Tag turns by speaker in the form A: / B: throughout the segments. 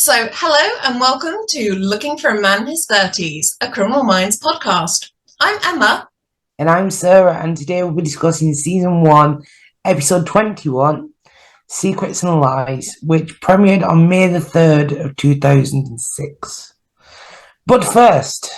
A: Hello and welcome to Looking for a Man in His 30s, a Criminal Minds podcast. I'm Emma.
B: And I'm Sara, and today we'll be discussing Season 1, Episode 21, Secrets and Lies, which premiered on May the 3rd of 2006. But first,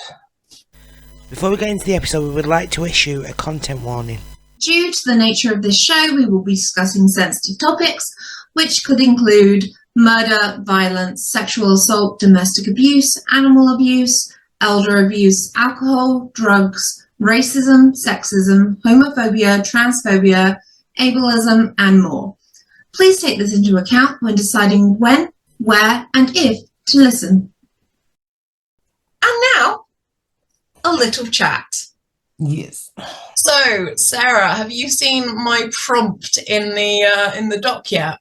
B: before we get into the episode, we would like to issue a content warning.
A: Due to the nature of this show, we will be discussing sensitive topics, which could include murder, violence, sexual assault, domestic abuse, animal abuse, elder abuse, alcohol, drugs, racism, sexism, homophobia, transphobia, ableism, and more. Please take this into account when deciding when, where, and if to listen. And now, a little chat.
B: Yes.
A: So, Sarah, have you seen my prompt in the doc yet?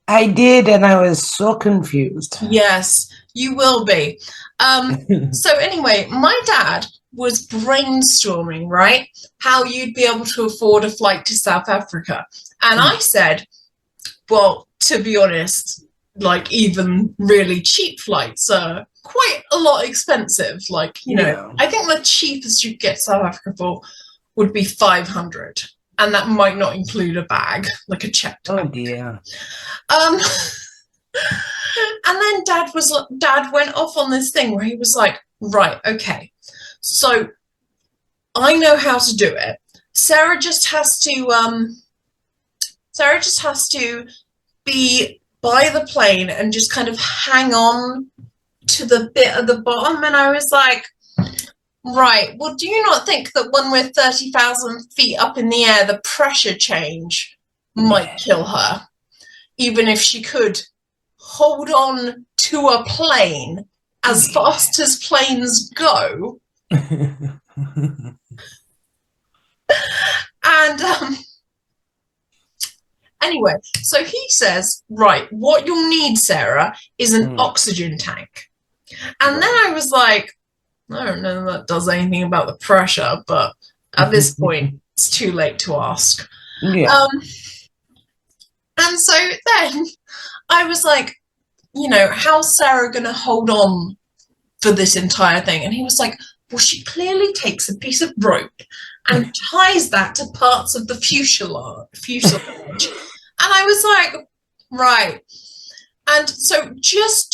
B: I did, and I was so confused.
A: Yes, you will be. So anyway, my dad was brainstorming, right, how you'd be able to afford a flight to South Africa. And I said, well, to be honest, like even really cheap flights are quite a lot expensive. Like, I think the cheapest you'd get South Africa for would be 500. And that might not include a bag, like a checked bag.
B: Oh dear.
A: And then Dad went off on this thing where he was like, right, okay, so I know how to do it. Sarah just has to be by the plane and just kind of hang on to the bit at the bottom. And I was like, right, well, do you not think that when we're 30,000 feet up in the air, the pressure change might kill her? Even if she could hold on to a plane as fast as planes go. And anyway, so he says, right, what you'll need, Sarah, is an oxygen tank. And then I was like, I don't know if that does anything about the pressure, but at this point, it's too late to ask.
B: Yeah.
A: And so then I was like, how's Sarah going to hold on for this entire thing? And he was like, well, she clearly takes a piece of rope and ties that to parts of the fuselage. And I was like, right. And so just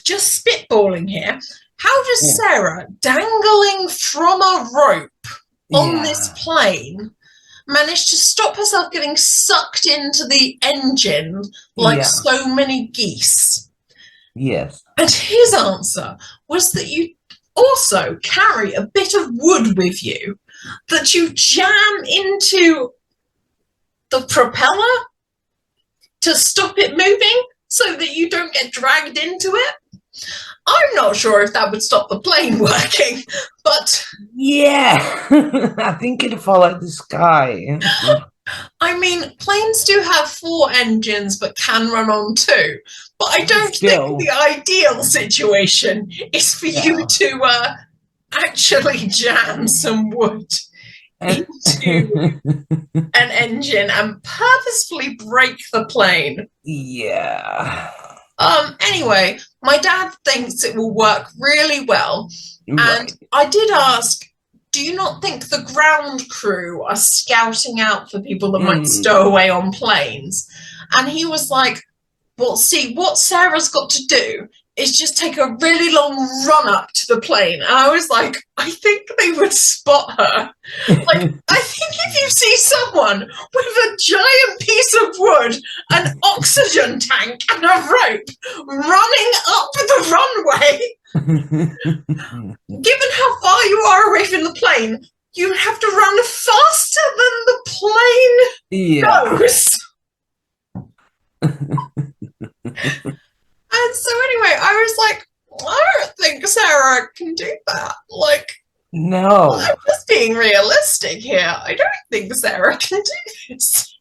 A: spitballing here, how does Sarah, dangling from a rope on this plane, managed to stop herself getting sucked into the engine like so many geese?
B: Yes.
A: And his answer was that you also carry a bit of wood with you that you jam into the propeller to stop it moving so that you don't get dragged into it. I'm not sure if that would stop the plane working, but...
B: Yeah, I think it'd fall out the sky.
A: I mean, planes do have 4 engines but can run on 2. But I don't think the ideal situation is for you to actually jam some wood into an engine and purposefully break the plane.
B: Yeah.
A: Anyway, my dad thinks it will work really well. Right. And I did ask, do you not think the ground crew are scouting out for people that might stow away on planes? And he was like, well, see, what Sarah's got to do is just take a really long run up to the plane. And I was like, I think they would spot her. Like, I think if you see someone with a giant piece of wood, an oxygen tank, and a rope running up the runway, given how far you are away from the plane, you'd have to run faster than the plane goes. And so anyway, I was like, I don't think Sarah can do that. Like,
B: no.
A: I'm just being realistic here. I don't think Sarah can do this.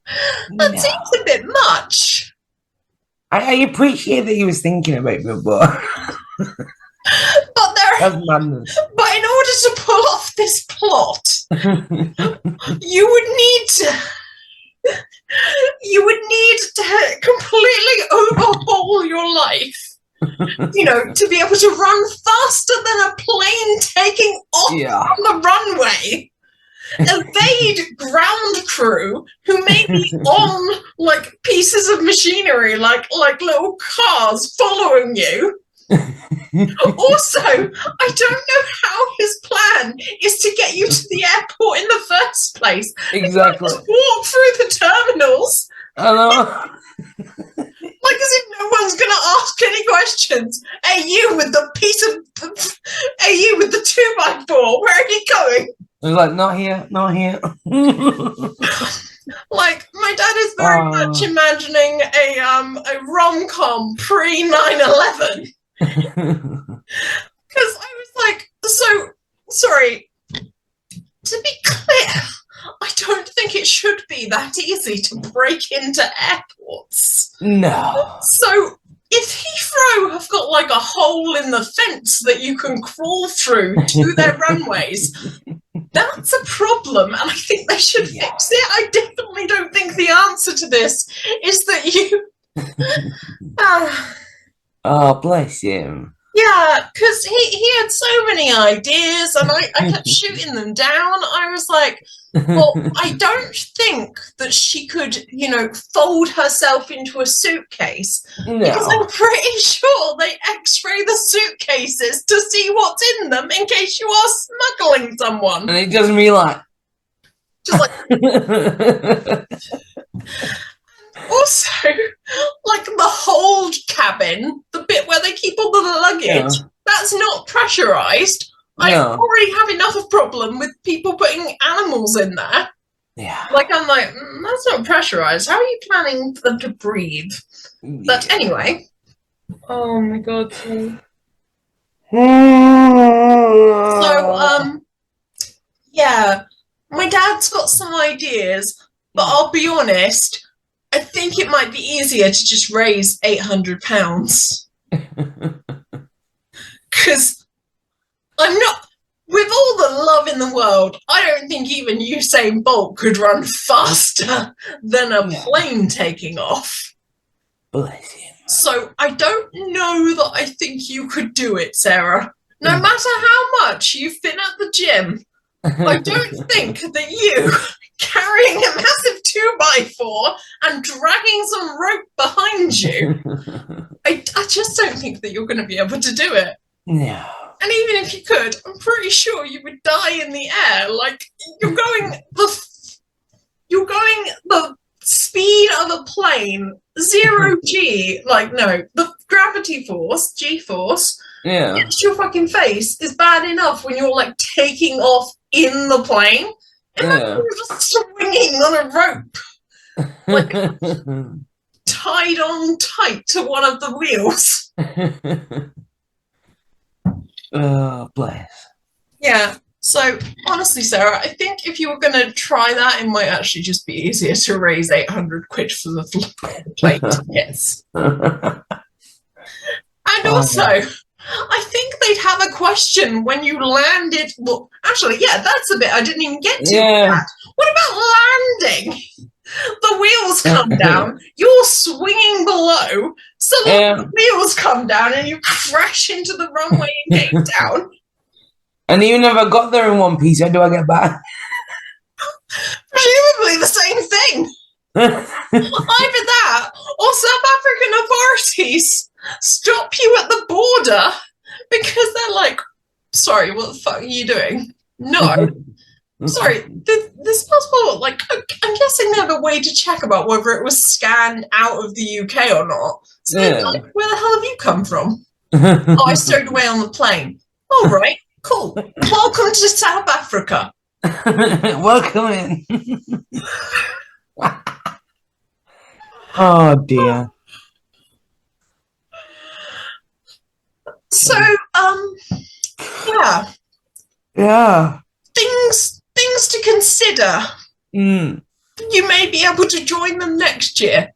A: That seems a bit much.
B: I appreciate that he was thinking about it, but
A: But in order to pull off this plot, you would need to completely overhaul your life to be able to run faster than a plane taking off from the runway, evade ground crew who may be on like pieces of machinery, like little cars following you. Also, I don't know how his plan is to get you to the airport in the first place.
B: Exactly.
A: Just walk through the terminals.
B: I know.
A: Like as if no one's going to ask any questions. Hey, you with the 2x4, where are you going?
B: I was like, not here, not here.
A: Like, my dad is very much imagining a rom-com pre-9/11. Because I was like, so, sorry, to be clear, I don't think it should be that easy to break into airports.
B: No.
A: So, if Heathrow have got like a hole in the fence that you can crawl through to their runways, that's a problem, and I think they should fix it. I definitely don't think the answer to this is that you...
B: Oh, bless him.
A: Yeah, because he had so many ideas, and I kept shooting them down. I was like, well, I don't think that she could, fold herself into a suitcase.
B: No.
A: Because I'm pretty sure they x-ray the suitcases to see what's in them in case you are smuggling someone.
B: And it doesn't mean like...
A: Just like... Also, like the hold cabin, the bit where they keep all the luggage, that's not pressurized. I already have enough of a problem with people putting animals in there.
B: Yeah.
A: Like, I'm like, that's not pressurized. How are you planning for them to breathe? But anyway. Oh my god. So, yeah. My dad's got some ideas, but I'll be honest, I think it might be easier to just raise £800. Because I'm not, with all the love in the world, I don't think even Usain Bolt could run faster than a plane taking off.
B: Bless him.
A: So I don't know that I think you could do it, Sarah. No matter how much you've been at the gym, I don't think that you, carrying a massive 2x4 and dragging some rope behind you, I just don't think that you're going to be able to do it.
B: No.
A: And even if you could, I'm pretty sure you would die in the air. Like, you're going the speed of a plane, 0 G, like, no, the gravity force, G-force, against your fucking face is bad enough when you're, like, taking off in the plane. And then you're just swinging on a rope. Like, tied on tight to one of the wheels.
B: Oh, bless.
A: Yeah. So, honestly, Sarah, I think if you were going to try that, it might actually just be easier to raise 800 quid for the plane tickets. And also, I think they'd have a question when you landed. Well, actually, yeah, that's a bit I didn't even get to.
B: Yeah.
A: What about landing? The wheels come down, you're swinging below, so the wheels come down and you crash into the runway and get down.
B: And even if I got there in one piece, how do I get back?
A: Presumably the same thing. Either that, or South African authorities stop you at the border because they're like, sorry, what the fuck are you doing? No. Sorry, this passport, like, I'm guessing they have a way to check about whether it was scanned out of the UK or not. So they're like, where the hell have you come from? Oh, I stowed away on the plane. All right, cool. Welcome to South Africa.
B: Welcome in. Oh, dear.
A: So, yeah.
B: Yeah.
A: Things to consider.
B: You
A: may be able to join them next year.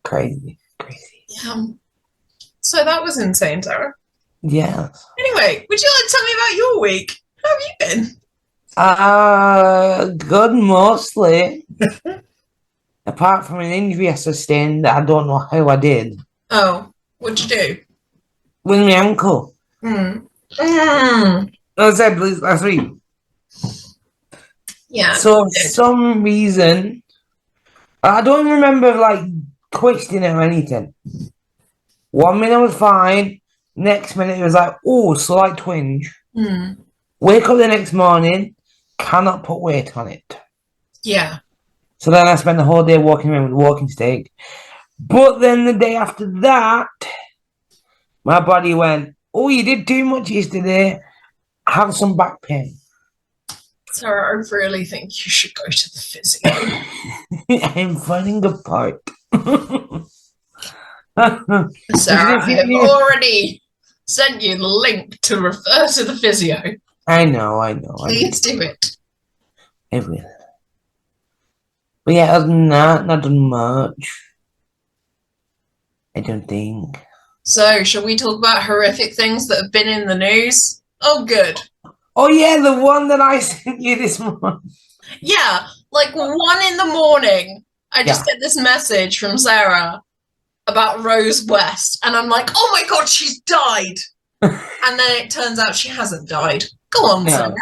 B: Crazy.
A: Yeah. So that was insane, Sarah.
B: Yeah.
A: Anyway, would you like to tell me about your week? How have you been?
B: Good mostly. Apart from an injury I sustained that I don't know how I did.
A: Oh, what'd you do?
B: With my ankle.
A: Mm. Mm.
B: I said last week.
A: Yeah,
B: So
A: you
B: for
A: did.
B: some reason, I don't remember like twisting it or anything. 1 minute was fine. Next minute it was like, oh, slight twinge.
A: Mm.
B: Wake up the next morning, cannot put weight on it.
A: Yeah.
B: So then I spent the whole day walking around with a walking stick. But then the day after that, my body went, oh, you did too much yesterday. Have some back pain.
A: Sarah, I really think you should go to the physio.
B: I'm falling apart.
A: Sarah, I have already sent you the link to refer to the physio.
B: I know.
A: Please do it.
B: I will. But yeah, other than that, not done much. I don't think.
A: So, shall we talk about horrific things that have been in the news? Oh, good.
B: Oh yeah, the one that I sent you this morning.
A: Yeah, like 1 a.m, I just
B: Yeah.
A: get this message from Sara about Rose West, and I'm like, oh my god, she's died. And then it turns out she hasn't died. Go on, Sarah.
B: No.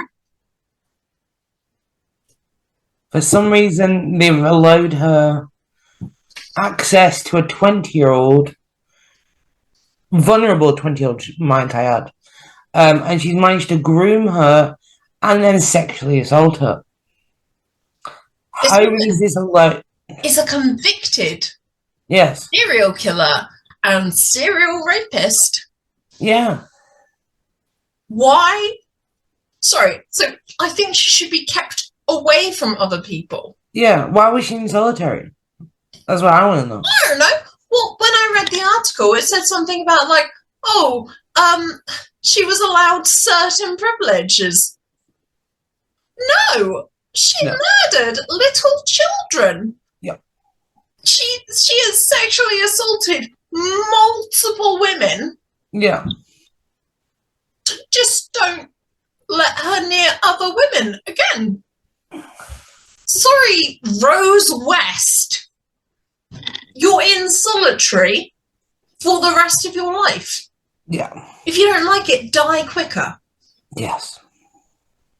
B: For some reason, they've allowed her access to a 20-year-old, vulnerable 20-year-old, might I add. And she's managed to groom her and then sexually assault her. How is this allowed?
A: Is a convicted
B: Yes.
A: serial killer and serial rapist.
B: Yeah.
A: Why? Sorry, so I think she should be kept away from other people.
B: Yeah. Why was she in solitary? That's what I want to know.
A: I don't know. Well, when I read the article, it said something about like, oh, she was allowed certain privileges. No, she murdered little children.
B: Yeah.
A: She has sexually assaulted multiple women.
B: Yeah.
A: Just don't let her near other women again. Sorry, Rose West. You're in solitary for the rest of your life.
B: Yeah.
A: If you don't like it, die quicker.
B: Yes.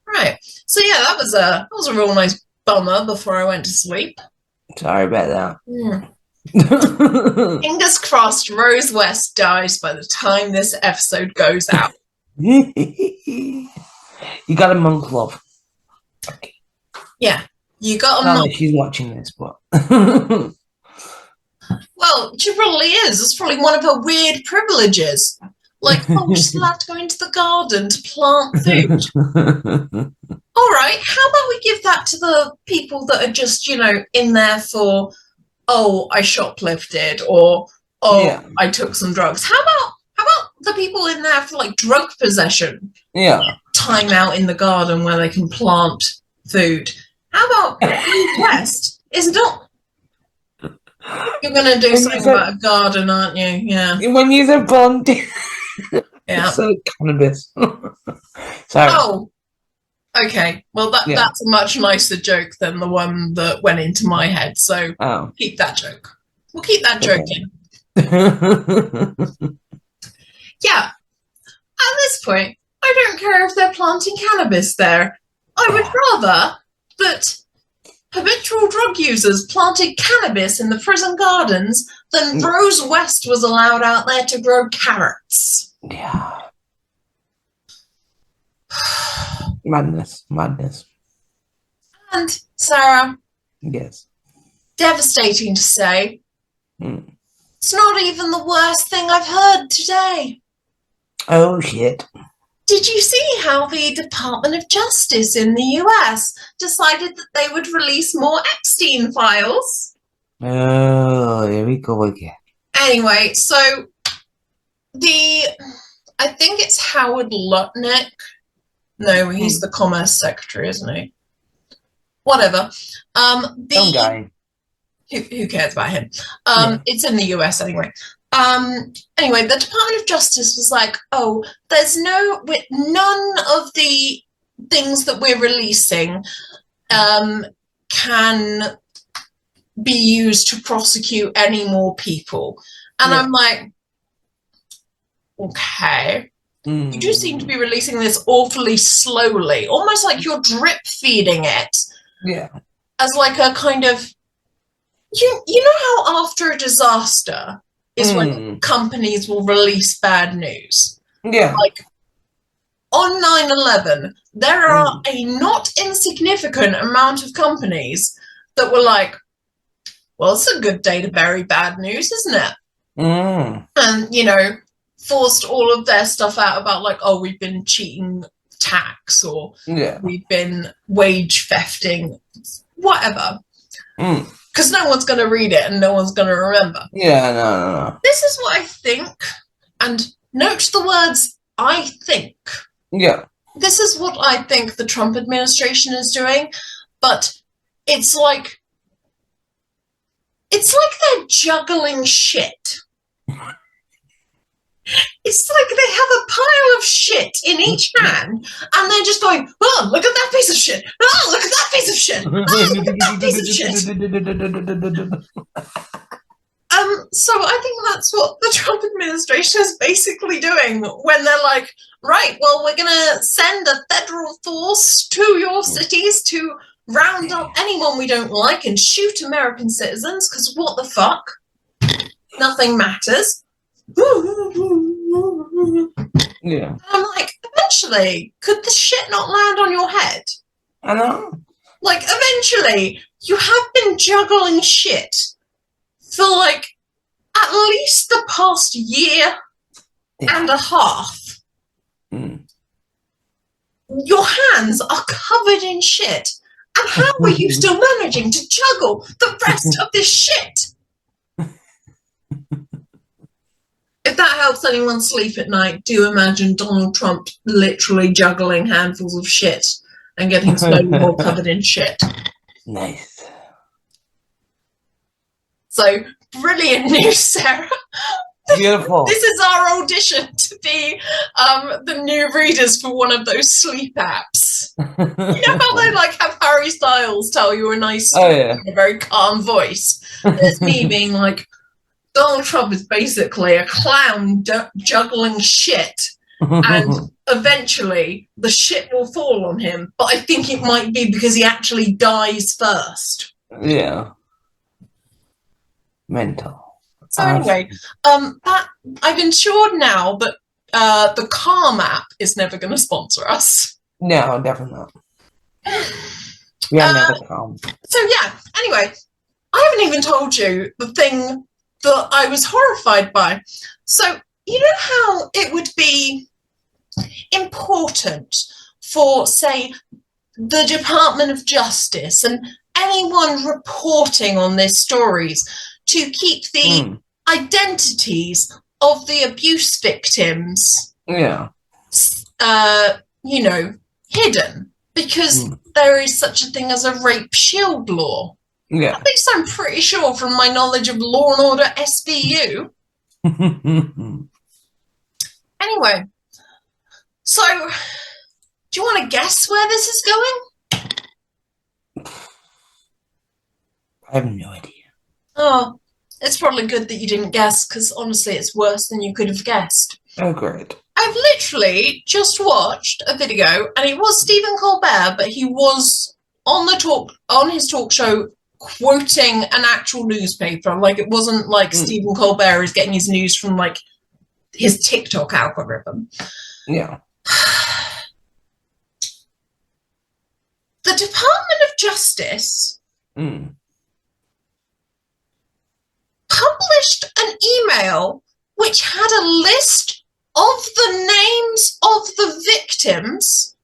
A: Right. So yeah, that was a real nice bummer before I went to sleep.
B: Sorry about
A: Mm.
B: that.
A: Fingers crossed Rose West dies by the time this episode goes out.
B: You got a monk, love. Okay.
A: Yeah, you got a
B: Not
A: monk.
B: that she's watching this, but
A: Well, she probably is. It's probably one of her weird privileges. Like, oh, she's allowed to go into the garden to plant food. All right, how about we give that to the people that are just, in there for, oh, I shoplifted, or oh, yeah, I took some drugs. How about the people in there for like drug possession?
B: Yeah.
A: Time out in the garden where they can plant food. How about West is not. You're gonna do something about a garden, aren't you? Yeah.
B: When you said planting,
A: yeah.
B: So cannabis. Sorry.
A: Oh. Okay. Well, that's a much nicer joke than the one that went into my head. So keep that joke. We'll keep that joke in. Yeah. At this point, I don't care if they're planting cannabis there. I would rather that habitual drug users planted cannabis in the prison gardens than Rose West was allowed out there to grow carrots.
B: Yeah. Madness.
A: And, Sarah.
B: Yes.
A: Devastating to say. It's not even the worst thing I've heard today.
B: Oh, shit.
A: Did you see how the Department of Justice in the US decided that they would release more Epstein files?
B: Oh, here we go again.
A: Anyway, so I think it's Howard Lutnick. No, he's the Commerce Secretary, isn't he? Whatever.
B: Some guy.
A: Who cares about him? It's in the US anyway. Anyway, the Department of Justice was like, oh, there's none of the things that we're releasing can be used to prosecute any more people. And I'm like, okay. You do seem to be releasing this awfully slowly, almost like you're drip feeding it.
B: Yeah.
A: As like a kind of, you know how after a disaster is when companies will release bad news.
B: Yeah.
A: Like on 9/11, there are a not insignificant amount of companies that were like, well, it's a good day to bury bad news, isn't it? And, you know, forced all of their stuff out about like, oh, we've been cheating tax, or we've been wage thefting, whatever. Because no one's going to read it and no one's going to remember.
B: Yeah, no.
A: This is what I think, and note the words I think.
B: Yeah.
A: This is what I think the Trump administration is doing, but it's like they're juggling shit. It's like they have a pile of shit in each hand, and they're just going, oh, look at that piece of shit. Oh, look at that piece of shit. Oh, look at that piece of shit. So I think that's what the Trump administration is basically doing when they're like, right, well, we're going to send a federal force to your cities to round up anyone we don't like and shoot American citizens, because what the fuck? Nothing matters.
B: Yeah.
A: I'm like, eventually, could the shit not land on your head?
B: I know.
A: Like, eventually, you have been juggling shit for like at least the past year and a half. Your hands are covered in shit. And how are you still managing to juggle the rest of this shit? If that helps anyone sleep at night, do imagine Donald Trump literally juggling handfuls of shit and getting slowly more covered in shit.
B: Nice.
A: So, brilliant news, Sarah.
B: Beautiful.
A: This is our audition to be the new readers for one of those sleep apps. You know how they like have Harry Styles tell you a nice story in a very calm voice? There's me being like, Donald Trump is basically a clown juggling shit, and eventually the shit will fall on him, but I think it might be because he actually dies first.
B: Yeah. Mental.
A: So anyway, that I've ensured now that the Calm app is never going to sponsor us.
B: No, definitely not. We are never calm.
A: So yeah, anyway, I haven't even told you the thing that I was horrified by. So you know how it would be important for, say, the Department of Justice and anyone reporting on these stories to keep the identities of the abuse victims, you know, hidden, because there is such a thing as a rape shield law.
B: Yeah.
A: At least I'm pretty sure from my knowledge of Law and Order SVU. Anyway, so do you want to guess where this is going?
B: I have no idea.
A: Oh, it's probably good that you didn't guess, because honestly, it's worse than you could have guessed.
B: Oh, great.
A: I've literally just watched a video, and it was Stephen Colbert, but he was on his talk show quoting an actual newspaper. Like, it wasn't like Stephen Colbert is getting his news from like his TikTok algorithm.
B: Yeah.
A: The Department of Justice published an email which had a list of the names of the victims.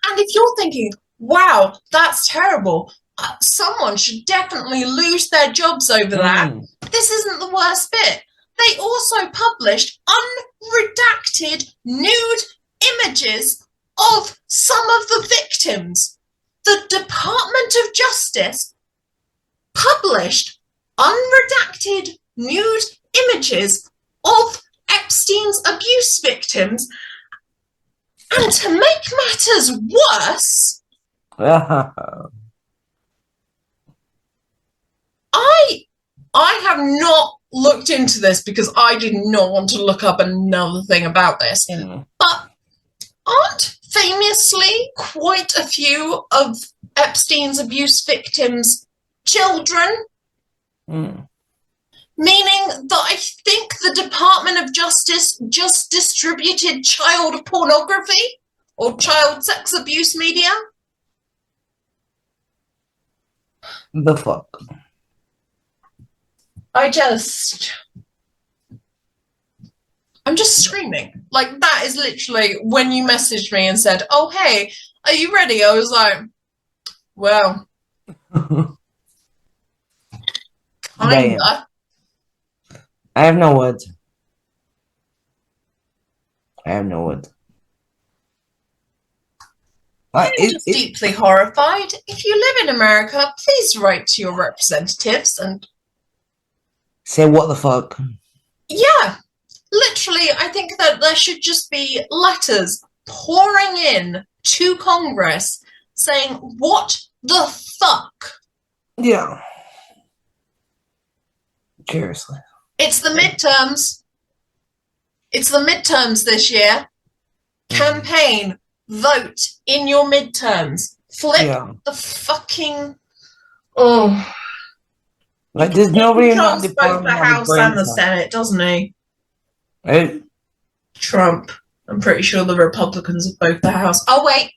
A: And if you're thinking, wow, that's terrible, someone should definitely lose their jobs over that, this isn't the worst bit. They also published unredacted nude images of some of the victims. The Department of Justice published unredacted nude images of Epstein's abuse victims. And to make matters worse, I I have not looked into this because I did not want to look up another thing about this. But aren't famously quite a few of Epstein's abuse victims children? Meaning that I think the Department of Justice just distributed child pornography or child sex abuse media.
B: The fuck?
A: I'm just screaming. Like, that is literally when you messaged me and said, oh, hey, are you ready? I was like, well, kinda.
B: I have no words. I'm
A: just deeply horrified. If you live in America, please write to your representatives and
B: say what the fuck.
A: Yeah, literally, I think that there should just be letters pouring in to Congress saying, what the fuck?
B: Yeah. Seriously.
A: It's the midterms. It's the midterms this year. Campaign. Vote in your midterms. Flip the fucking... Oh.
B: Like, there's nobody in that
A: department. Both the House and the Senate, doesn't he? Trump. I'm pretty sure the Republicans have both the House. Oh, wait.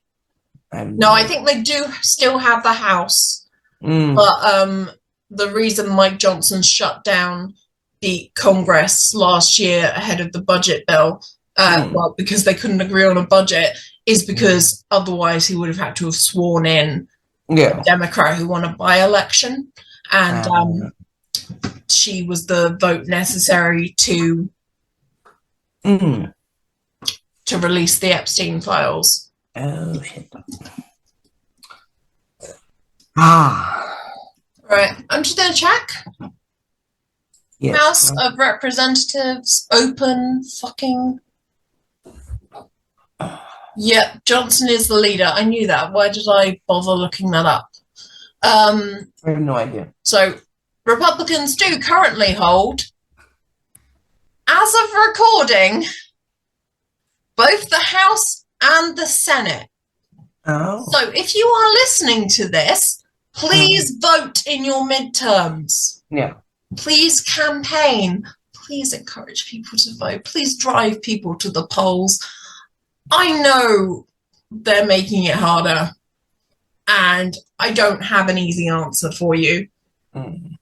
A: No, I think they do still have the House. But the reason Mike Johnson shut down the Congress last year ahead of the budget bill, well, because they couldn't agree on a budget, is because otherwise he would have had to have sworn in a Democrat who won a by-election. And she was the vote necessary to release the Epstein files.
B: Oh, shit.
A: Right, I'm just going to check. Yes. House of Representatives, open, fucking... Yep, Johnson is the leader. I knew that. Why did I bother looking that up?
B: I have no idea.
A: So, Republicans do currently hold, as of recording, both the House and the Senate.
B: Oh.
A: So, if you are listening to this, please vote in your midterms.
B: Yeah.
A: Please campaign. Please encourage people to vote. Please drive people to the polls. I know they're making it harder, and I don't have an easy answer for you. But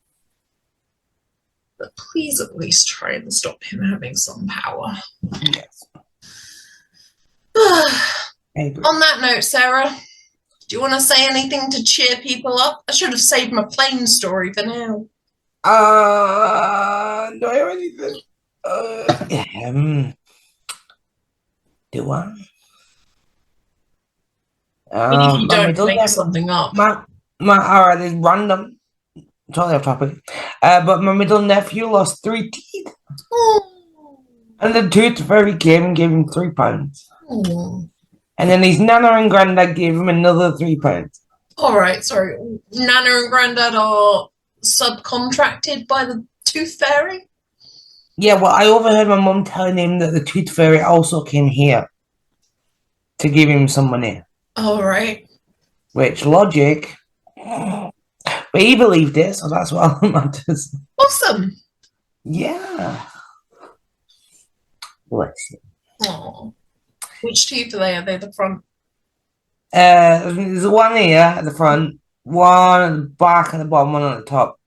A: please at least try and stop him having some power.
B: Yes.
A: On that note, Sarah, do you want to say anything to cheer people up? I should have saved my plane story for now.
B: Do I have anything? Do I?
A: If you don't make something up.
B: Alright, it's random. Totally off topic. But my middle nephew lost 3 teeth. And the tooth fairy came and gave him £3. And then his nana and granddad gave him another £3.
A: Alright, sorry. Nana and granddad are subcontracted by the tooth fairy?
B: Yeah, well, I overheard my mum telling him that the tooth fairy also came here to give him some money.
A: Alright.
B: Which, logic. But he believed it, so that's what matters.
A: Awesome.
B: Yeah. Bless you.
A: Aww. Which tooth are they? Are they the front?
B: There's one here at the front, one at the back and the bottom, one at the top.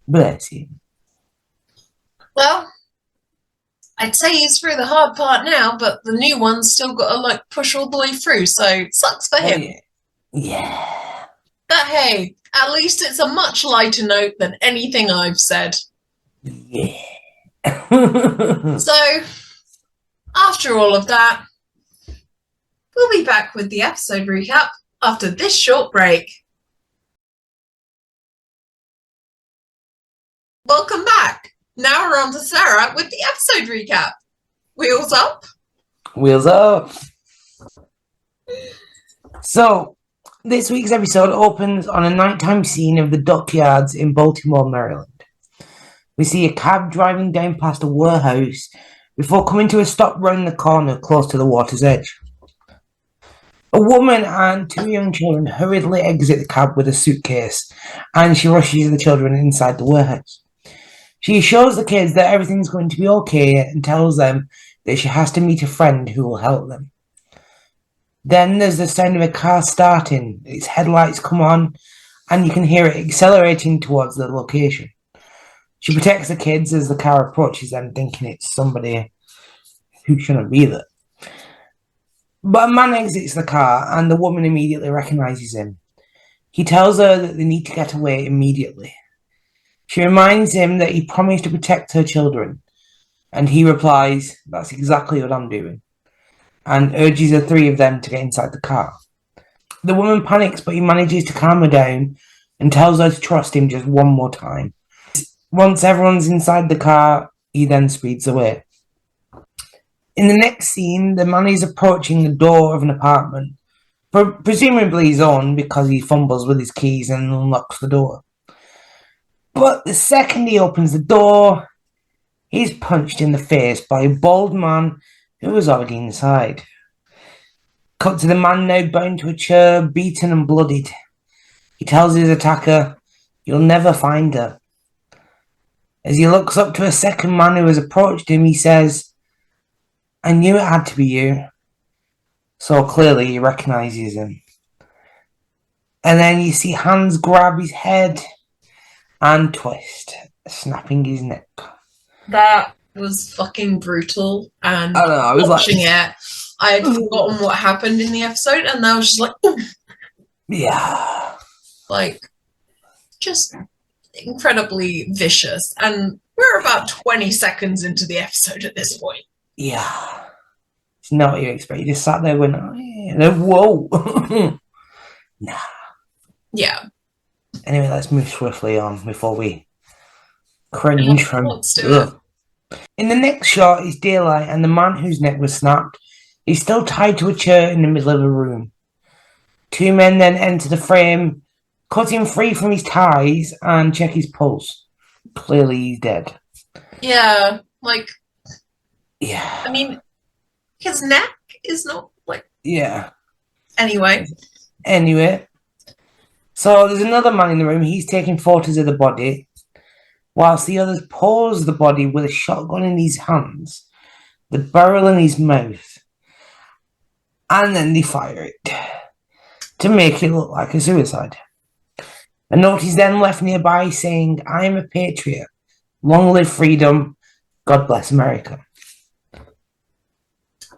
B: Bless you.
A: Well, I'd say he's through the hard part now, but the new one's still got to like push all the way through, so it sucks for him.
B: Yeah.
A: But hey, at least it's a much lighter note than anything I've said.
B: Yeah.
A: So, after all of that, we'll be back with the episode recap after this short break. Welcome back. Now we're on to Sarah with the episode recap. Wheels up?
B: Wheels up. So, This week's episode opens on a nighttime scene of the dockyards in Baltimore, Maryland. We see a cab driving down past a warehouse before coming to a stop round the corner close to the water's edge. A woman and two young children hurriedly exit the cab with a suitcase, and she rushes the children inside the warehouse. She assures the kids that everything's going to be okay and tells them that she has to meet a friend who will help them. Then there's the sound of a car starting, its headlights come on, and you can hear it accelerating towards the location. She protects the kids as the car approaches them, thinking it's somebody who shouldn't be there. But a man exits the car, and the woman immediately recognizes him. He tells her that they need to get away immediately. She reminds him that he promised to protect her children, and he replies, "That's exactly what I'm doing," and urges the three of them to get inside the car. The woman panics, but he manages to calm her down and tells her to trust him just one more time. Once everyone's inside the car, he then speeds away. In the next scene, the man is approaching the door of an apartment, presumably his own, because he fumbles with his keys and unlocks the door. But the second he opens the door, he's punched in the face by a bald man who was already inside. Cut to the man now bound to a chair, beaten and bloodied. He tells his attacker, "You'll never find her." As he looks up to a second man who has approached him, he says, "I knew it had to be you." So clearly he recognizes him. And then you see hands grab his head and twist, snapping his neck.
A: That was fucking brutal. And
B: I don't know, I was
A: watching it, I had forgotten what happened in the episode, and I was just like, ooh.
B: Yeah.
A: Like, just incredibly vicious. And we're about 20 seconds into the episode at this point.
B: Yeah. It's not what you expect. You just sat there going, oh, yeah. Whoa. Nah.
A: Yeah.
B: Anyway, let's move swiftly on before we cringe from.
A: Let's do it.
B: In the next shot is daylight, and the man whose neck was snapped is still tied to a chair in the middle of the room. Two men then enter the frame, cut him free from his ties, and check his pulse. Clearly, he's dead.
A: Yeah, like.
B: Yeah.
A: I mean, his neck is not like.
B: Yeah.
A: Anyway.
B: So there's another man in the room. He's taking photos of the body, whilst the others pose the body with a shotgun in his hands, the barrel in his mouth, and then they fire it to make it look like a suicide. A note is then left nearby saying, "I am a patriot. Long live freedom. God bless America."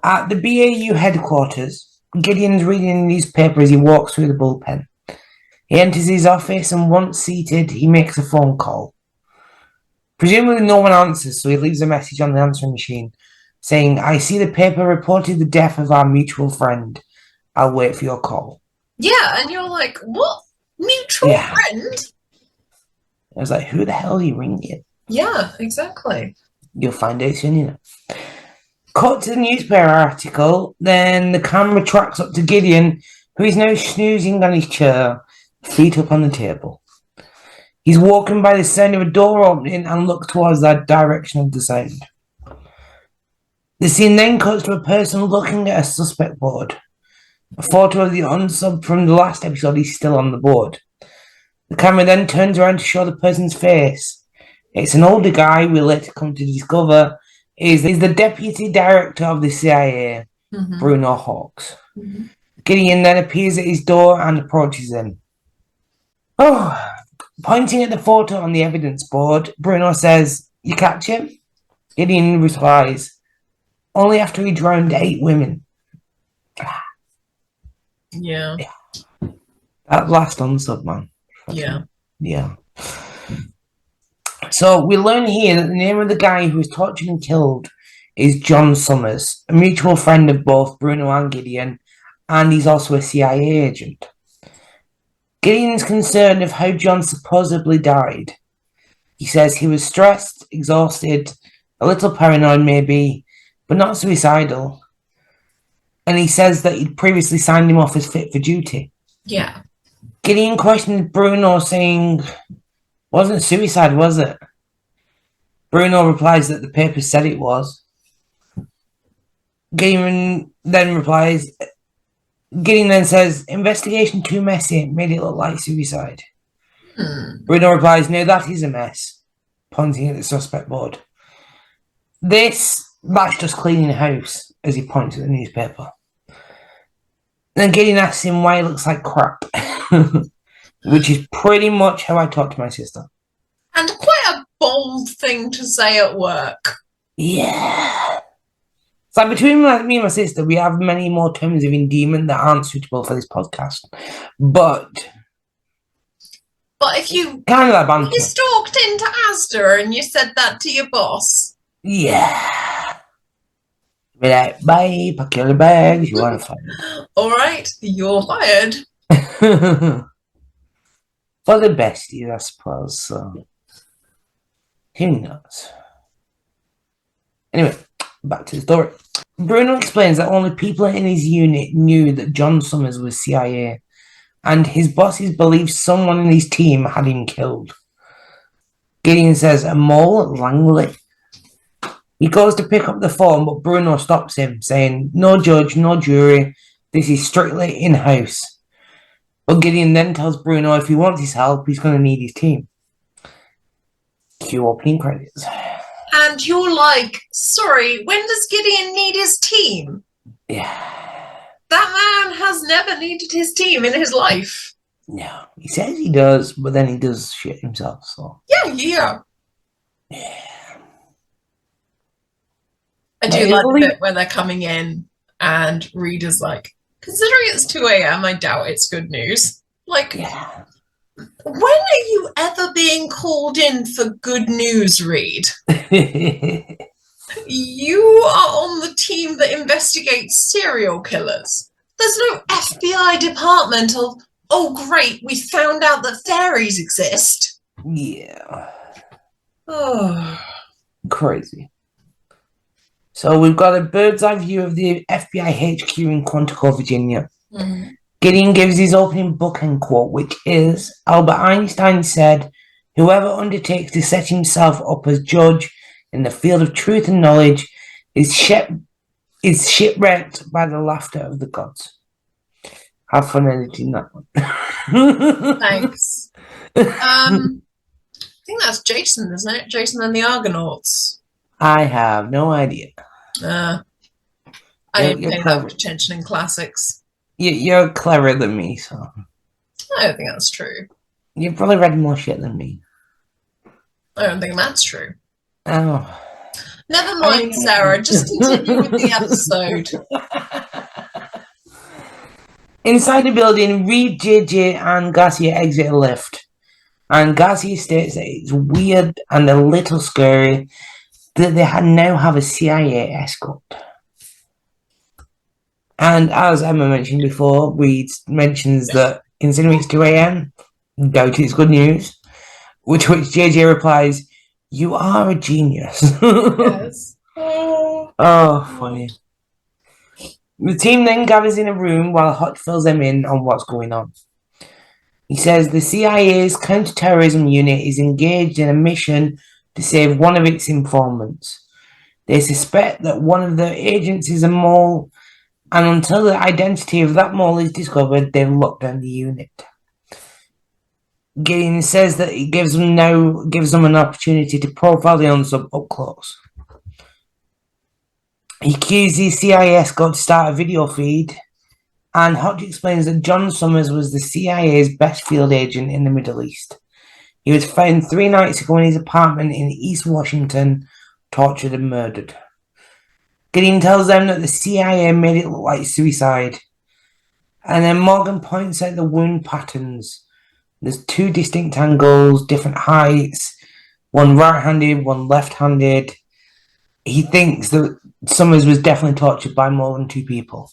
B: At the BAU headquarters, Gideon's reading a newspaper as he walks through the bullpen. He enters his office, and once seated, he makes a phone call. Presumably no one answers, so he leaves a message on the answering machine saying, "I see the paper reported the death of our mutual friend. I'll wait for your call."
A: Yeah, and you're like, what? Mutual friend?
B: I was like, who the hell are you ringing?
A: Yeah, exactly.
B: You'll find out soon enough. Cut to the newspaper article, then the camera tracks up to Gideon, who is now snoozing on his chair, feet up on the table. He's walking by the sound of a door opening and looks towards that direction of the sound. The scene then cuts to a person looking at a suspect board. A photo of the unsub from the last episode is still on the board. The camera then turns around to show the person's face. It's an older guy we later come to discover is the deputy director of the CIA, Bruno Hawks. Gideon then appears at his door and approaches him. Pointing at the photo on the evidence board, Bruno says, "You catch him?" Gideon replies, "Only after he drowned 8 women."
A: Yeah.
B: That last unsub, man.
A: Yeah.
B: So we learn here that the name of the guy who was tortured and killed is John Summers, a mutual friend of both Bruno and Gideon, and he's also a CIA agent. Gideon's concerned of how John supposedly died. He says he was stressed, exhausted, a little paranoid maybe, but not suicidal. And he says that he'd previously signed him off as fit for duty.
A: Yeah.
B: Gideon questions Bruno, saying, wasn't suicide, was it? Bruno replies that the paper said it was. Gideon then replies, Gideon then says, investigation too messy, made it look like suicide. Bruno replies, no, that is a mess, pointing at the suspect board. That's just cleaning the house, as he points at the newspaper. Then Gideon asks him why he looks like crap, which is pretty much how I talk to my sister.
A: And quite a bold thing to say at work.
B: Yeah. It's like between me and my sister, we have many more terms of endearment that aren't suitable for this podcast. But
A: if you
B: kind of that banter.
A: You stalked into Asda and you said that to your boss.
B: Yeah. Be like, bye, pack your bags, you want to fight.
A: Alright, you're fired.
B: For the besties, I suppose. So who knows? Anyway, back to the story. Bruno explains that only people in his unit knew that John Summers was CIA, and his bosses believed someone in his team had him killed. Gideon says, a mole at Langley. He goes to pick up the phone, but Bruno stops him, saying, no judge, no jury, this is strictly in-house. But Gideon then tells Bruno if he wants his help, he's going to need his team. Cue opening credits.
A: And you're like, sorry, when does Gideon need his team?
B: Yeah.
A: That man has never needed his team in his life.
B: No, he says he does, but then he does shit himself, so.
A: Yeah. I do like the bit where they're coming in and Reed is like, considering it's 2 a.m, I doubt it's good news. Like,
B: yeah.
A: When are you ever being called in for good news, Reed? You are on the team that investigates serial killers. There's no FBI department of, oh great, we found out that fairies exist.
B: Yeah.
A: Oh.
B: Crazy. So we've got a bird's eye view of the FBI HQ in Quantico, Virginia. Mm-hmm. Gideon gives his opening bookend quote, which is, Albert Einstein said, whoever undertakes to set himself up as judge in the field of truth and knowledge is shipwrecked by the laughter of the gods. Have fun editing that one.
A: Thanks. I think that's Jason, isn't it? Jason and the Argonauts.
B: I have no idea.
A: I didn't pay that much attention in classics.
B: You're cleverer than me, so.
A: I don't think that's true.
B: You've probably read more shit than me.
A: I don't think that's true.
B: Oh.
A: Never mind, Sarah. Just continue with the episode.
B: Inside the building, Reed, JJ, and Garcia exit a lift. And Garcia states that it's weird and a little scary that they now have a CIA escort. And as Emma mentioned before, Reed mentions that considering it's 2 a.m, doubt it's good news. Which JJ replies, you are a genius. Yes. Oh, funny. The team then gathers in a room while Hutch fills them in on what's going on. He says the CIA's counter-terrorism unit is engaged in a mission to save one of its informants. They suspect that one of the agents is a mole, and until the identity of that mole is discovered, they've locked down the unit. Gideon says that it gives them an opportunity to profile the unsub up close. He cues the CIA escort to start a video feed, and Hutch explains that John Summers was the CIA's best field agent in the Middle East. He was found 3 nights ago in his apartment in East Washington, tortured and murdered. Gideon tells them that the CIA made it look like suicide, and then Morgan points out the wound patterns. There's 2 distinct angles, different heights, one right-handed, one left-handed. He thinks that Summers was definitely tortured by more than 2 people.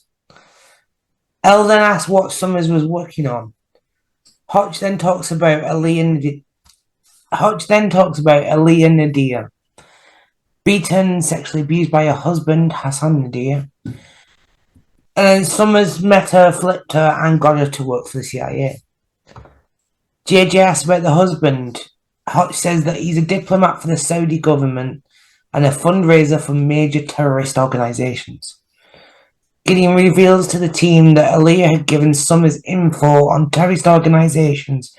B: Elle then asks what Summers was working on. Hutch then talks about Aaliyah Nadir, beaten, sexually abused by her husband, Hassan Nadir. And then Summers met her, flipped her, and got her to work for the CIA. JJ asks about the husband. Hotch says that he's a diplomat for the Saudi government and a fundraiser for major terrorist organizations. Gideon reveals to the team that Aaliyah had given Summers info on terrorist organizations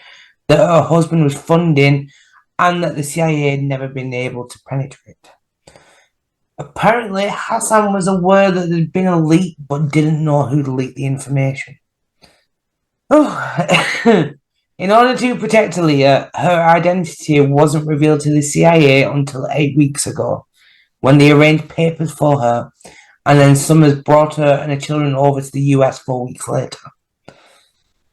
B: that her husband was funding and that the CIA had never been able to penetrate. Apparently, Hassan was aware that there had been a leak but didn't know who'd leaked the information. In order to protect Aaliyah, her identity wasn't revealed to the CIA until 8 weeks ago, when they arranged papers for her, and then Summers brought her and her children over to the US 4 weeks later.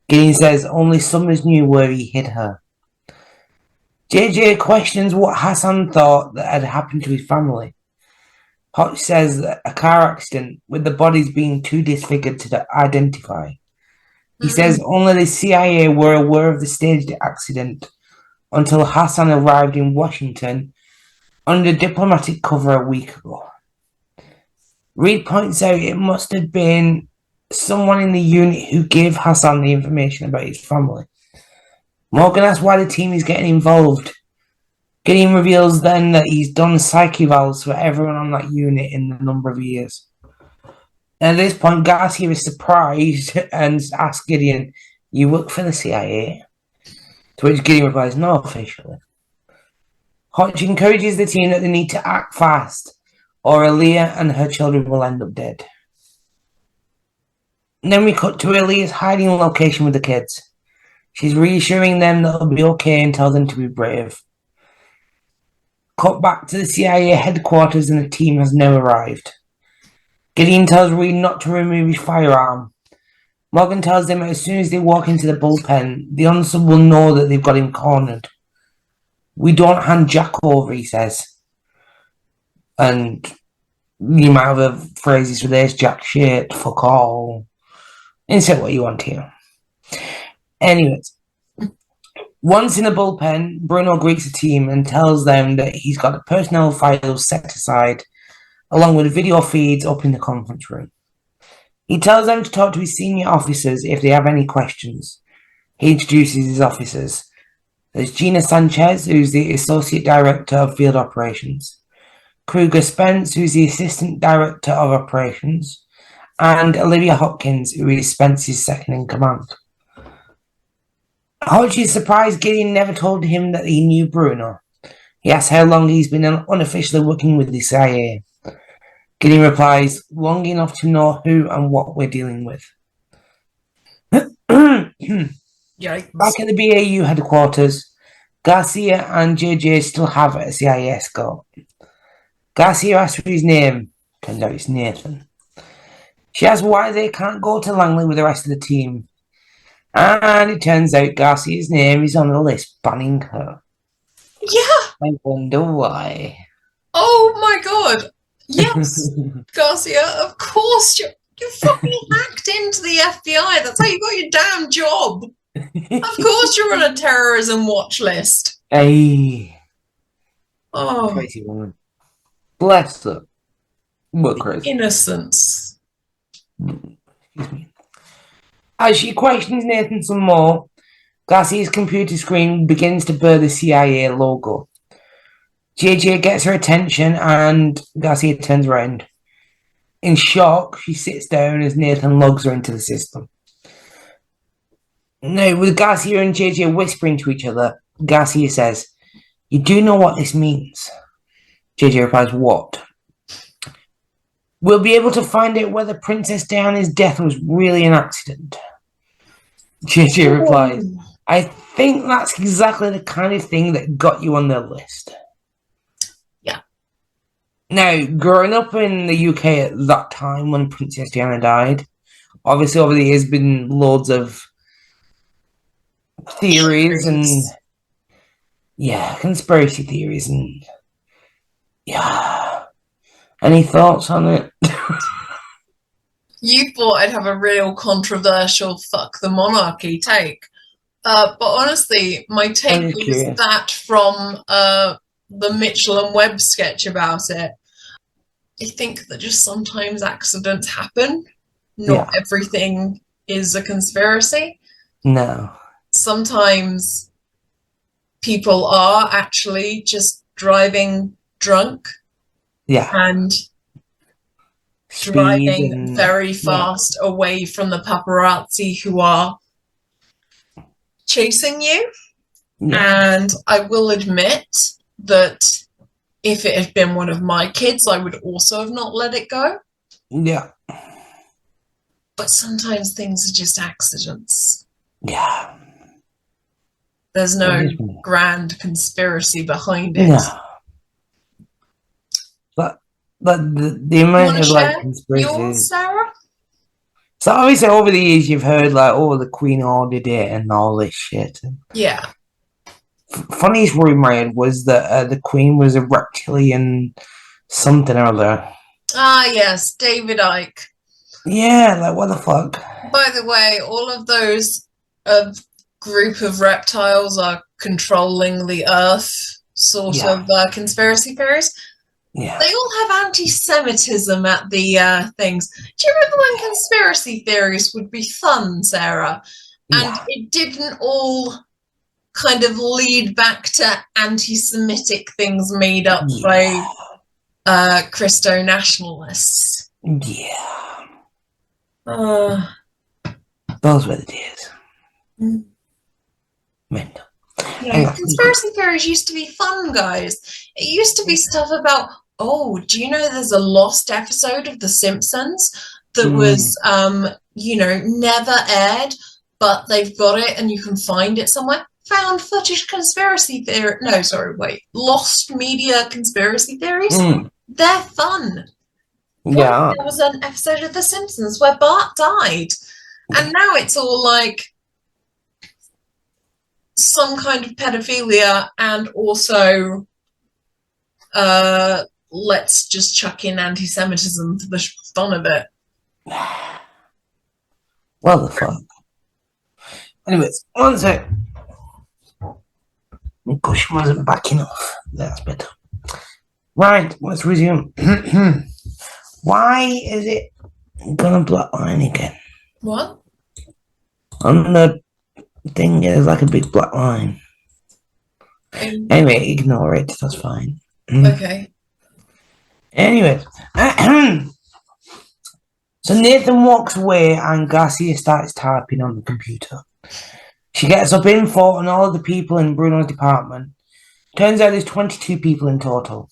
B: Gideon says only Summers knew where he hid her. JJ questions what Hassan thought that had happened to his family. Hotch says that a car accident, with the bodies being too disfigured to identify. He says only the CIA were aware of the staged accident until Hassan arrived in Washington under diplomatic cover a week ago. Reed points out it must have been someone in the unit who gave Hassan the information about his family. Morgan asks why the team is getting involved. Gideon reveals then that he's done psych evals for everyone on that unit in a number of years. At this point, Garcia is surprised and asks Gideon, "You work for the CIA?" To which Gideon replies, "No, officially." Hotch encourages the team that they need to act fast, or Aaliyah and her children will end up dead. And then we cut to Aaliyah's hiding location with the kids. She's reassuring them that it'll be okay and tells them to be brave. Cut back to the CIA headquarters and the team has now arrived. Gideon tells Reed not to remove his firearm. Morgan tells them that as soon as they walk into the bullpen, the unsub will know that they've got him cornered. "We don't hand Jack over," he says. And you might have a phrases for this: Jack shit, fuck all. Insert what you want here. Anyways, once in the bullpen, Bruno greets the team and tells them that he's got the personnel files set aside, along with video feeds up in the conference room. He tells them to talk to his senior officers if they have any questions. He introduces his officers. There's Gina Sanchez, who's the Associate Director of Field Operations, Kruger Spence, who's the Assistant Director of Operations, and Olivia Hopkins, who is Spence's second in command. Hodge is surprised Gideon never told him that he knew Bruno. He asks how long he's been unofficially working with the CIA. Gideon replies, "Long enough to know who and what we're dealing with."
A: Yikes.
B: Back at the BAU headquarters, Garcia and JJ still have a CIA escort. Garcia asks for his name. Turns out it's Nathan. She asks why they can't go to Langley with the rest of the team. And it turns out Garcia's name is on the list banning her.
A: Yeah.
B: I wonder why.
A: Oh my god. Yes, Garcia, of course you fucking hacked into the FBI. That's how you got your damn job. Of course you're on a terrorism watch list.
B: Hey.
A: Oh.
B: Crazy woman. Bless her. What crazy.
A: Innocence.
B: Excuse me. As she questions Nathan some more, Garcia's computer screen begins to blur the CIA logo. JJ gets her attention and Garcia turns around. In shock, she sits down as Nathan logs her into the system. Now, with Garcia and JJ whispering to each other, Garcia says, "You do know what this means?" JJ replies, "What?" "We'll be able to find out whether Princess Diana's death was really an accident." JJ replies, "I think that's exactly the kind of thing that got you on their list."
A: Yeah.
B: Now, growing up in the UK at that time when Princess Diana died, obviously over the years been loads of theories and conspiracy theories and any thoughts on it?
A: You thought I'd have a real controversial fuck the monarchy take. But honestly, my take was that from the Mitchell and Webb sketch about it. I think that just sometimes accidents happen. not
B: Yeah.
A: everything is a conspiracy.
B: No.
A: Sometimes people are actually just driving drunk
B: Yeah.
A: and
B: Speed
A: driving
B: and
A: very fast away from the paparazzi who are chasing you.
B: yeah.
A: And I will admit that if it had been one of my kids, I would also have not let it go.
B: Yeah.
A: But sometimes things are just accidents.
B: Yeah.
A: There's no grand conspiracy behind it.
B: No. But the
A: You want
B: amount
A: to
B: of like
A: share yours,
B: conspiracies.
A: Sarah?
B: So obviously over the years you've heard like, oh, the Queen ordered it and all this shit.
A: Yeah.
B: Funniest rumor I had was that the Queen was a reptilian something or other.
A: Ah, yes, David Icke.
B: Yeah, like what the fuck?
A: By the way, all of those group of reptiles are controlling the Earth sort
B: Yeah.
A: of conspiracy theories.
B: Yeah.
A: They all have anti-Semitism at the things. Do you remember when conspiracy theories would be fun, Sarah? And
B: Yeah.
A: it didn't all kind of lead back to anti-Semitic things made up
B: Yeah.
A: by Christo nationalists.
B: Yeah.
A: Uh,
B: Those were the days. Mental.
A: yeah, conspiracy theories used to be fun, guys. It used to be stuff about, oh, do you know there's a lost episode of The Simpsons that was, never aired, but they've got it and you can find it somewhere? Found footage conspiracy theory. No, sorry, wait. Lost media conspiracy theories? They're fun.
B: Yeah.
A: There was an episode of The Simpsons where Bart died. And now it's all like some kind of pedophilia and also let's just chuck in anti-Semitism for the fun of it.
B: What the fuck? Anyways, one sec. My cushion wasn't backing off. That's better. Right, let's resume. Why is it gonna black line again?
A: What?
B: On the thing, there's like a big black line. Anyway, ignore it. That's fine.
A: Okay.
B: Anyway, so Nathan walks away and Garcia starts typing on the computer. She gets up info on all of the people in Bruno's department. Turns out there's 22 people in total.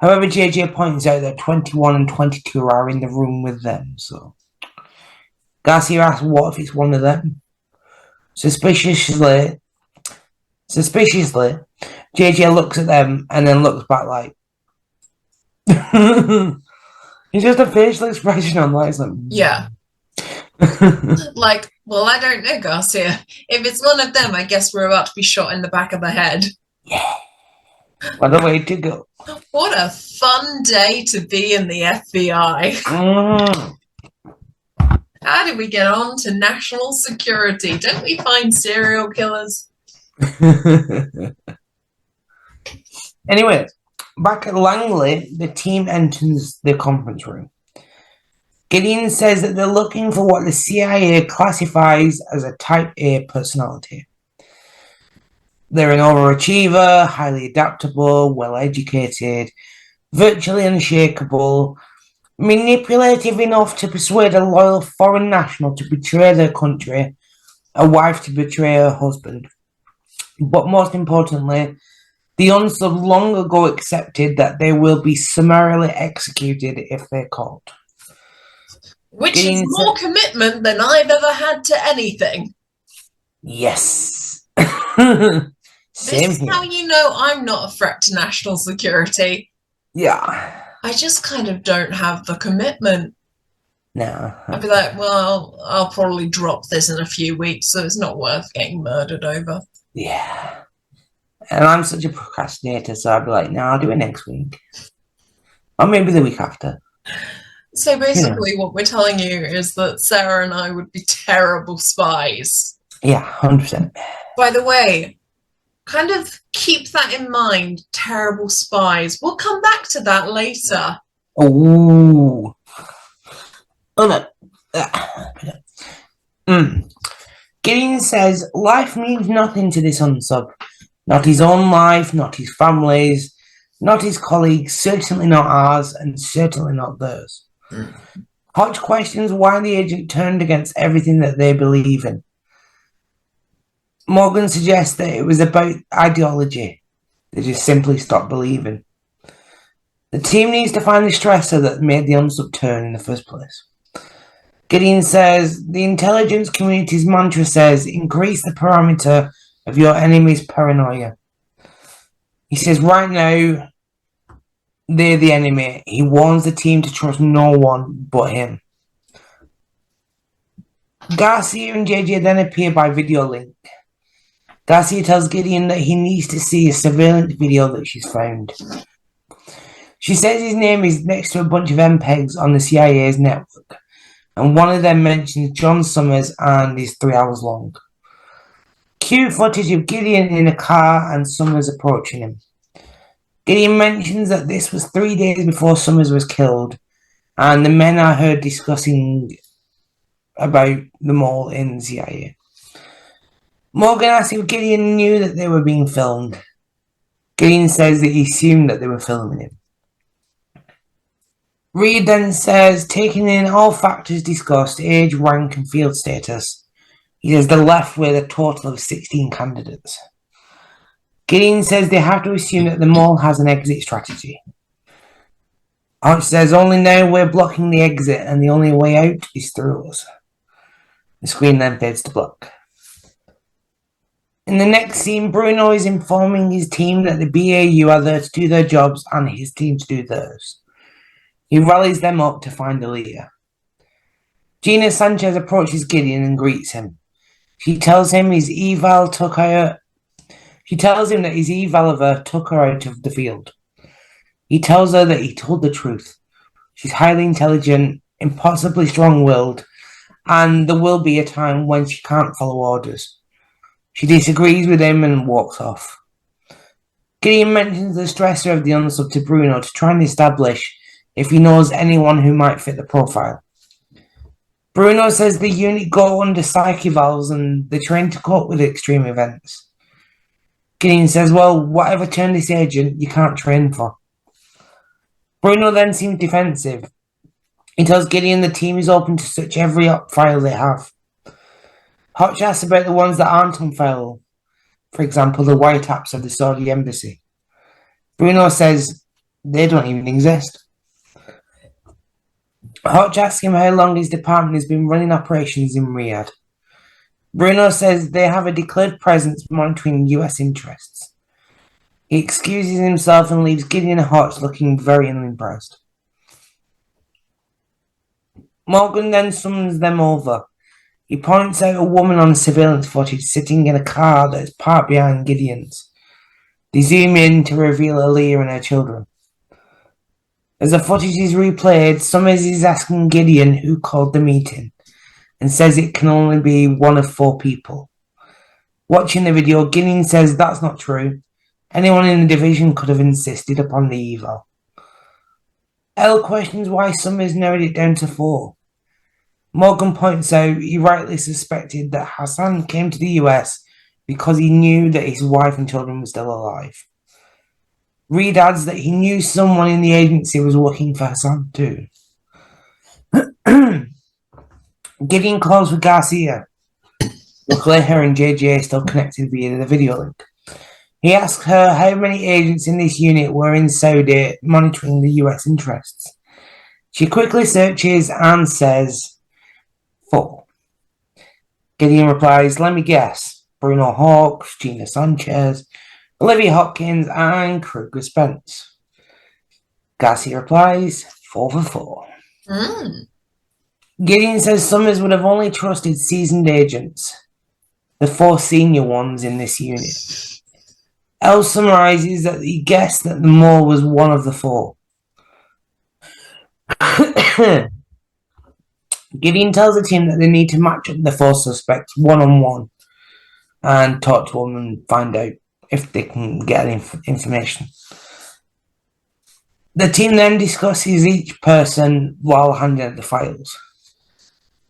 B: However, JJ points out that 21 and 22 are in the room with them, so Garcia asks what if it's one of them. Suspiciously, JJ looks at them and then looks back like it's just a facial expression on like something.
A: Yeah. Like, well, I don't know, Garcia. If it's one of them, I guess we're about to be shot in the back of the head.
B: Yeah. What a way to go.
A: What a fun day to be in the FBI. How did we get on to national security? Don't we find serial killers?
B: Anyway, back at Langley, the team enters the conference room. Gideon says that they're looking for what the CIA classifies as a type A personality. They're an overachiever, highly adaptable, well-educated, virtually unshakable, manipulative enough to persuade a loyal foreign national to betray their country, a wife to betray her husband. But most importantly, the unsub long ago accepted that they will be summarily executed if they're caught.
A: Which is more commitment than I've ever had to anything.
B: Yes.
A: This is how you know I'm not a threat to national security.
B: Yeah.
A: I just kind of don't have the commitment.
B: No.
A: I'd be like, well, I'll probably drop this in a few weeks, so it's not worth getting murdered over.
B: Yeah. And I'm such a procrastinator, so I'd be like, no, I'll do it next week. Or maybe the week after.
A: So basically what we're telling you is that Sarah and I would be terrible spies.
B: Yeah, 100%.
A: By the way, kind of keep that in mind, terrible spies. We'll come back to that later.
B: Oh. Oh, no. Gideon says life means nothing to this unsub. Not his own life, not his family's, not his colleagues, certainly not ours, and certainly not theirs. Hodge questions why the agent turned against everything that they believe in. Morgan suggests that it was about ideology. They just simply stopped believing. The team needs to find the stressor that made the unsub turn in the first place. Gideon says the intelligence community's mantra says increase the parameter of your enemy's paranoia. He says right now they're the enemy. He warns the team to trust no one but him. Garcia and JJ then appear by video link. Garcia tells Gideon that he needs to see a surveillance video that she's found. She says his name is next to a bunch of MPEGs on the CIA's network, and one of them mentions John Summers and is 3 hours long. Cue footage of Gideon in a car and Summers approaching him. Gideon mentions that this was 3 days before Summers was killed, and the men are heard discussing about them all in the CIA. Morgan asks if Gideon knew that they were being filmed. Gideon says that he assumed that they were filming him. Reed then says, taking in all factors discussed, age, rank, and field status, he says they're left with a total of 16 candidates. Gideon says they have to assume that the mall has an exit strategy. Hodge says, only now we're blocking the exit and the only way out is through us. The screen then fades to black. In the next scene, Bruno is informing his team that the BAU are there to do their jobs and his team to do theirs. He rallies them up to find the leader. Gina Sanchez approaches Gideon and greets him. She tells him that his eval of her took her out of the field. He tells her that he told the truth. She's highly intelligent, impossibly strong-willed, and there will be a time when she can't follow orders. She disagrees with him and walks off. Gideon mentions the stressor of the unsub to Bruno to try and establish if he knows anyone who might fit the profile. Bruno says the unit go under psyche valves and they're trained to cope with extreme events. Gideon says, well, whatever turned this agent, you can't train for. Bruno then seems defensive. He tells Gideon the team is open to search every file they have. Hodge asks about the ones that aren't on file, for example, the wiretaps of the Saudi embassy. Bruno says they don't even exist. Hodge asks him how long his department has been running operations in Riyadh. Bruno says they have a declared presence monitoring US interests. He excuses himself and leaves Gideon and Hodge looking very unimpressed. Morgan then summons them over. He points out a woman on surveillance footage sitting in a car that is parked behind Gideon's. They zoom in to reveal Aaliyah and her children. As the footage is replayed, Summers is asking Gideon who called the meeting and says it can only be one of 4 people. Watching the video, Gideon says that's not true. Anyone in the division could have insisted upon the eval. Elle questions why Summers narrowed it down to 4. Morgan points out he rightly suspected that Hassan came to the US because he knew that his wife and children were still alive. Reed adds that he knew someone in the agency was working for Hassan too. Gideon calls with Garcia. Luckily, her and JJ are still connected via the video link. He asks her how many agents in this unit were in Saudi monitoring the US interests. She quickly searches and says 4. Gideon replies, let me guess, Bruno Hawks, Gina Sanchez, Olivia Hopkins, and Kruger Spence. Garcia replies, 4 for 4. Gideon says Summers would have only trusted seasoned agents, the 4 senior ones in this unit. Elle summarizes that he guessed that the Moor was one of the 4. Gideon tells the team that they need to match up the 4 suspects one-on-one and talk to them and find out if they can get information. The team then discusses each person while handing out the files.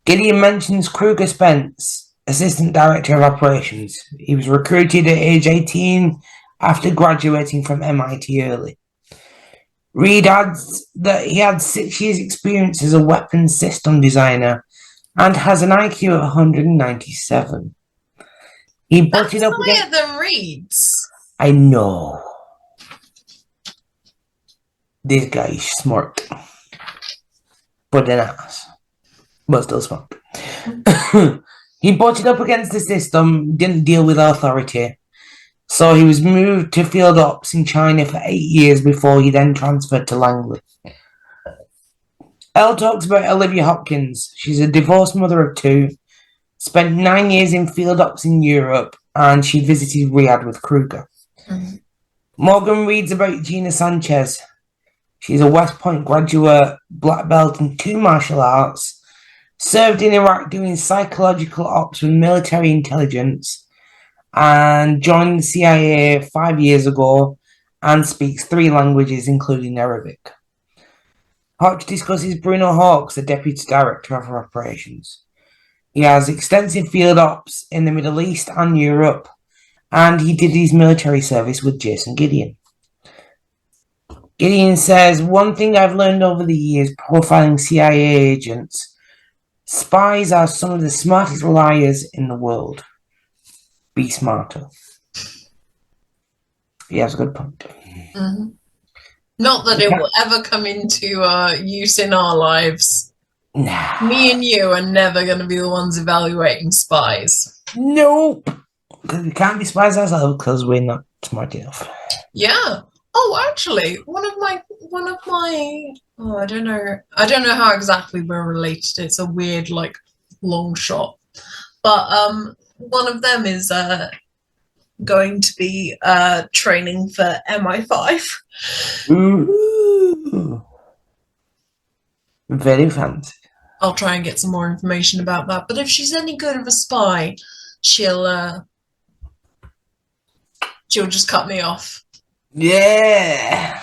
B: Gideon mentions Kruger Spence, Assistant Director of Operations. He was recruited at age 18 after graduating from MIT early. Reed adds that he had 6 years' experience as a weapons system designer and has an IQ of 197. He butted up
A: higher
B: against...
A: than Reed's.
B: I know. This guy is smart. But an ass. But still smart. He butted up against the system, didn't deal with authority. So he was moved to field ops in China for 8 years before he then transferred to Langley. Elle talks about Olivia Hopkins. She's a divorced mother of 2, spent 9 years in field ops in Europe, and she visited Riyadh with Kruger.
A: Mm-hmm.
B: Morgan reads about Gina Sanchez. She's a West Point graduate, black belt in 2 martial arts, served in Iraq doing psychological ops with military intelligence, and joined the CIA 5 years ago and speaks 3 languages, including Arabic. Hodge discusses Bruno Hawks, the Deputy Director of Operations. He has extensive field ops in the Middle East and Europe, and he did his military service with Jason Gideon. Gideon says, one thing I've learned over the years profiling CIA agents, spies are some of the smartest liars in the world. Be smarter. He has a good point.
A: Mm-hmm. Not that it will ever come into use in our lives.
B: Nah.
A: Me and you are never going to be the ones evaluating spies.
B: Nope. Because we can't be spies ourselves because we're not smart enough.
A: Yeah. Oh, actually, one of my oh, I don't know how exactly we're related. It's a weird, like, long shot. But one of them is going to be training for MI5.
B: Ooh. Very fancy.
A: I'll try and get some more information about that. But if she's any good of a spy, she'll just cut me off.
B: Yeah.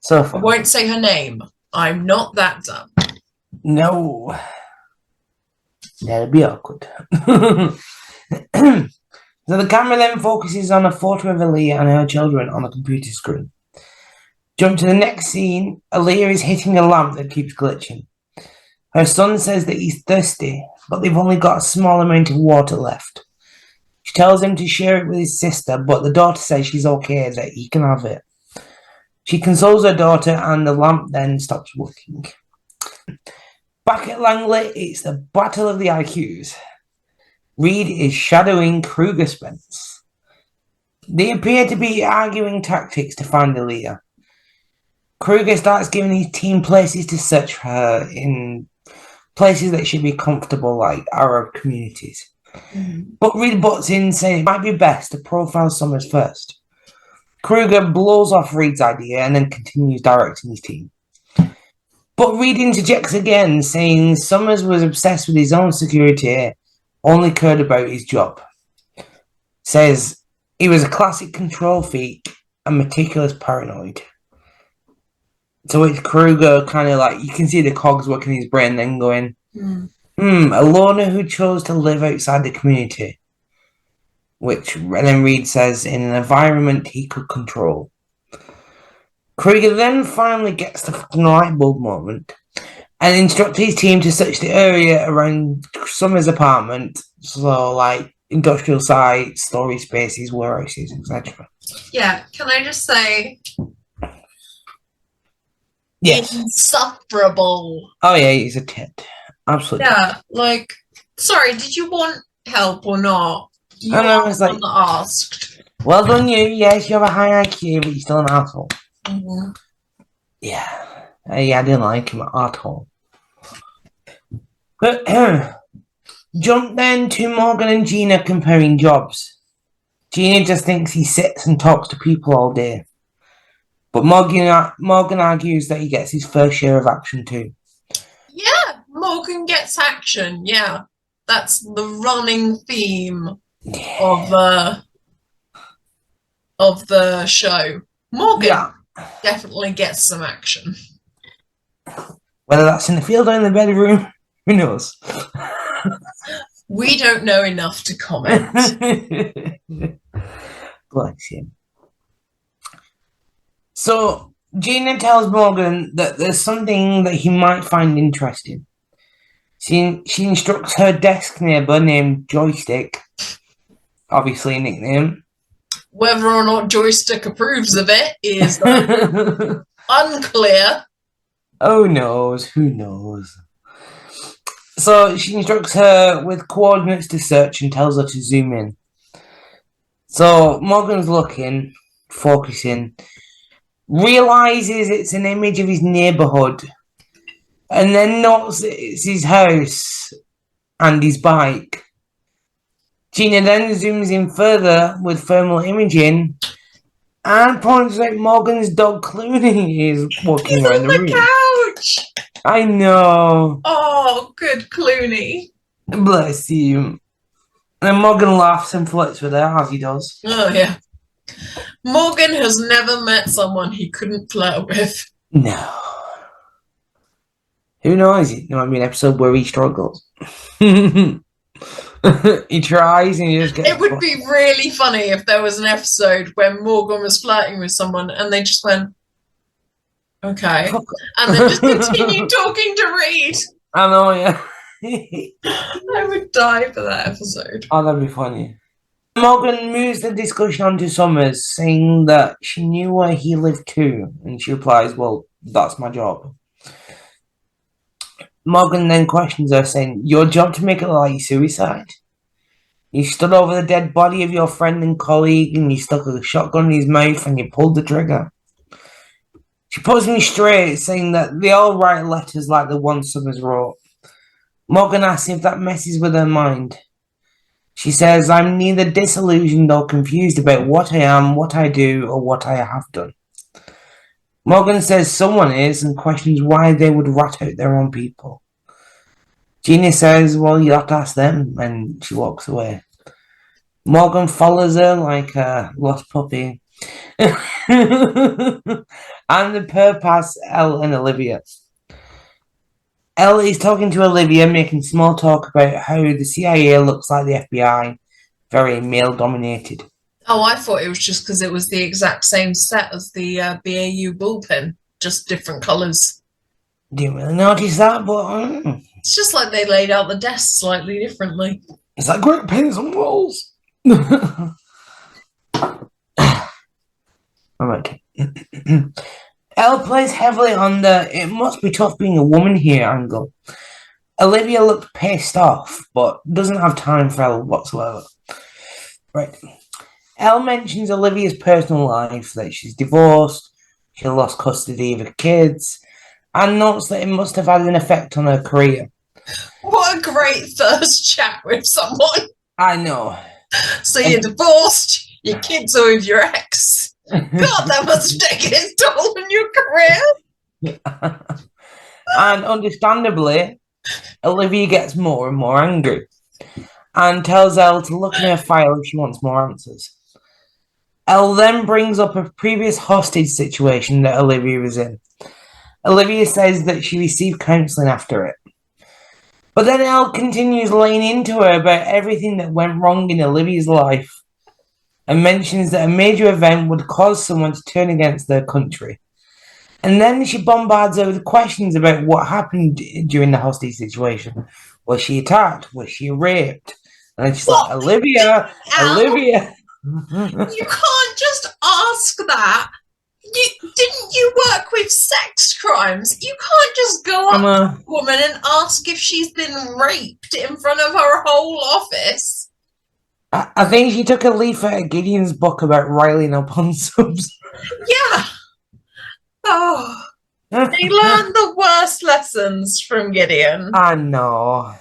B: So
A: I won't say her name. I'm not that dumb.
B: No. That'd be awkward. So the camera then focuses on a photo of Aaliyah and her children on the computer screen. Jump to the next scene. Aaliyah is hitting a lamp that keeps glitching. Her son says that he's thirsty, but they've only got a small amount of water left. She tells him to share it with his sister, but the daughter says she's okay, that he can have it. She consoles her daughter, and the lamp then stops working. Back at Langley, it's the battle of the IQs. Reed is shadowing Kruger Spence. They appear to be arguing tactics to find Aaliyah. Kruger starts giving his team places to search for her in places that should be comfortable, like Arab communities. Mm-hmm. But Reed butts in, saying it might be best to profile Summers first. Kruger blows off Reed's idea and then continues directing his team. But Reed interjects again, saying Summers was obsessed with his own security, only cared about his job. Says he was a classic control freak and meticulous paranoid. To which Kruger kind of like, you can see the cogs working in his brain then going, a loner who chose to live outside the community. Which then Reed says, in an environment he could control. Kruger then finally gets the fucking light bulb moment and instructs his team to search the area around Summers' apartment, so like industrial sites, storage spaces, warehouses, etc.
A: Yeah, can I just say,
B: yes,
A: insufferable.
B: Oh yeah, he's a tit, absolutely.
A: Yeah, like, sorry, did you want help or not? You
B: I was like,
A: asked.
B: Well done, you. Yes, you have a high IQ, but you're still an asshole.
A: Mm-hmm.
B: Yeah, I didn't like him at all. But jump then to Morgan and Gina comparing jobs. Gina just thinks he sits and talks to people all day. But Morgan argues that he gets his fair share of action too.
A: Yeah, Morgan gets action. Yeah, that's the running theme of the show. Morgan definitely gets some action.
B: Whether that's in the field or in the bedroom, Who knows?
A: We don't know enough to comment.
B: Bless him. So Gina tells Morgan that there's something that he might find interesting. She instructs her desk neighbour named Joystick, obviously a nickname.
A: Whether or not Joystick approves of it is unclear.
B: Oh knows, who knows? So she instructs her with coordinates to search and tells her to zoom in. So Morgan's looking, focusing, realizes it's an image of his neighbourhood, and then notes it's his house and his bike. Gina then zooms in further with thermal imaging and points out Morgan's dog Clooney is walking
A: He's
B: around
A: on
B: the room.
A: couch.
B: I know.
A: Oh, good Clooney.
B: Bless you. And Morgan laughs and flirts with her, as he does.
A: Oh, yeah. Morgan has never met someone he couldn't flirt with.
B: No. Who knows? There might be an episode where he struggles. He tries and he just gets...
A: It would be really funny if there was an episode where Morgan was flirting with someone and they just went, okay. And then just continued talking to Reed.
B: I know, yeah.
A: I would die for that episode.
B: Oh, that'd be funny. Morgan moves the discussion on to Summers, saying that she knew where he lived too, and she replies, well, that's my job. Morgan then questions her, saying, your job to make it look like suicide? You stood over the dead body of your friend and colleague, and you stuck a shotgun in his mouth, and you pulled the trigger. She puts me straight, saying that they all write letters like the one Summers wrote. Morgan asks if that messes with her mind. She says, I'm neither disillusioned or confused about what I am, what I do, or what I have done. Morgan says someone is and questions why they would rat out their own people. Gina says, well, you'll have to ask them, and she walks away. Morgan follows her like a lost puppy. And the pair pass Elle and Olivia. Elle is talking to Olivia, making small talk about how the CIA looks like the FBI, very male-dominated.
A: Oh, I thought it was just because it was the exact same set as the BAU bullpen, just different colours.
B: Didn't really notice that, but
A: It's just like they laid out the desks slightly differently.
B: It's like great pens on walls. Alright. Elle plays heavily on the it must be tough being a woman here angle. Olivia looked pissed off, but doesn't have time for Elle whatsoever. Right. Elle mentions Olivia's personal life, that she's divorced, she lost custody of her kids, and notes that it must have had an effect on her career.
A: What a great first chat with someone.
B: I know.
A: So you're divorced, your kids are with your ex. God, that must have taken its toll on your career.
B: And understandably, Olivia gets more and more angry and tells Elle to look in her file if she wants more answers. Elle then brings up a previous hostage situation that Olivia was in. Olivia says that she received counselling after it. But then Elle continues laying into her about everything that went wrong in Olivia's life and mentions that a major event would cause someone to turn against their country. And then she bombards her with questions about what happened during the hostage situation. Was she attacked? Was she raped? And then she's like, Olivia!
A: You can't just ask that. Didn't you work with sex crimes? You can't just go up to a woman and ask if she's been raped in front of her whole office.
B: I think she took a leaf out of Gideon's book about riling up on subs.
A: Yeah. Oh. They learned the worst lessons from Gideon.
B: I know.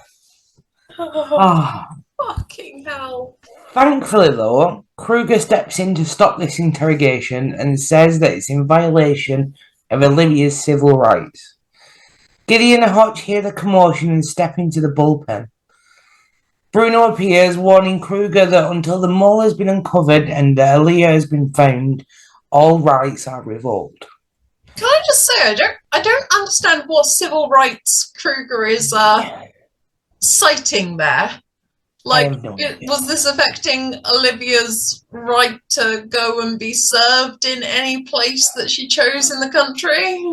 A: Oh. Fucking hell.
B: Thankfully, though, Kruger steps in to stop this interrogation and says that it's in violation of Olivia's civil rights. Gideon and Hotch hear the commotion and step into the bullpen. Bruno appears, warning Kruger that until the mole has been uncovered and Aaliyah has been found, all rights are revoked.
A: Can I just say, I don't understand what civil rights Kruger is sighting there?
B: I
A: Like,
B: have no idea.
A: was this affecting Olivia's right to go and be served in any place that she chose in the country?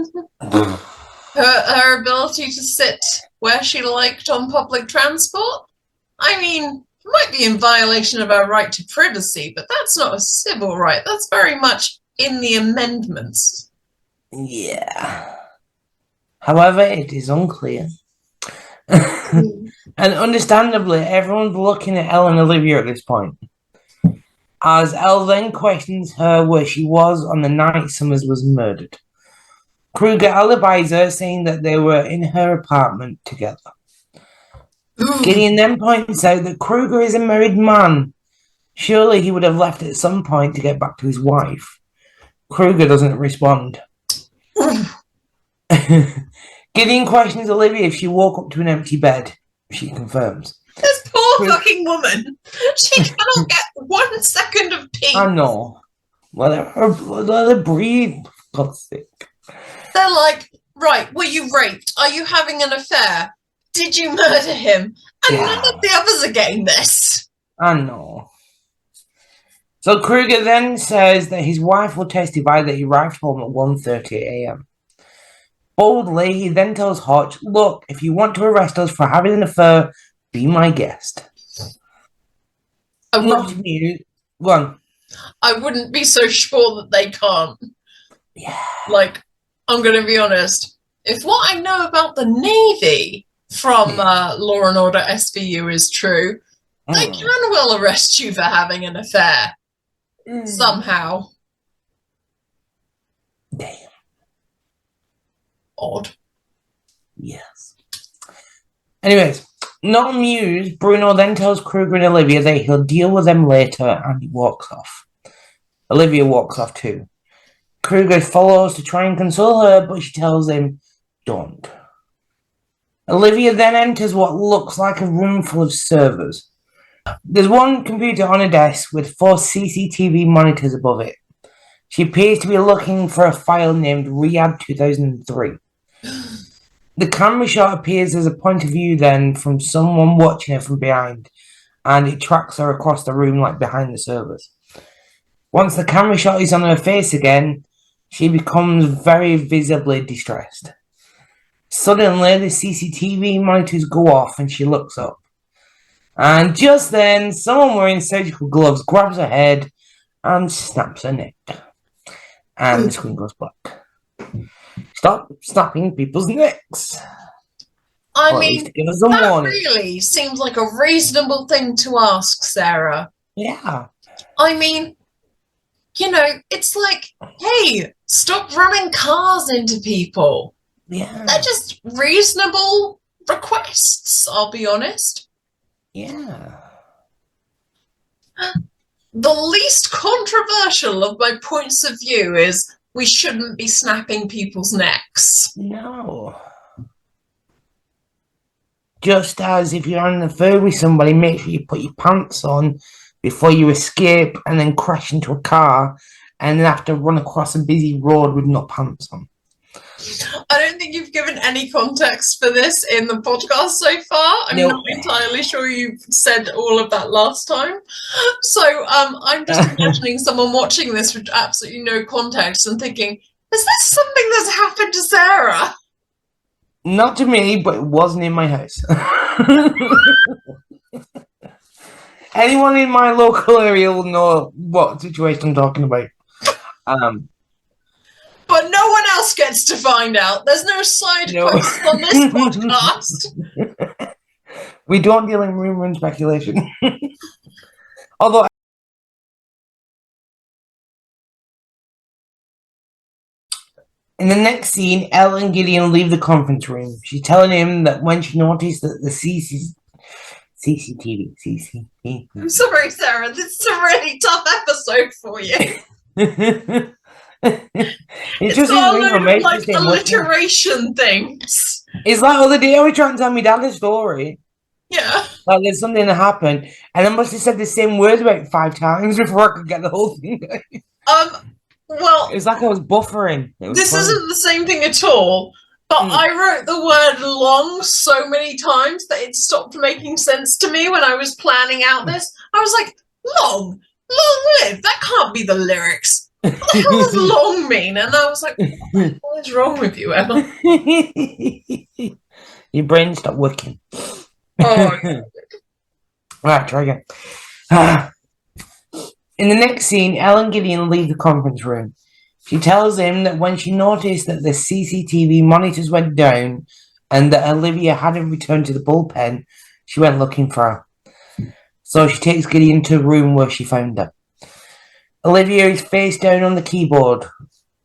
A: Her ability to sit where she liked on public transport? I mean, it might be in violation of her right to privacy, but that's not a civil right. That's very much in the amendments.
B: Yeah. However, it is unclear. And understandably, everyone's looking at Elle and Olivia at this point. As Elle then questions her where she was on the night Summers was murdered. Kruger alibis her, saying that they were in her apartment together. Gideon then points out that Kruger is a married man. Surely he would have left at some point to get back to his wife. Kruger doesn't respond. Gideon questions Olivia if she woke up to an empty bed. She confirms.
A: This poor fucking woman. She cannot get 1 second of peace.
B: I know. Let her breathe, for God's sake.
A: They're like, right, were you raped? Are you having an affair? Did you murder him? And none of the others are getting this.
B: I know. So Kruger then says that his wife will testify that he arrived home at 1:30 a.m. Boldly, he then tells Hodge, look, if you want to arrest us for having an affair, be my guest. Not me. One.
A: I wouldn't be so sure that they can't.
B: Yeah.
A: Like, I'm going to be honest. If what I know about the Navy from Law and Order SVU is true, they can well arrest you for having an affair. Somehow.
B: Damn.
A: Odd.
B: Yes. Anyways, not amused, Bruno then tells Kruger and Olivia that he'll deal with them later, and he walks off. Olivia walks off too. Kruger follows to try and console her, but she tells him, don't. Olivia then enters what looks like a room full of servers. There's one computer on a desk with 4 CCTV monitors above it. She appears to be looking for a file named Riyadh 2003. The camera shot appears as a point of view then from someone watching her from behind, and it tracks her across the room like behind the servers. Once the camera shot is on her face again, she becomes very visibly distressed. Suddenly, the CCTV monitors go off and she looks up. And just then, someone wearing surgical gloves grabs her head and snaps her neck. And the screen goes black. Stop snapping people's necks.
A: I mean, that really seems like a reasonable thing to ask, Sarah.
B: Yeah.
A: I mean, you know, it's like, hey, stop running cars into people.
B: Yeah.
A: They're just reasonable requests, I'll be honest.
B: Yeah.
A: The least controversial of my points of view is we shouldn't be snapping people's necks.
B: No. Just as if you're on the phone with somebody, make sure you put your pants on before you escape and then crash into a car and then have to run across a busy road with no pants on.
A: I don't think you've given any context for this in the podcast so far. I'm not entirely sure you said all of that last time. So I'm just imagining someone watching this with absolutely no context and thinking, is this something that's happened to Sarah?
B: Not to me, but it wasn't in my house. Anyone in my local area will know what situation I'm talking about.
A: But no one else gets to find out. There's no side posts on this podcast.
B: We don't deal in rumor and speculation. Although in the next scene, Elle and Gideon leave the conference room. She's telling him that when she noticed that the CCTV.
A: I'm sorry, Sarah. This is a really tough episode for you. It's just all a load of like alliteration things.
B: It's like other day I was trying to tell me dad a story.
A: Yeah.
B: Like there's something that happened, and I must have said the same words about 5 times before I could get the whole thing.
A: Well,
B: it's like I was buffering.
A: This isn't the same thing at all. But I wrote the word long so many times that it stopped making sense to me when I was planning out this. I was like, long live? That can't be the lyrics. What the hell does long mean? And I was like, what is wrong with you, Emma?
B: Your brain stopped working.
A: Oh.
B: Right, try again. In the next scene, Elle and Gideon leave the conference room. She tells him that when she noticed that the CCTV monitors went down and that Olivia hadn't returned to the bullpen, she went looking for her. So she takes Gideon to the room where she found her. Olivia is face down on the keyboard.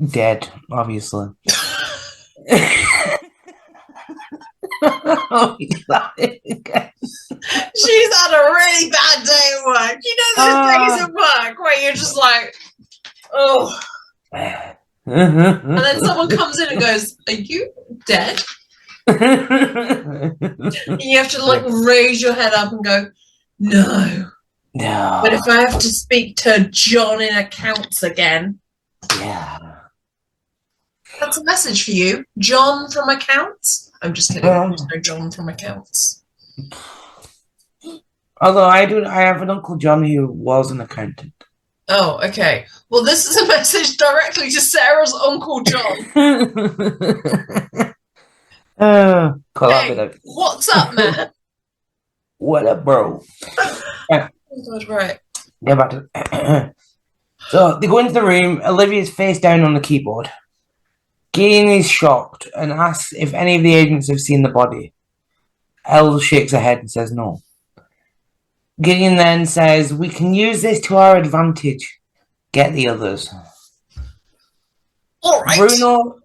B: Dead, obviously.
A: She's had a really bad day at work. You know those days at work where you're just like, oh. And then someone comes in and goes, are you dead? And you have to like raise your head up and go, no. But if I have to speak to John in accounts again.
B: Yeah.
A: That's a message for you. John from accounts? I'm just kidding. There's no John from accounts.
B: Although I have an Uncle John who was an accountant.
A: Oh, okay. Well, this is a message directly to Sarah's Uncle John. Hey, what's up, man?
B: What up, bro?
A: Oh, God, right.
B: Yeah, back to So they go into the room. Olivia's face down on the keyboard. Gideon is shocked and asks if any of the agents have seen the body. Elle shakes her head and says no. Gideon then says, we can use this to our advantage. Get the others.
A: All right.
B: Bruno.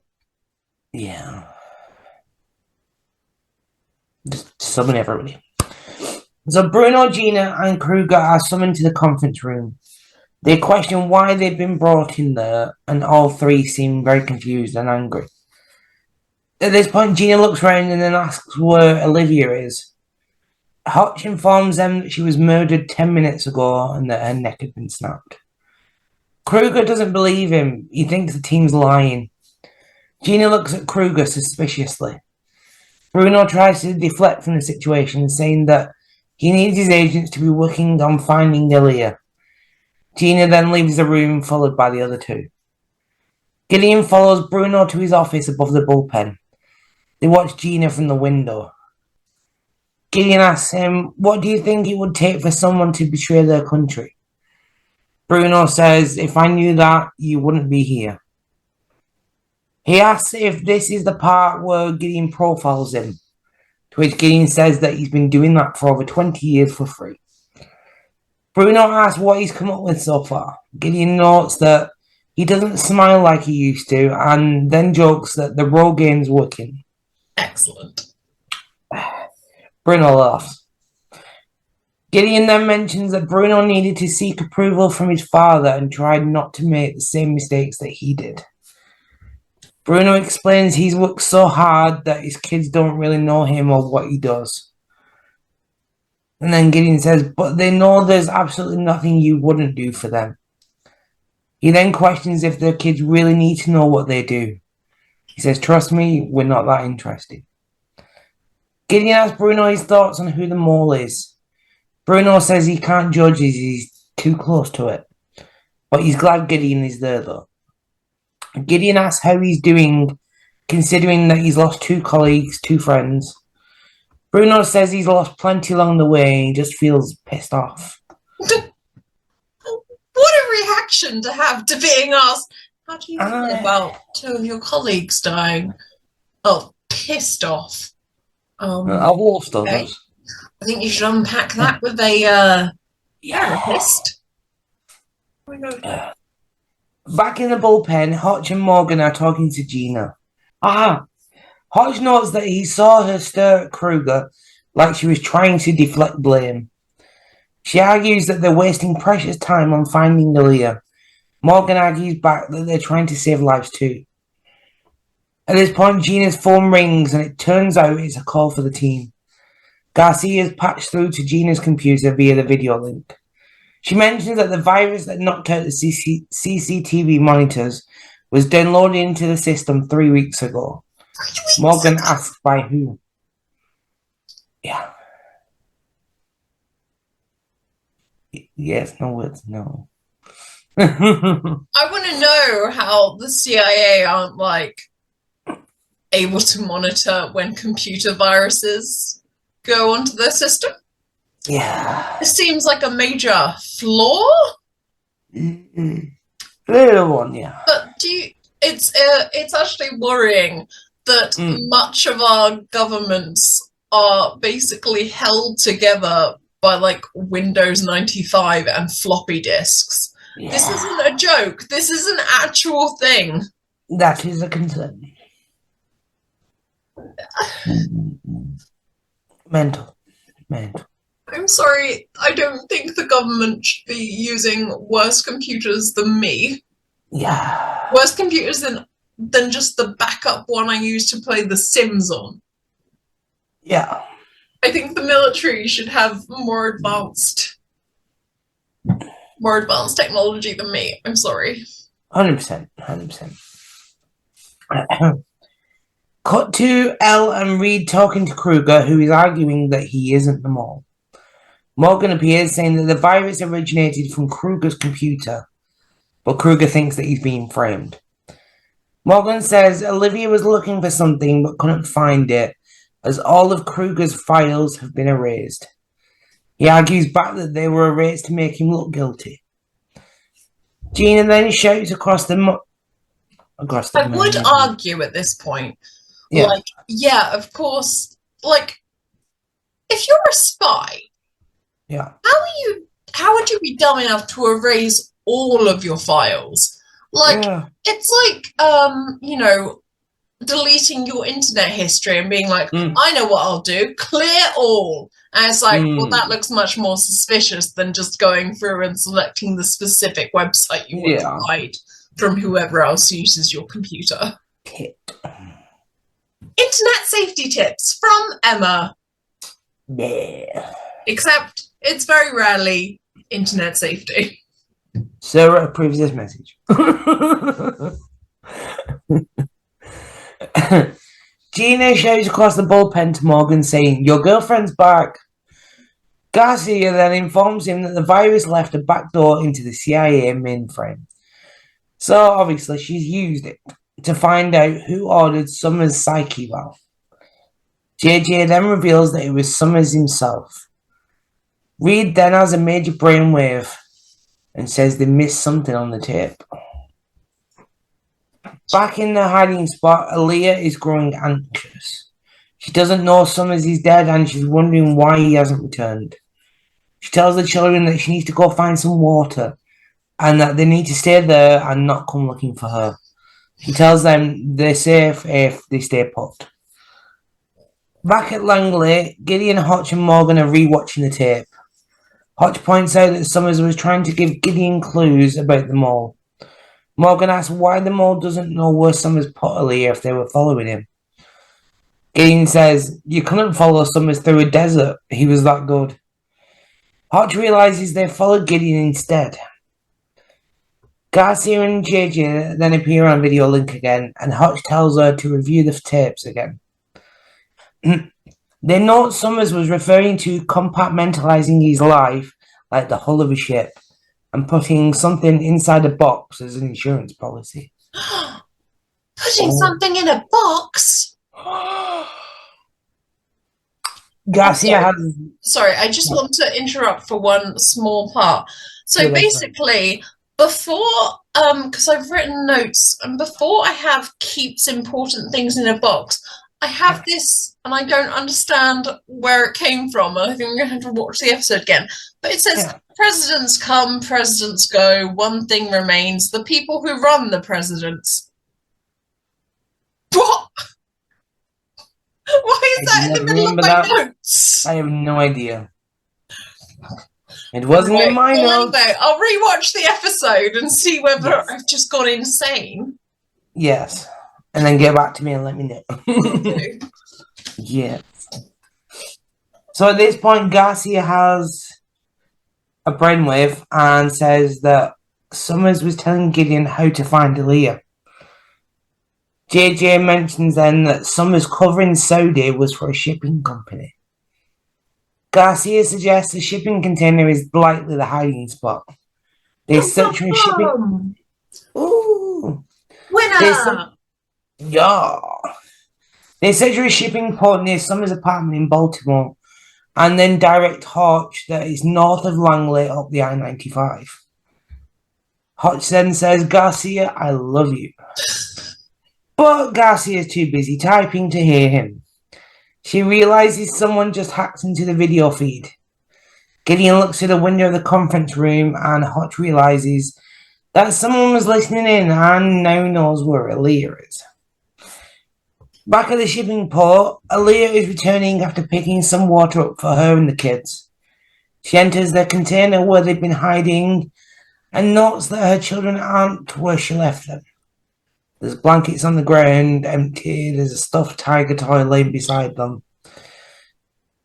B: Yeah. Just summon everybody. So Bruno, Gina, and Kruger are summoned to the conference room. They question why they've been brought in there, and all three seem very confused and angry. At this point, Gina looks around and then asks where Olivia is. Hotch informs them that she was murdered 10 minutes ago and that her neck had been snapped. Kruger doesn't believe him. He thinks the team's lying. Gina looks at Kruger suspiciously. Bruno tries to deflect from the situation, saying that he needs his agents to be working on finding Olivia. Gina then leaves the room, followed by the other two. Gideon follows Bruno to his office above the bullpen. They watch Gina from the window. Gideon asks him, what do you think it would take for someone to betray their country? Bruno says, if I knew that, you wouldn't be here. He asks if this is the part where Gideon profiles him, to which Gideon says that he's been doing that for over 20 years for free. Bruno asks what he's come up with so far. Gideon notes that he doesn't smile like he used to, and then jokes that the Rogain's working.
A: Excellent.
B: Bruno laughs. Gideon then mentions that Bruno needed to seek approval from his father and tried not to make the same mistakes that he did. Bruno explains he's worked so hard that his kids don't really know him or what he does. And then Gideon says, but they know there's absolutely nothing you wouldn't do for them. He then questions if their kids really need to know what they do. He says, trust me, we're not that interested. Gideon asks Bruno his thoughts on who the mole is. Bruno says he can't judge as he's too close to it. But he's glad Gideon is there though. Gideon asks how he's doing, considering that he's lost 2 colleagues, 2 friends. Bruno says he's lost plenty along the way and he just feels pissed off.
A: What a reaction to have to being asked, how do you feel about 2 of your colleagues dying? Oh, pissed off.
B: I've lost others.
A: I think you should unpack that with a therapist. Oh my God.
B: Back in the bullpen, Hotch and Morgan are talking to Gina. Hotch notes that he saw her stare at Kruger like she was trying to deflect blame. She argues that they're wasting precious time on finding Olivia. Morgan argues back that they're trying to save lives too. At this point, Gina's phone rings and it turns out it's a call for the team. Garcia's patched through to Gina's computer via the video link. She mentions that the virus that knocked out the CCTV monitors was downloaded into the system 3 weeks ago. Morgan asks by who. Yeah. Yes, no words, no.
A: I want to know how the CIA aren't like able to monitor when computer viruses go onto their system.
B: Yeah.
A: This seems like a major flaw.
B: Little one, yeah.
A: But it's actually worrying that much of our governments are basically held together by like Windows 95 and floppy disks.
B: Yeah.
A: This isn't a joke. This is an actual thing.
B: That is a concern. Mental.
A: I'm sorry, I don't think the government should be using worse computers than me.
B: Yeah.
A: Worse computers than just the backup one I used to play The Sims on.
B: Yeah.
A: I think the military should have more advanced technology than me. I'm sorry.
B: 100%. Cut to Elle and Reed talking to Kruger, who is arguing that he isn't the mole. Morgan appears, saying that the virus originated from Kruger's computer, but Kruger thinks that he's being framed. Morgan says Olivia was looking for something but couldn't find it, as all of Kruger's files have been erased. He argues back that they were erased to make him look guilty. Gina then shouts across the
A: I would argue at this point, like, yeah, of course, like, if you're a spy,
B: yeah,
A: how would you be dumb enough to erase all of your files? Like, it's like, you know, deleting your internet history and being like, I know what I'll do, clear all. And it's like, well, that looks much more suspicious than just going through and selecting the specific website you want to hide from whoever else uses your computer. Internet safety tips from Emma.
B: Yeah. Except
A: it's very rarely internet safety.
B: Sara approves this message. Gina shouts across the bullpen to Morgan, saying, "Your girlfriend's back." Garcia then informs him that the virus left a backdoor into the CIA mainframe. So obviously she's used it to find out who ordered Summers' psyche well. JJ then reveals that it was Summers himself. Reed then has a major brainwave and says they missed something on the tape. Back in the hiding spot, Aaliyah is growing anxious. She doesn't know Summers is dead and she's wondering why he hasn't returned. She tells the children that she needs to go find some water and that they need to stay there and not come looking for her. She tells them they're safe if they stay put. Back at Langley, Gideon, Hotch and Morgan are rewatching the tape. Hotch points out that Summers was trying to give Gideon clues about the mole. Morgan asks why the mole doesn't know where Summers put Aaliyah if they were following him. Gideon says, "You couldn't follow Summers through a desert. He was that good." Hotch realizes they followed Gideon instead. Garcia and JJ then appear on video link again, and Hotch tells her to review the tapes again. They note Summers was referring to compartmentalizing his life like the hull of a ship and putting something inside a box as an insurance policy.
A: Putting something in a box?
B: Garcia has...
A: Sorry, I just want to interrupt for one small part. So basically, before, because I've written notes, and before I have keeps important things in a box, I have this, and I don't understand where it came from. I think I'm going to have to watch the episode again. But it says, presidents come, presidents go, one thing remains, the people who run the presidents. What? Why is that in the middle of my notes?
B: I have no idea. It wasn't in my notes.
A: Anyway, I'll rewatch the episode and see whether I've just gone insane.
B: Yes. And then get back to me and let me know. Yes. So at this point, Garcia has a brainwave and says that Summers was telling Gideon how to find Aaliyah. JJ mentions then that Summer's covering Saudi was for a shipping company. Garcia suggests the shipping container is likely the hiding spot. They search for a shipping. Ooh.
A: Winner!
B: Yeah. They search for a shipping port near Summer's apartment in Baltimore, and then direct Hotch that is north of Langley up the I-95. Hotch then says, Garcia, I love you. But Garcia is too busy typing to hear him. She realizes someone just hacked into the video feed. Gideon looks through the window of the conference room, and Hotch realizes that someone was listening in and now knows where Aaliyah is. Back at the shipping port, Aaliyah is returning after picking some water up for her and the kids. She enters the container where they've been hiding and notes that her children aren't where she left them. There's blankets on the ground, empty. There's a stuffed tiger toy laying beside them.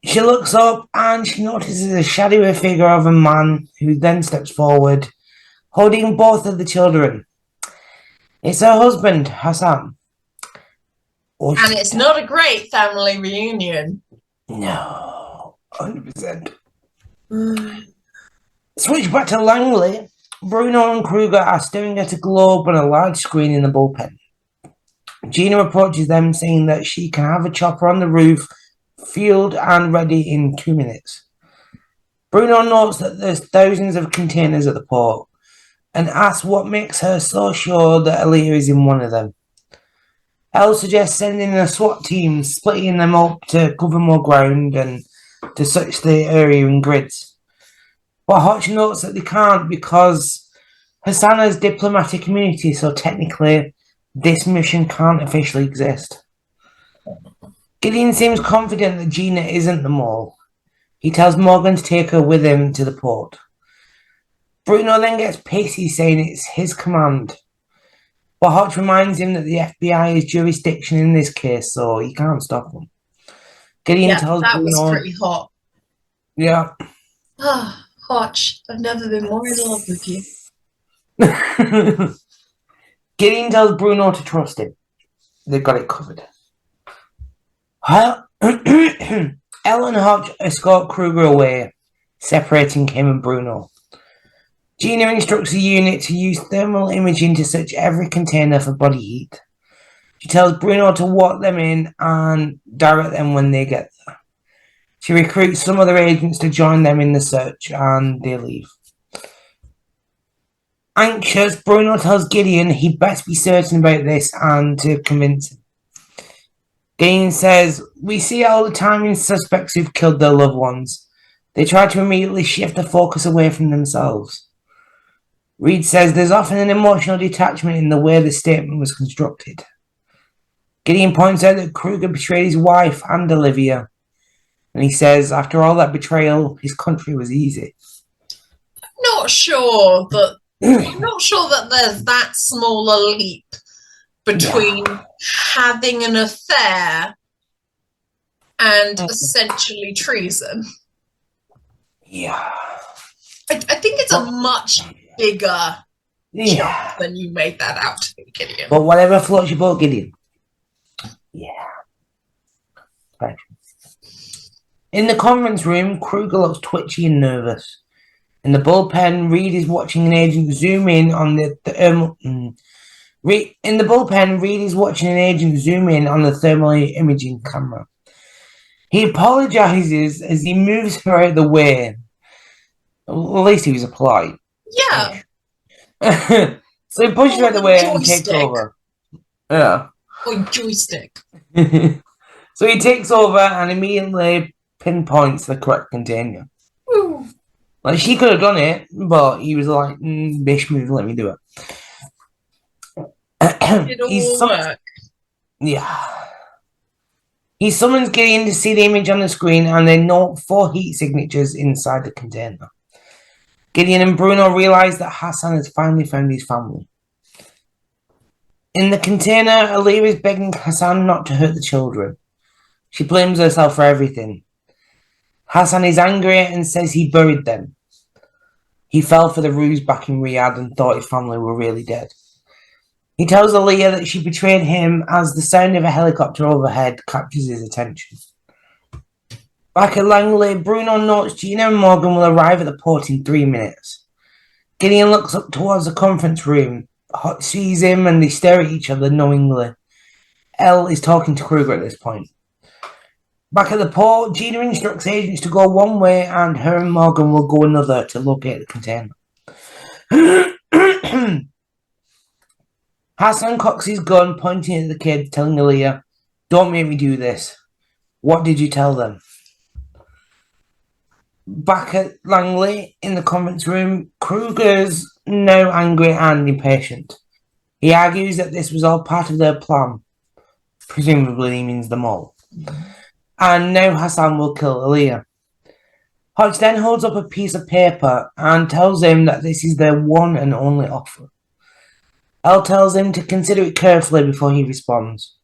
B: She looks up and she notices a shadowy figure of a man who then steps forward, holding both of the children. It's her husband, Hassan.
A: And it's not a great family reunion.
B: No, 100%. Switch back to Langley. Bruno and Kruger are staring at a globe on a large screen in the bullpen. Gina approaches them, saying that she can have a chopper on the roof, fueled and ready in 2 minutes. Bruno notes that there's thousands of containers at the port and asks what makes her so sure that Aaliyah is in one of them. Elle suggests sending a SWAT team, splitting them up to cover more ground and to search the area in grids. But Hotch notes that they can't because Hassan has diplomatic immunity, so technically this mission can't officially exist. Gideon seems confident that Gina isn't the mole. He tells Morgan to take her with him to the port. Bruno then gets pissy, saying it's his command. But Hotch reminds him that the FBI is jurisdiction in this case, so he can't stop them. Gideon tells
A: that
B: Bruno,
A: was pretty hot.
B: Yeah.
A: Ah, Hotch, I've never been more in love with you.
B: Gideon tells Bruno to trust him. They've got it covered. Elle and Hotch escort Kruger away, separating him and Bruno. Gina instructs the unit to use thermal imaging to search every container for body heat. She tells Bruno to walk them in and direct them when they get there. She recruits some other agents to join them in the search, and they leave. Anxious, Bruno tells Gideon he'd best be certain about this and to convince him. Gideon says, we see it all the time in suspects who've killed their loved ones. They try to immediately shift the focus away from themselves. Reed says there's often an emotional detachment in the way the statement was constructed. Gideon points out that Kruger betrayed his wife and Olivia, and he says after all that betrayal, his country was easy.
A: I'm not sure that there's that small a leap between having an affair and essentially treason.
B: Yeah.
A: I think it's a much bigger jump than you made that out to be, Gideon.
B: But whatever floats your boat, Gideon. Yeah. Right. In the conference room, Kruger looks twitchy and nervous. In the bullpen, Reed is watching an agent zoom in on the thermal imaging camera. He apologizes as he moves her out of the way. At least he was polite.
A: Yeah.
B: So he pushes her out of the way and takes over. Yeah.
A: Or joystick.
B: So he takes over and immediately pinpoints the correct container.
A: Ooh.
B: Like, she could have done it, but he was like, bish move, let me do it.
A: It'll work.
B: Yeah. He summons Gideon to see the image on the screen, and they note 4 heat signatures inside the container. Gideon and Bruno realize that Hassan has finally found his family. In the container, Aaliyah is begging Hassan not to hurt the children. She blames herself for everything. Hassan is angry and says he buried them. He fell for the ruse back in Riyadh and thought his family were really dead. He tells Aaliyah that she betrayed him as the sound of a helicopter overhead captures his attention. Back at Langley, Bruno notes Gina and Morgan will arrive at the port in 3 minutes. Gideon looks up towards the conference room, sees him, and they stare at each other knowingly. Elle is talking to Kruger at this point. Back at the port, Gina instructs agents to go one way and her and Morgan will go another to locate the container. Hassan cocks his gun, pointing at the kids, telling Aaliyah, "Don't make me do this. What did you tell them?" Back at Langley, in the conference room, Kruger's now angry and impatient. He argues that this was all part of their plan. Presumably he means them all. And now Hassan will kill Aaliyah. Hodge then holds up a piece of paper and tells him that this is their one and only offer. Elle tells him to consider it carefully before he responds.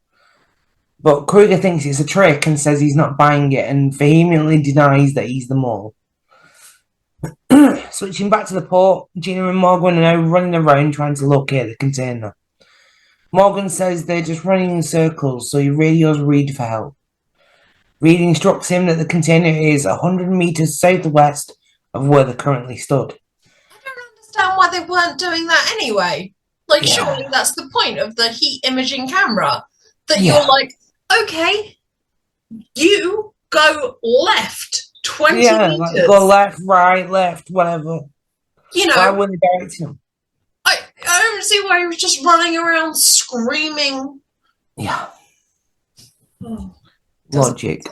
B: But Kruger thinks it's a trick and says he's not buying it and vehemently denies that he's the mole. Switching back to the port, Gina and Morgan are now running around trying to locate the container. Morgan says they're just running in circles, so he radios Reed for help. Reed instructs him that the container is 100 meters southwest of where they currently stood.
A: I don't understand why they weren't doing that anyway. Like, surely that's the point of the heat imaging camera. That you're like, okay, you go left 20 meters.
B: Like go left, right, left, whatever.
A: You know,
B: why wouldn't they direct him?
A: I don't see why he was just running around screaming.
B: Yeah. Logic.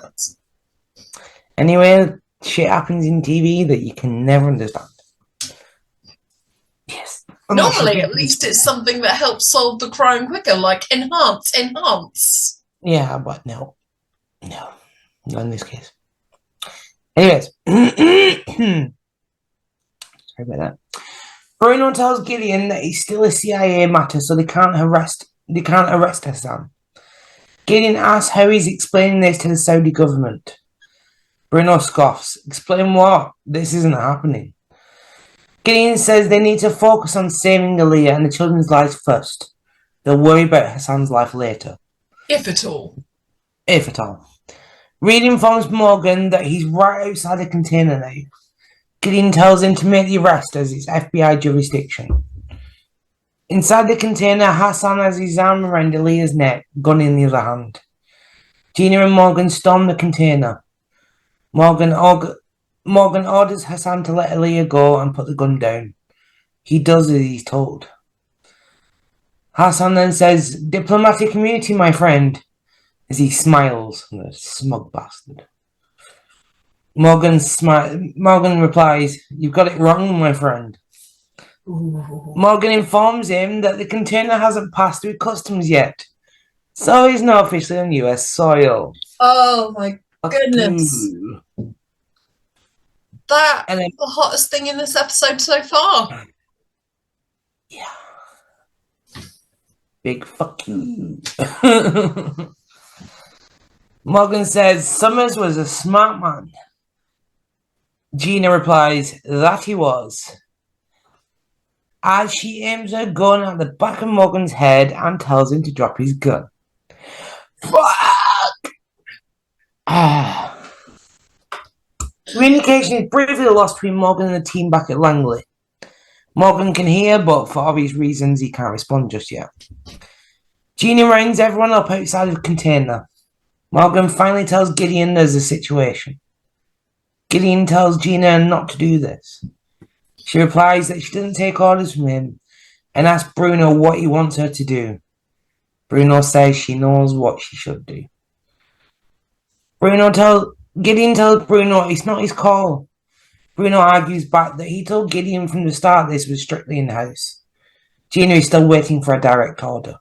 B: Anyway, shit happens in TV that you can never understand. Yes.
A: Normally, at least it's something that helps solve the crime quicker, like enhance.
B: Yeah, but no, not in this case. Anyways, sorry about that. Bruno tells Gideon that he's still a CIA matter, so they can't arrest Hassan. Gideon asks how he's explaining this to the Saudi government. Bruno scoffs. Explain what? This isn't happening. Gideon says they need to focus on saving Aaliyah and the children's lives first. They'll worry about Hassan's life later.
A: If at all.
B: If at all. Reed informs Morgan that he's right outside the container now. Gideon tells him to make the arrest as it's FBI jurisdiction. Inside the container, Hassan has his arm around Aaliyah's neck, gun in the other hand. Gina and Morgan storm the container. Morgan orders Hassan to let Aaliyah go and put the gun down. He does as he's told. Hassan then says, "Diplomatic immunity, my friend," as he smiles, the smug bastard. Morgan replies, "You've got it wrong, my friend." Ooh. Morgan informs him that the container hasn't passed through customs yet, so he's not officially on US soil.
A: Oh my goodness. That is the hottest thing in this episode so far.
B: Yeah. Big fuck you. Morgan says Summers was a smart man. Gina replies that he was, as she aims her gun at the back of Morgan's head and tells him to drop his gun. Fuck! Communication is briefly lost between Morgan and the team back at Langley. Morgan can hear, but for obvious reasons he can't respond just yet. Gina rounds everyone up outside of the container. Morgan finally tells Gideon there's a situation. Gideon tells Gina not to do this. She replies that she doesn't take orders from him and asks Bruno what he wants her to do. Bruno says she knows what she should do. Gideon tells Bruno it's not his call. Bruno argues back that he told Gideon from the start this was strictly in-house. Gina is still waiting for a direct order.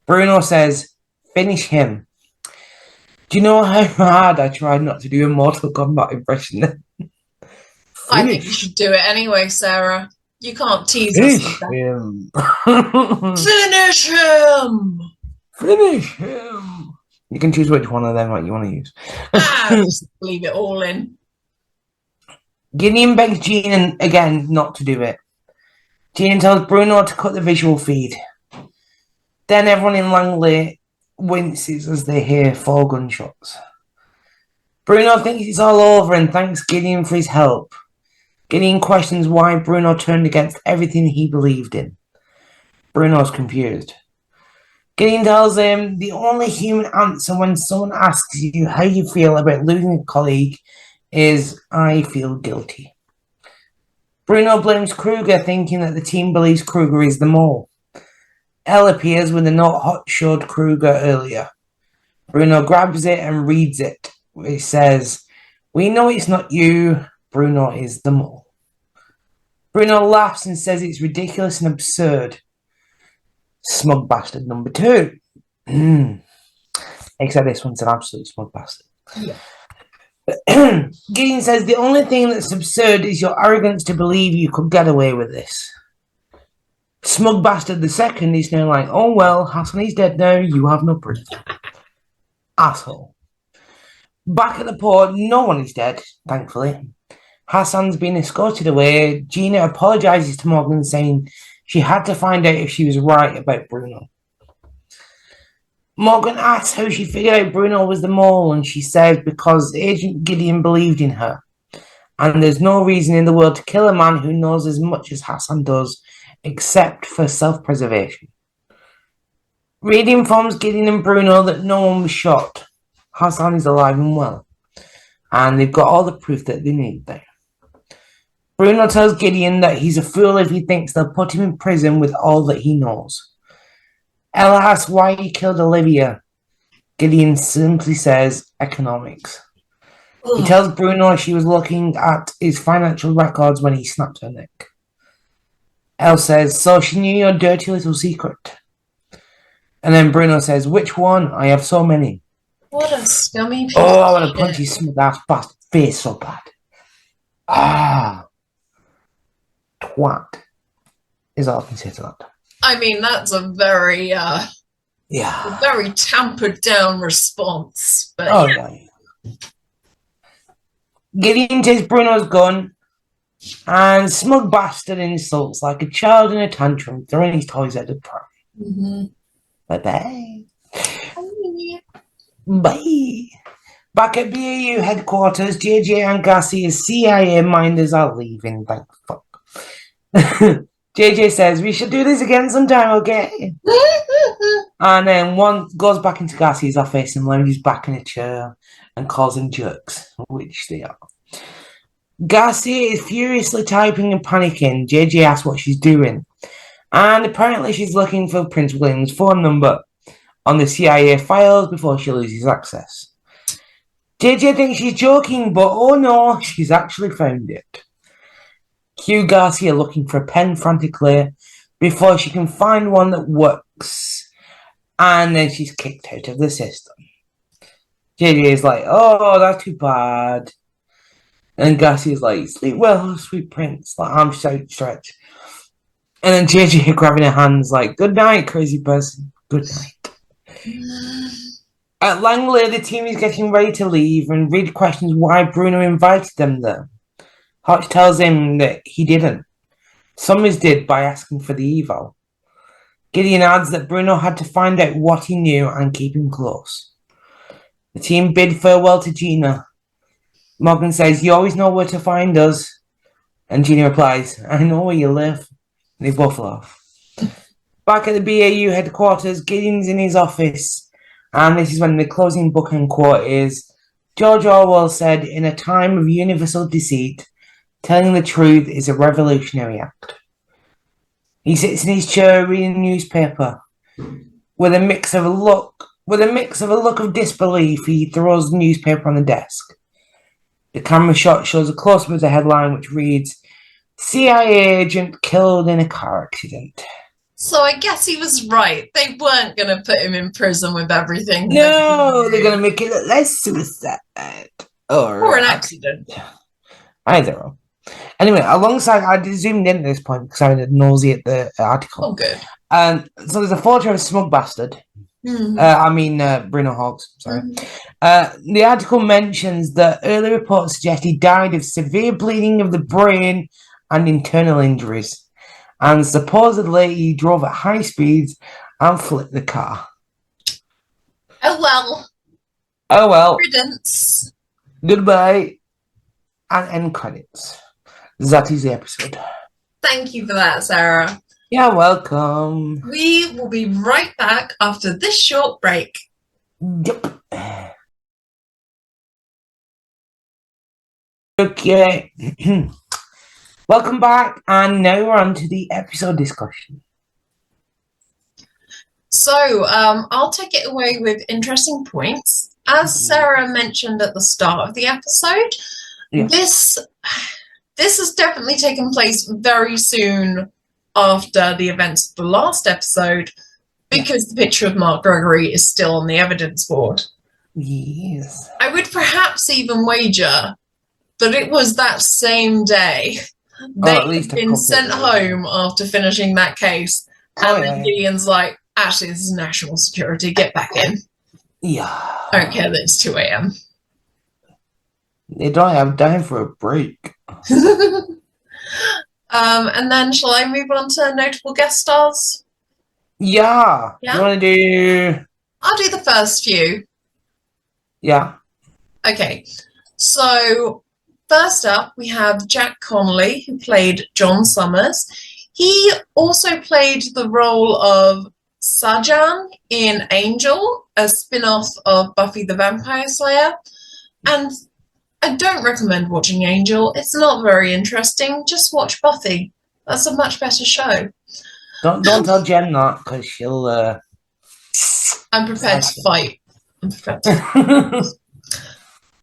B: Bruno says, "Finish him." Do you know how hard I tried not to do a Mortal Kombat impression?
A: I think you should do it anyway, Sarah. You can't tease
B: us
A: with that.
B: Him.
A: Finish him!
B: Finish him! You can choose which one of them you want to use.
A: Just leave it all in.
B: Gideon begs Gina again not to do it. Gina tells Bruno to cut the visual feed. Then everyone in Langley winces as they hear 4 gunshots. Bruno thinks it's all over and thanks Gideon for his help. Gideon questions why Bruno turned against everything he believed in. Bruno's confused. Gideon tells him the only human answer when someone asks you how you feel about losing a colleague is, I feel guilty. Bruno blames Kruger, thinking that the team believes Kruger is the mole. Elle appears with a note Hot showed Kruger earlier. Bruno grabs it and reads it. It says, "We know it's not you. Bruno is the mole." Bruno laughs and says it's ridiculous and absurd. Smug bastard number 2. Except this one's an absolute smug bastard.
A: Yeah.
B: Gideon says the only thing that's absurd is your arrogance to believe you could get away with this. Smug bastard the second is now like, oh well, Hassan is dead now, you have no proof. Asshole. Back at the port, no one is dead, thankfully. Hassan's been escorted away. Gina apologises to Morgan, saying she had to find out if she was right about Bruno. Morgan asks how she figured out Bruno was the mole, and she says because Agent Gideon believed in her. And there's no reason in the world to kill a man who knows as much as Hassan does, except for self-preservation. Reed informs Gideon and Bruno that no one was shot. Hassan is alive and well. And they've got all the proof that they need there. Bruno tells Gideon that he's a fool if he thinks they'll put him in prison with all that he knows. Ella asks why he killed Olivia. Gideon simply says economics. He tells Bruno she was looking at his financial records when he snapped her neck. Elle says, so she knew your dirty little secret. And then Bruno says, which one? I have so many.
A: What a scummy piece
B: I want to punch his smug ass bastard face so bad. Twat. Is all I can say to that.
A: I mean, that's a very,
B: yeah,
A: very tampered down response. But
B: oh, yeah. Gideon takes Bruno's gun, and smug bastard insults like a child in a tantrum, throwing his toys at the pram.
A: Mm-hmm.
B: Bye-bye. Bye. Back at BAU headquarters, JJ and Garcia's CIA minders are leaving. Thank fuck. JJ says, we should do this again sometime, okay? And then one goes back into Garcia's office and lounges back in a chair and calls him jerks, which they are. Garcia is furiously typing and panicking. JJ asks what she's doing. And apparently she's looking for Prince William's phone number on the CIA files before she loses access. JJ thinks she's joking, but oh no, she's actually found it. Cue Garcia looking for a pen frantically before she can find one that works. And then she's kicked out of the system. JJ is like, oh, that's too bad. And Garcia's like, sleep well, sweet prince. Like, arms outstretched. And then JJ grabbing her hands like, good night, crazy person. Good night. At Langley, the team is getting ready to leave, and Reed questions why Bruno invited them there. Hotch tells him that he didn't. Summers did by asking for the eval. Gideon adds that Bruno had to find out what he knew and keep him close. The team bid farewell to Gina. Morgan says, you always know where to find us. And Gina replies, I know where you live. And they both laugh. Back at the BAU headquarters, Gideon's in his office. And this is when the closing bookend quote is, George Orwell said, in a time of universal deceit, telling the truth is a revolutionary act. He sits in his chair reading a newspaper. With a mix of a look of disbelief, he throws the newspaper on the desk. The camera shot shows a close-up of the headline, which reads, CIA agent killed in a car accident.
A: So I guess he was right. They weren't going to put him in prison with everything.
B: No, they're going to make it look less suicide.
A: Or an accident.
B: Either or. Anyway, alongside, I zoomed in at this point because I had a nosy at the article.
A: Oh, good.
B: And so there's a photo of a smug bastard. Bruno Hawks, sorry. The article mentions that early reports suggest he died of severe bleeding of the brain and internal injuries. And supposedly he drove at high speeds and flip the car.
A: Oh well.
B: Oh well.
A: Prudence.
B: Goodbye. And end credits. That is the episode.
A: Thank you for that, Sarah.
B: You're welcome.
A: We will be right back after this short break.
B: Yep. Okay. Welcome back, and now we're on to the episode discussion.
A: So, I'll take it away with interesting points. As Sarah mentioned at the start of the episode, this has definitely taken place very soon after the events of the last episode, because the picture of Mark Gregory is still on the evidence board.
B: Yes.
A: I would perhaps even wager that it was that same day they had been sent home after finishing that case, and then Gideon's like, actually, this is national security, get back in.
B: Yeah.
A: I don't care that it's 2 a.m.
B: They don't have time for a break.
A: And then shall I move on to notable guest stars?
B: Yeah. You want to do...
A: I'll do the first few.
B: Yeah.
A: Okay. So, first up, we have Jack Connolly, who played John Summers. He also played the role of Sajan in Angel, a spin-off of Buffy the Vampire Slayer. And I don't recommend watching Angel. It's not very interesting. Just watch Buffy. That's a much better show.
B: Don't tell Jen that, because she'll...
A: I'm prepared to fight. I'm prepared to fight.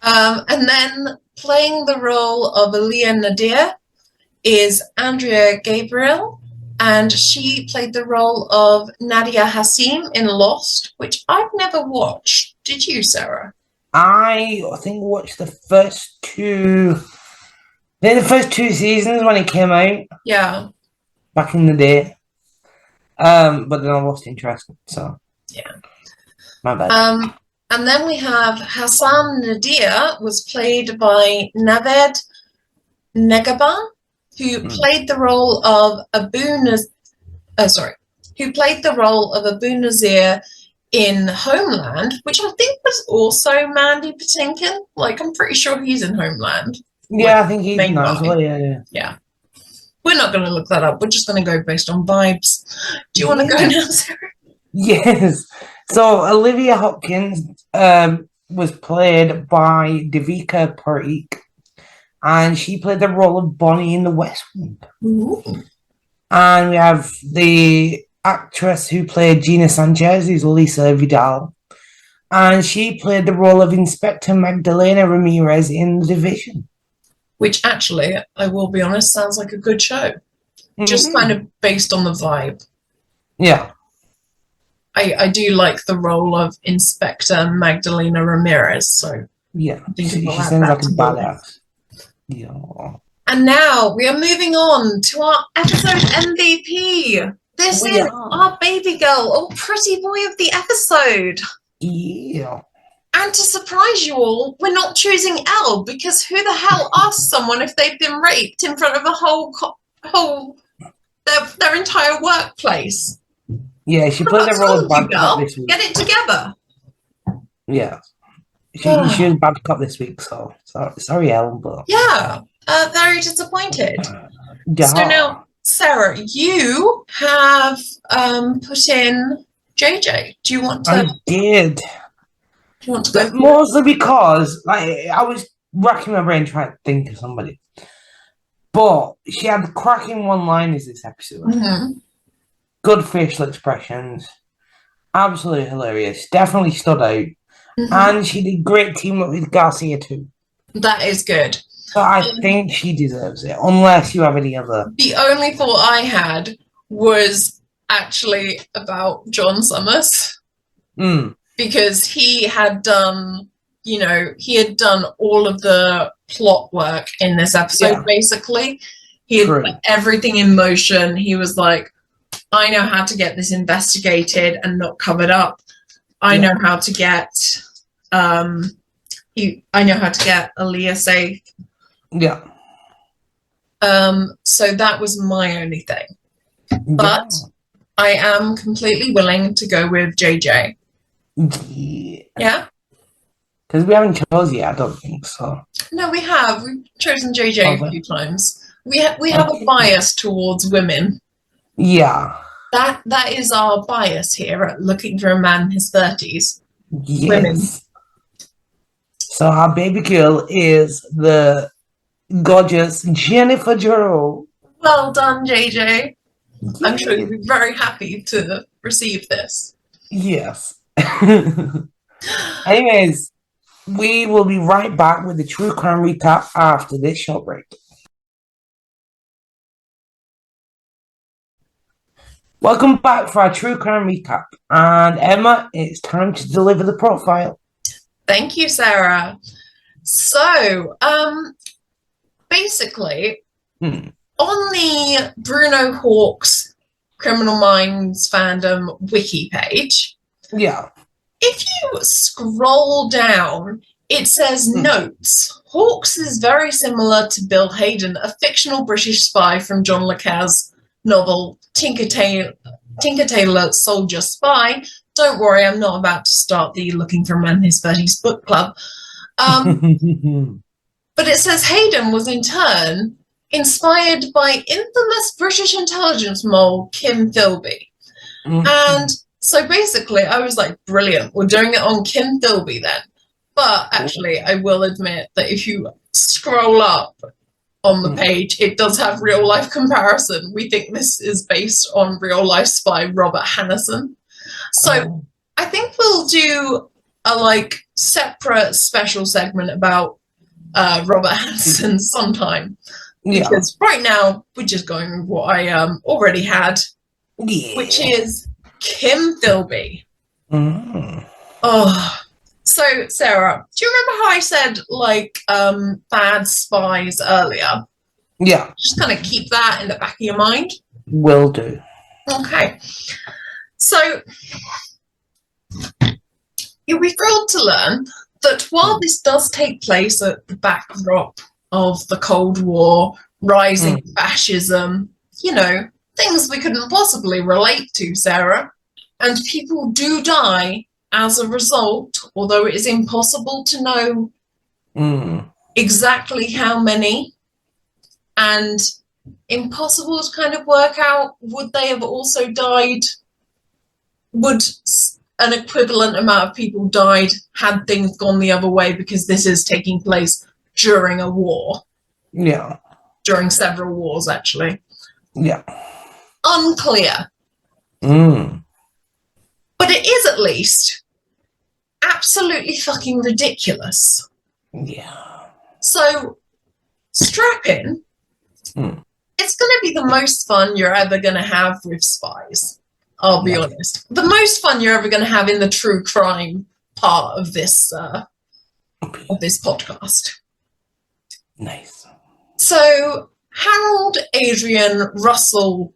A: And then playing the role of Aaliyah Nadir is Andrea Gabriel, and she played the role of Nadia Hassim in Lost, which I've never watched. Did you, Sarah?
B: I think I watched the first two... the first two seasons when it came out.
A: Yeah.
B: Back in the day. But then I lost interest, so...
A: Yeah.
B: My bad.
A: And then we have Hassan Nadir, was played by Naved Negaban, who played the role of Abu Nazir in Homeland, which I think was also Mandy Patinkin. Like, I'm pretty sure he's in Homeland.
B: Yeah, I think he's in that as well,
A: yeah. We're not going to look that up. We're just going to go based on vibes. Do you want to go now, Sarah?
B: Yes. So Olivia Hopkins was played by Devika Parikh, and she played the role of Bonnie in The West Wing.
A: Ooh.
B: And we have the actress who played Gina Sanchez, who's Lisa Vidal, and she played the role of Inspector Magdalena Ramirez in The Division.
A: Which actually, I will be honest, sounds like a good show. Just kind of based on the vibe.
B: Yeah.
A: I do like the role of Inspector Magdalena Ramirez, so
B: yeah, she sounds like a badass. Yeah.
A: And now we are moving on to our episode MVP. This is our baby girl, or pretty boy of the episode.
B: Yeah.
A: And to surprise you all, we're not choosing Elle, because who the hell asks someone if they've been raped in front of a their entire workplace?
B: Yeah, she played the role of bad cop this week.
A: Get it together.
B: Yeah. She was bad cop this week, so sorry, Ellen, but...
A: Yeah, very disappointed. So now, Sarah, you have put in JJ. Do you want to...
B: I did.
A: Do you want to go?
B: Mostly because I was racking my brain trying to think of somebody. But she had cracking one-liners this episode.
A: Mm-hmm.
B: Good facial expressions. Absolutely hilarious. Definitely stood out.
A: Mm-hmm.
B: And she did great teamwork with Garcia too.
A: That is good.
B: So I think she deserves it, unless you have any other...
A: The only thought I had was actually about John Summers. Because he had done, all of the plot work in this episode, basically. He had put everything in motion. He was like, I know how to get this investigated and not covered up. I know how to get Aaliyah safe.
B: Yeah.
A: So that was my only thing. But I am completely willing to go with JJ.
B: Yeah.
A: Yeah?
B: Because we haven't chosen yet, I don't think so.
A: No, we have. We've chosen JJ a
B: Okay.
A: few times. We have a
B: Okay.
A: bias towards women.
B: Yeah.
A: That is our bias here at Looking for a Man in His 30s. Women.
B: Yes. So our baby girl is the gorgeous Jennifer Joe.
A: Well done, JJ. I'm sure you'll
B: Yes.
A: be very happy to receive this.
B: Yes. Anyways, we will be right back with the true crime recap after this short break. Welcome back for our true crime recap. And Emma, it's time to deliver the profile.
A: Thank you, Sarah. So, basically, on the Bruno Hawk's Criminal Minds fandom wiki page,
B: Yeah.
A: if you scroll down, it says notes. Hawkes is very similar to Bill Hayden, a fictional British spy from John le Carre's novel Tinker Tailor Soldier Spy. Don't worry, I'm not about to start the Looking for a Man in His 30s book club. But it says Hayden was in turn inspired by infamous British intelligence mole Kim Philby. And so basically I was like, brilliant, we're doing it on Kim Philby then. But actually I will admit that if you scroll up on the page, it does have real life comparison. We think this is based on real life spy Robert Hannison. So I think we'll do a like separate special segment about Robert Hannison sometime. Because right now we're just going with what I already had, which is Kim Philby. Oh, so Sarah, do you remember how I said like bad spies earlier?
B: Yeah.
A: Just kind of keep that in the back of your mind.
B: Will do.
A: Okay. So you'll be thrilled to learn that while this does take place at the backdrop of the Cold War, rising fascism, you know, things we couldn't possibly relate to, Sarah, and people do die as a result, although it is impossible to know exactly how many, and impossible to kind of work out would they have also died, would an equivalent amount of people died had things gone the other way, because this is taking place during a war.
B: Yeah.
A: During several wars, actually.
B: Yeah.
A: Unclear. But it is at least absolutely fucking ridiculous.
B: Yeah.
A: So, strap in. It's going to be the most fun you're ever going to have with spies. I'll be honest. The most fun you're ever going to have in the true crime part of this podcast.
B: Nice.
A: So, Harold Adrian Russell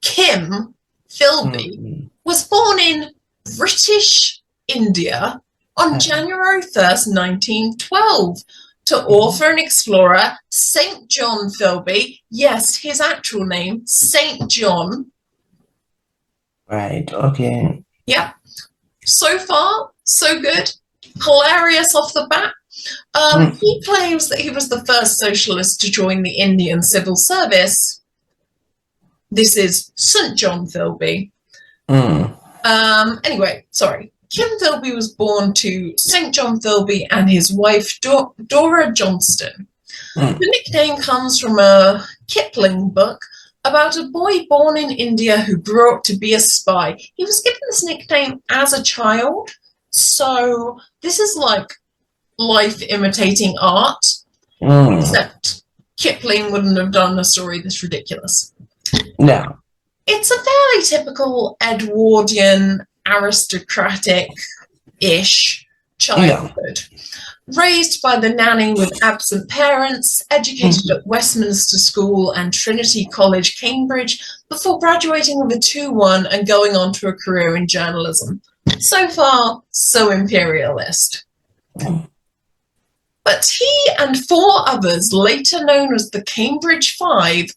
A: Kim Philby was born in British India on January 1st, 1912, to author and explorer St. John Philby. Yes, his actual name, St. John.
B: Right, okay.
A: Yeah. So far, so good. Hilarious off the bat. He claims that he was the first socialist to join the Indian civil service. This is St. John Philby. Anyway, sorry. Kim Philby was born to St. John Philby and his wife, Dora Johnston. The nickname comes from a Kipling book about a boy born in India who grew up to be a spy. He was given this nickname as a child, so this is like life imitating art, except Kipling wouldn't have done a story this ridiculous.
B: No.
A: It's a fairly typical Edwardian, aristocratic-ish childhood. Raised by the nanny with absent parents, educated at Westminster School and Trinity College, Cambridge, before graduating with a 2-1 and going on to a career in journalism. So far, so imperialist. But he and 4 others, later known as the Cambridge Five,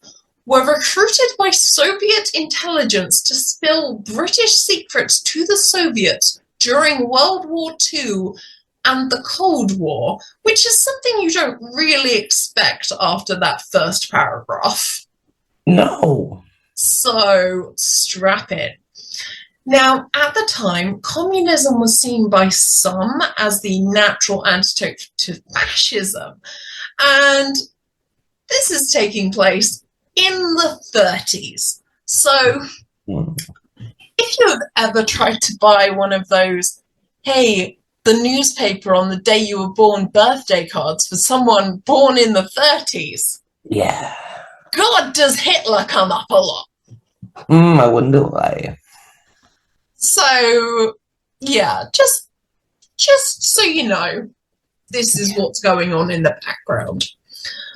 A: were recruited by Soviet intelligence to spill British secrets to the Soviets during World War II and the Cold War, which is something you don't really expect after that first paragraph.
B: No.
A: So strap in. Now, at the time, communism was seen by some as the natural antidote to fascism. And this is taking place in the 30s. So, if you've ever tried to buy one of those, hey, the newspaper on the day you were born birthday cards for someone born in the 30s.
B: Yeah.
A: God, does Hitler come up a lot?
B: I wonder why.
A: So, yeah, just so you know, this is what's going on in the background.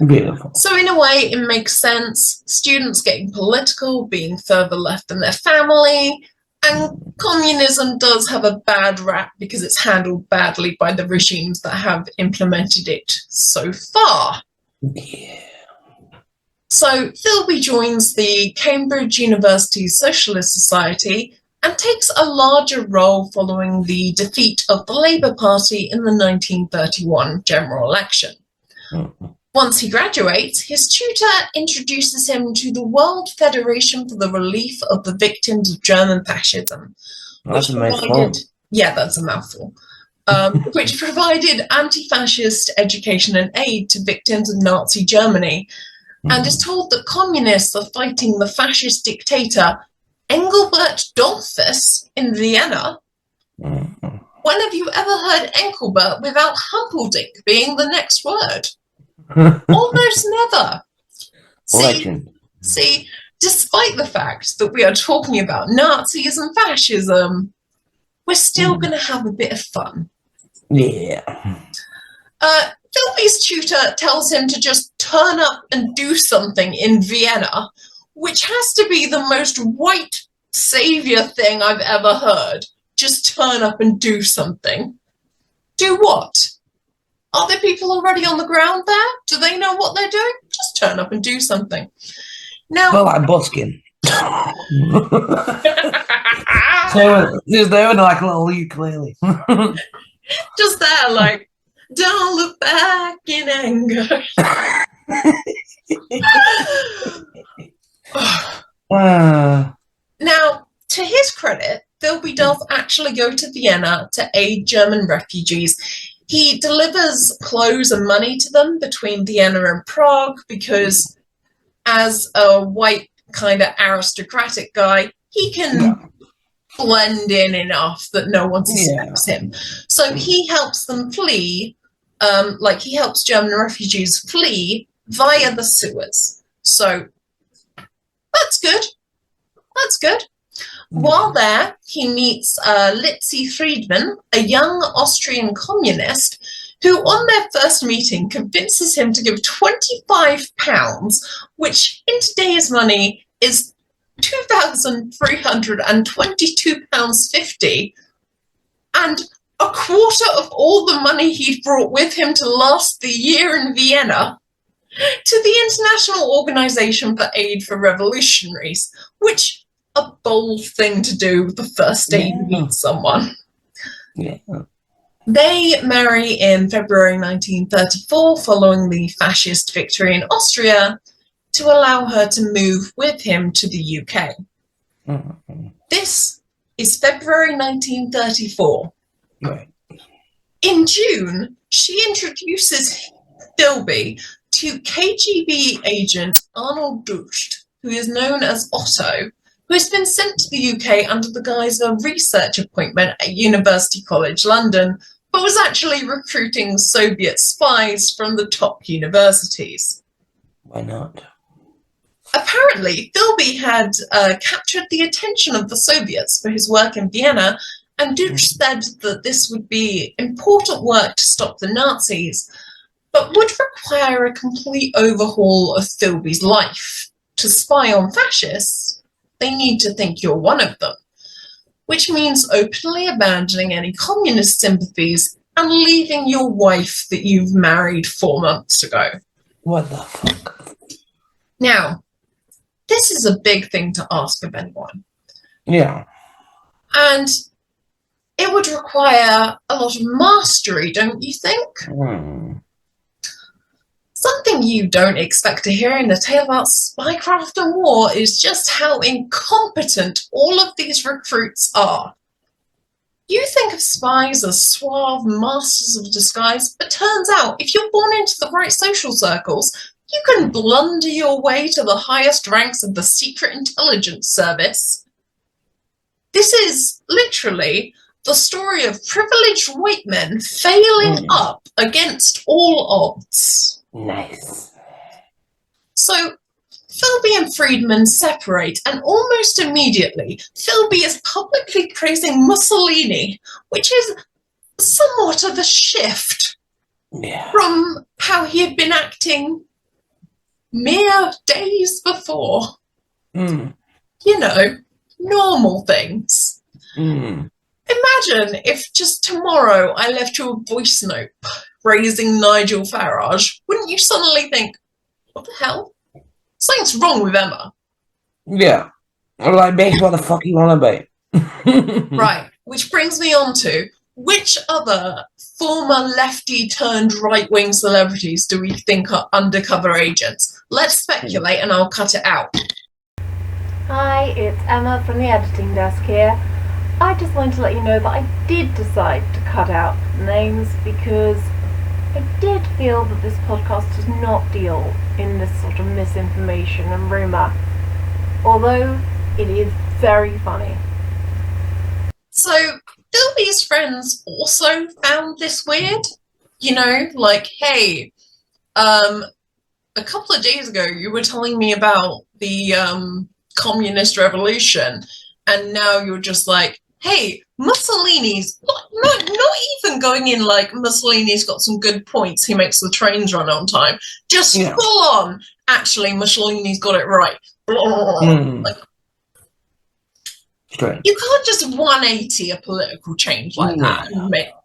B: Beautiful.
A: So in a way, it makes sense. Students getting political, being further left than their family, and communism does have a bad rap because it's handled badly by the regimes that have implemented it so far.
B: Yeah.
A: So Philby joins the Cambridge University Socialist Society and takes a larger role following the defeat of the Labour Party in the 1931 general election. Once he graduates, his tutor introduces him to the World Federation for the Relief of the Victims of German Fascism.
B: That's a mouthful.
A: Yeah, that's a mouthful. Which provided anti-fascist education and aid to victims of Nazi Germany, and is told that communists are fighting the fascist dictator Engelbert Dollfuss in Vienna. When have you ever heard Engelbert without Humperdinck being the next word? Almost never. See, despite the fact that we are talking about Nazis and fascism, we're still going to have a bit of fun.
B: Yeah.
A: Philby's tutor tells him to just turn up and do something in Vienna, which has to be the most white savior thing I've ever heard. Just turn up and do something. Do what? Are there people already on the ground there? Do they know what they're doing? Just turn up and do something. Now,
B: well, like busking. So just there with like a little ukulele.
A: Just there, like, don't look back in anger. Now, to his credit, Philby does actually go to Vienna to aid German refugees. He delivers clothes and money to them between Vienna and Prague because, as a white kind of aristocratic guy, he can blend in enough that no one suspects him. So he helps them flee, he helps German refugees flee via the sewers. So that's good. That's good. While there, he meets Litzy Friedman, a young Austrian communist, who on their first meeting convinces him to give £25, which in today's money is £2,322.50, and a quarter of all the money he'd brought with him to last the year in Vienna, to the International Organization for Aid for Revolutionaries, which a bold thing to do the first day you meet someone.
B: Yeah.
A: They marry in February 1934 following the fascist victory in Austria to allow her to move with him to the UK. This is February 1934.
B: Right.
A: In June, she introduces Philby to KGB agent Arnold Ducht, who is known as Otto, who has been sent to the UK under the guise of a research appointment at University College London, but was actually recruiting Soviet spies from the top universities.
B: Why not?
A: Apparently, Philby had captured the attention of the Soviets for his work in Vienna, and Ducht said that this would be important work to stop the Nazis, but would require a complete overhaul of Philby's life. To spy on fascists, they need to think you're one of them, which means openly abandoning any communist sympathies and leaving your wife that you've married 4 months ago.
B: What the fuck?
A: Now, this is a big thing to ask of anyone.
B: Yeah.
A: And it would require a lot of mastery, don't you think? Something you don't expect to hear in a tale about spycraft and war is just how incompetent all of these recruits are. You think of spies as suave masters of disguise, but turns out if you're born into the right social circles, you can blunder your way to the highest ranks of the Secret Intelligence Service. This is literally the story of privileged white men failing up against all odds.
B: Nice.
A: So, Philby and Friedman separate, and almost immediately, Philby is publicly praising Mussolini, which is somewhat of a shift from how he had been acting mere days before. You know, normal things. Imagine if just tomorrow I left you a voice note praising Nigel Farage. Wouldn't you suddenly think, what the hell? Something's wrong with Emma.
B: Yeah. I'm like, bitch, what the fuck you on about?
A: Right. Which brings me on to, which other former lefty turned right-wing celebrities do we think are undercover agents? Let's speculate and I'll cut it out.
C: Hi, it's Emma from the editing desk here. I just wanted to let you know that I did decide to cut out names because I did feel that this podcast does not deal in this sort of misinformation and rumour, although it is very funny.
A: So, Philby's friends also found this weird. You know, like, hey, a couple of days ago you were telling me about the communist revolution, and now you're just like, hey, Mussolini's not even going in like Mussolini's got some good points, he makes the trains run on time, just full on, actually Mussolini's got it right. Like, you can't just 180 a political change like that.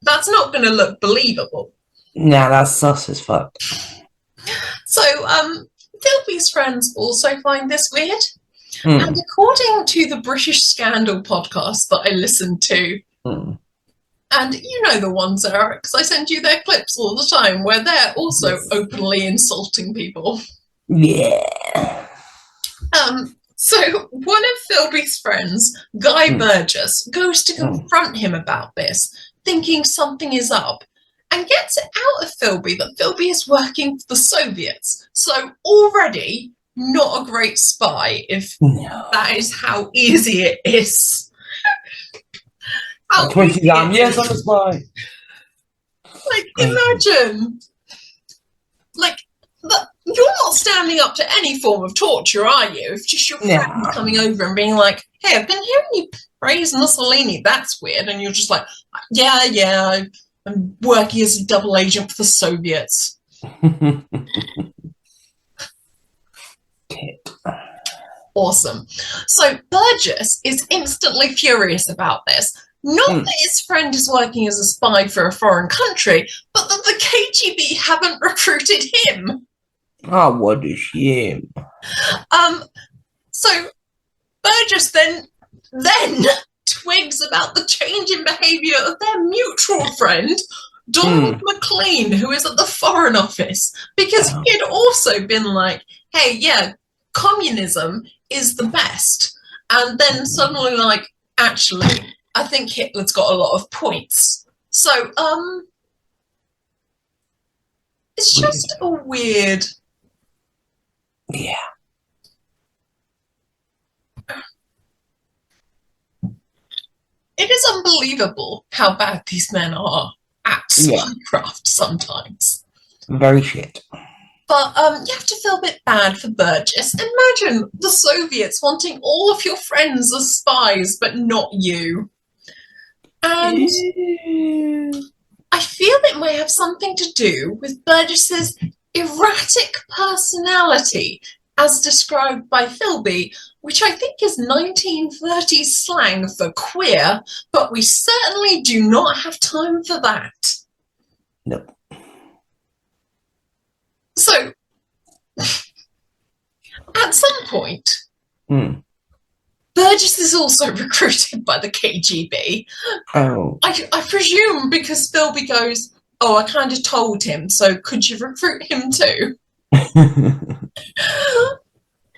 A: That's not going to look believable.
B: Nah, that's sus as fuck.
A: So, Philby's friends also find this weird. And according to the British Scandal podcast that I listened to, and you know the ones, Eric, because I send you their clips all the time, where they're also openly insulting people.
B: Yeah.
A: So one of Philby's friends, Guy Burgess, goes to confront him about this, thinking something is up, and gets it out of Philby that Philby is working for the Soviets. So already not a great spy if that is how easy it is.
B: Yes, I'm a spy.
A: Like, imagine. Like, you're not standing up to any form of torture, are you? If just your friend coming over and being like, hey, I've been hearing you praise Mussolini, that's weird. And you're just like, yeah, I'm working as a double agent for the Soviets. Awesome. So Burgess is instantly furious about this. Not that his friend is working as a spy for a foreign country, but that the KGB haven't recruited him.
B: Oh, what a shame.
A: So Burgess then twigs about the change in behaviour of their mutual friend, Donald McLean, who is at the Foreign Office, because he had also been like, hey, yeah, communism is the best. And then suddenly like, actually, I think Hitler's got a lot of points. So, it's just a weird...
B: Yeah.
A: It is unbelievable how bad these men are at spycraft sometimes.
B: Very shit.
A: But you have to feel a bit bad for Burgess. Imagine the Soviets wanting all of your friends as spies, but not you. And I feel it may have something to do with Burgess's erratic personality, as described by Philby, which I think is 1930s slang for queer, but we certainly do not have time for that.
B: Nope.
A: So, at some point,
B: Hmm.
A: Burgess is also recruited by the KGB.
B: Oh.
A: I presume because Philby goes, oh, I kind of told him, so could you recruit him too?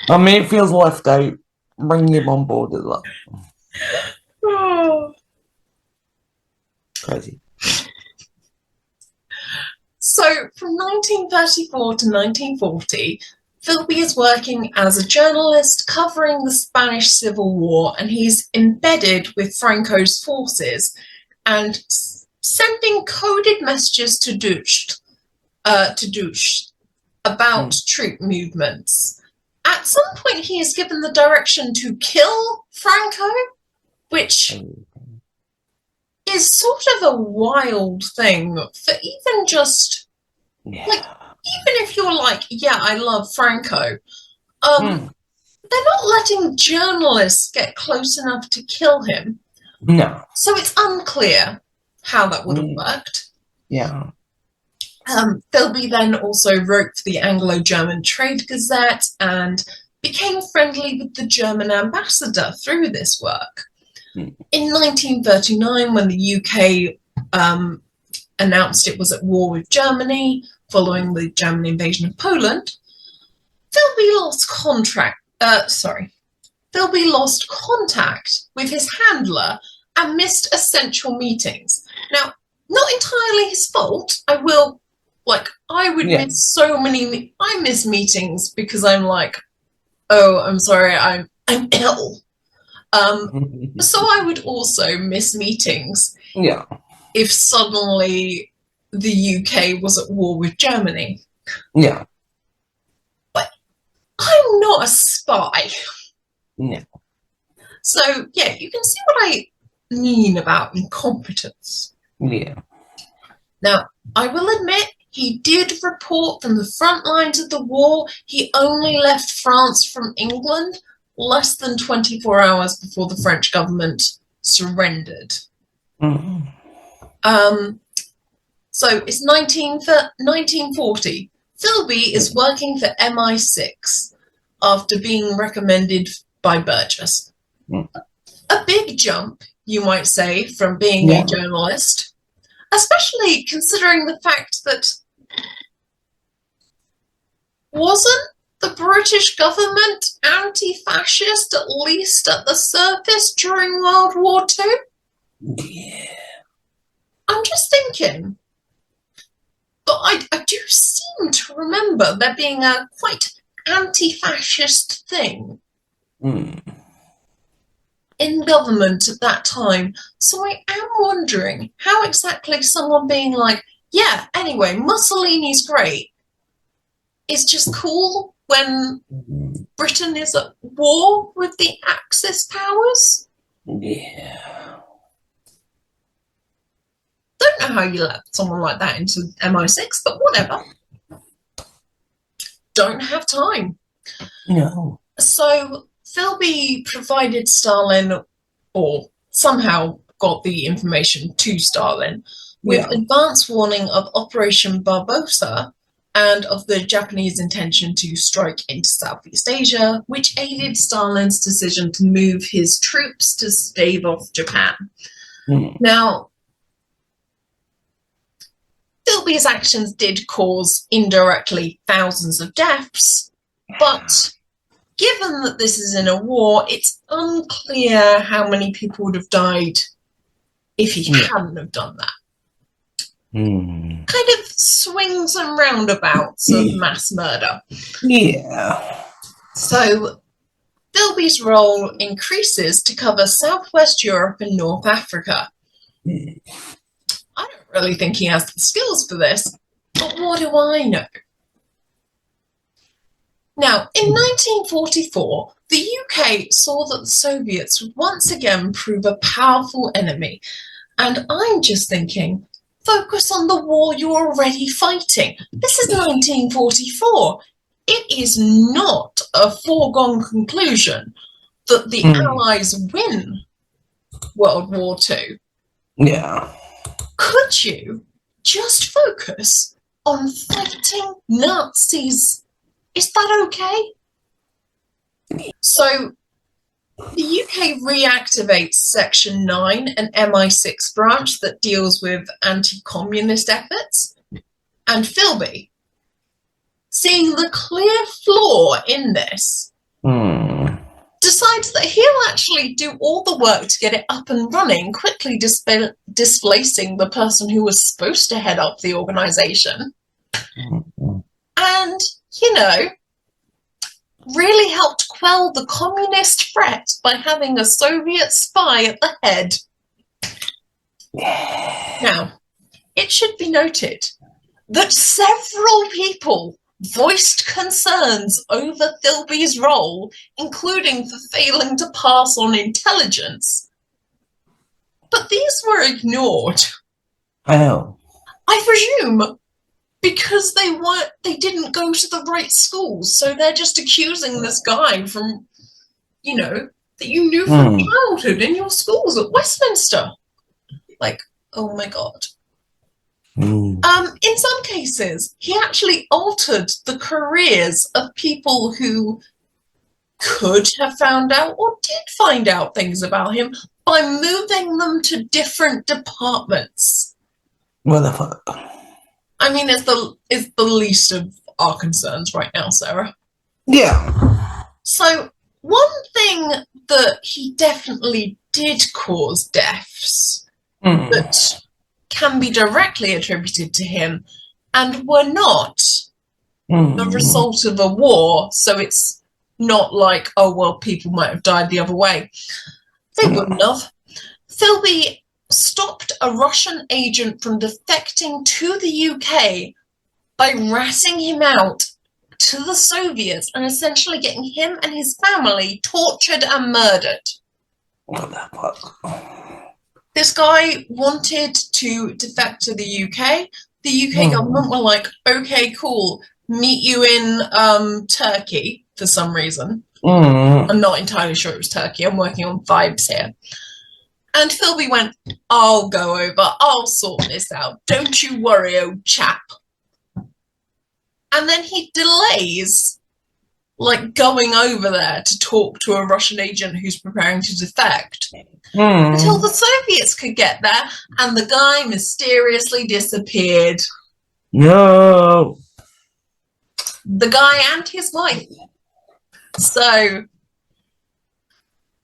B: I mean, it feels left out. Bring him on board as well.
A: Oh.
B: Crazy.
A: So, from 1934 to 1940, Philby is working as a journalist covering the Spanish Civil War, and he's embedded with Franco's forces and sending coded messages to Duch about troop movements. At some point, he is given the direction to kill Franco, which is sort of a wild thing for even just,
B: Yeah.
A: like, even if you're like, yeah, I love Franco, they're not letting journalists get close enough to kill him.
B: No.
A: So it's unclear how that would have worked.
B: Yeah.
A: Philby then also wrote for the Anglo-German Trade Gazette and became friendly with the German ambassador through this work. In 1939, when the UK announced it was at war with Germany following the German invasion of Poland, Philby lost contact with his handler and missed essential meetings. Now, not entirely his fault. I miss meetings because I'm like, oh, I'm sorry, I'm ill. So I would also miss meetings.
B: Yeah.
A: If suddenly the UK was at war with Germany.
B: Yeah.
A: But I'm not a spy.
B: No.
A: So, yeah, you can see what I mean about incompetence.
B: Yeah.
A: Now, I will admit, he did report from the front lines of the war. He only left France from England less than 24 hours before the French government surrendered.
B: Mm-hmm.
A: So it's 1940. Philby is working for MI6 after being recommended by Burgess. A big jump, you might say, from being a journalist, especially considering the fact that wasn't the British government anti-fascist, at least at the surface, during World War II?
B: Yeah.
A: I'm just thinking. But I do seem to remember there being a quite anti-fascist thing in government at that time. So I am wondering how exactly someone being like, yeah, anyway, Mussolini's great, is just cool when Britain is at war with the Axis powers?
B: Yeah.
A: Don't know how you let someone like that into MI6, but whatever. Don't have time.
B: No.
A: So Philby provided Stalin, or somehow got the information to Stalin, with advance warning of Operation Barbarossa and of the Japanese intention to strike into Southeast Asia, which aided Stalin's decision to move his troops to stave off Japan. Now, Philby's actions did cause indirectly thousands of deaths, but given that this is in a war, it's unclear how many people would have died if he hadn't have done that. Kind of swings and roundabouts of mass murder.
B: Yeah.
A: So Philby's role increases to cover Southwest Europe and North Africa. I don't really think he has the skills for this, but what do I know? Now, in 1944, the UK saw that the Soviets would once again prove a powerful enemy, and I'm just thinking, focus on the war you're already fighting. This is 1944. It is not a foregone conclusion that the Allies win World War II.
B: Yeah.
A: Could you just focus on fighting Nazis? Is that okay? So the UK reactivates Section 9, an MI6 branch that deals with anti-communist efforts, and Philby, seeing the clear flaw in this, decides that he'll actually do all the work to get it up and running, quickly displacing the person who was supposed to head up the organisation. And, really helped quell the communist threat by having a Soviet spy at the head. Now, it should be noted that several people voiced concerns over Philby's role, including for failing to pass on intelligence. But these were ignored.
B: Oh.
A: I presume because they didn't go to the right schools, so they're just accusing this guy from, that you knew from childhood in your schools at Westminster. Like, oh my God. In some cases, he actually altered the careers of people who could have found out or did find out things about him by moving them to different departments.
B: What the fuck?
A: I mean, it's the least of our concerns right now, Sarah.
B: Yeah.
A: So, one thing that he definitely did cause deaths that can be directly attributed to him and were not the result of a war, so it's not like, oh, well, people might have died the other way. They wouldn't have. Philby stopped a Russian agent from defecting to the UK by ratting him out to the Soviets and essentially getting him and his family tortured and murdered.
B: What the fuck?
A: This guy wanted to defect to the UK. The UK government were like, okay, cool, meet you in Turkey for some reason. I'm not entirely sure it was Turkey. I'm working on vibes here. And Philby went, I'll go over. I'll sort this out. Don't you worry, old chap. And then he delays, going over there to talk to a Russian agent who's preparing to defect until the Soviets could get there, and the guy mysteriously disappeared.
B: No.
A: The guy and his wife. So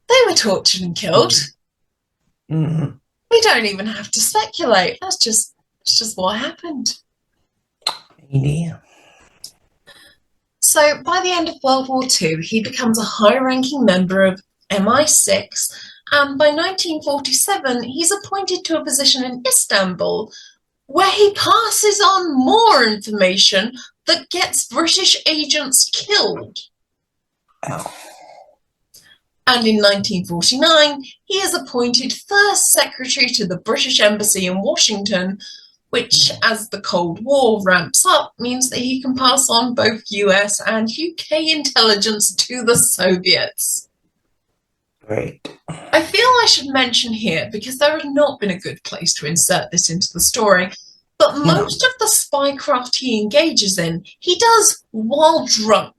A: they were tortured and killed. We don't even have to speculate. That's just what happened.
B: Yeah.
A: So by the end of World War II, he becomes a high-ranking member of MI6, and by 1947, he's appointed to a position in Istanbul, where he passes on more information that gets British agents killed.
B: Oh.
A: And in 1949, he is appointed first secretary to the British Embassy in Washington, which, as the Cold War ramps up, means that he can pass on both US and UK intelligence to the Soviets.
B: Great.
A: I feel I should mention here, because there has not been a good place to insert this into the story, but most of the spycraft he engages in, he does while drunk.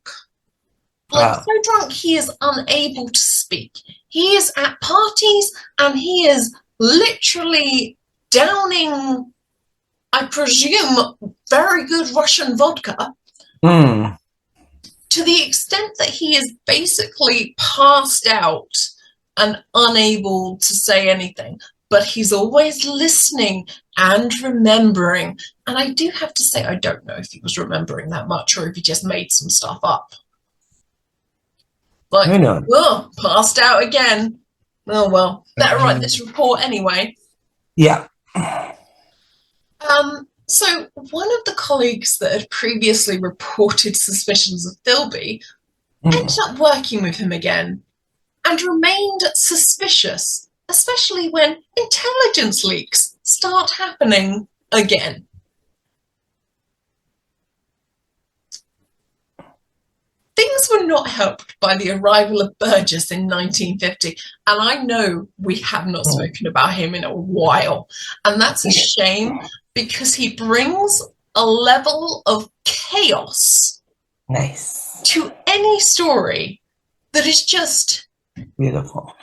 A: So drunk he is unable to speak. He is at parties and he is literally downing, I presume, very good Russian vodka to the extent that he is basically passed out and unable to say anything. But he's always listening and remembering. And I do have to say, I don't know if he was remembering that much or if he just made some stuff up. Passed out again. Oh, well, better write this report anyway.
B: Yeah.
A: So one of the colleagues that had previously reported suspicions of Philby ended up working with him again and remained suspicious, especially when intelligence leaks start happening again. Things were not helped by the arrival of Burgess in 1950, and I know we have not spoken about him in a while, and that's a shame because he brings a level of chaos
B: to
A: any story that is just,
B: Beautiful.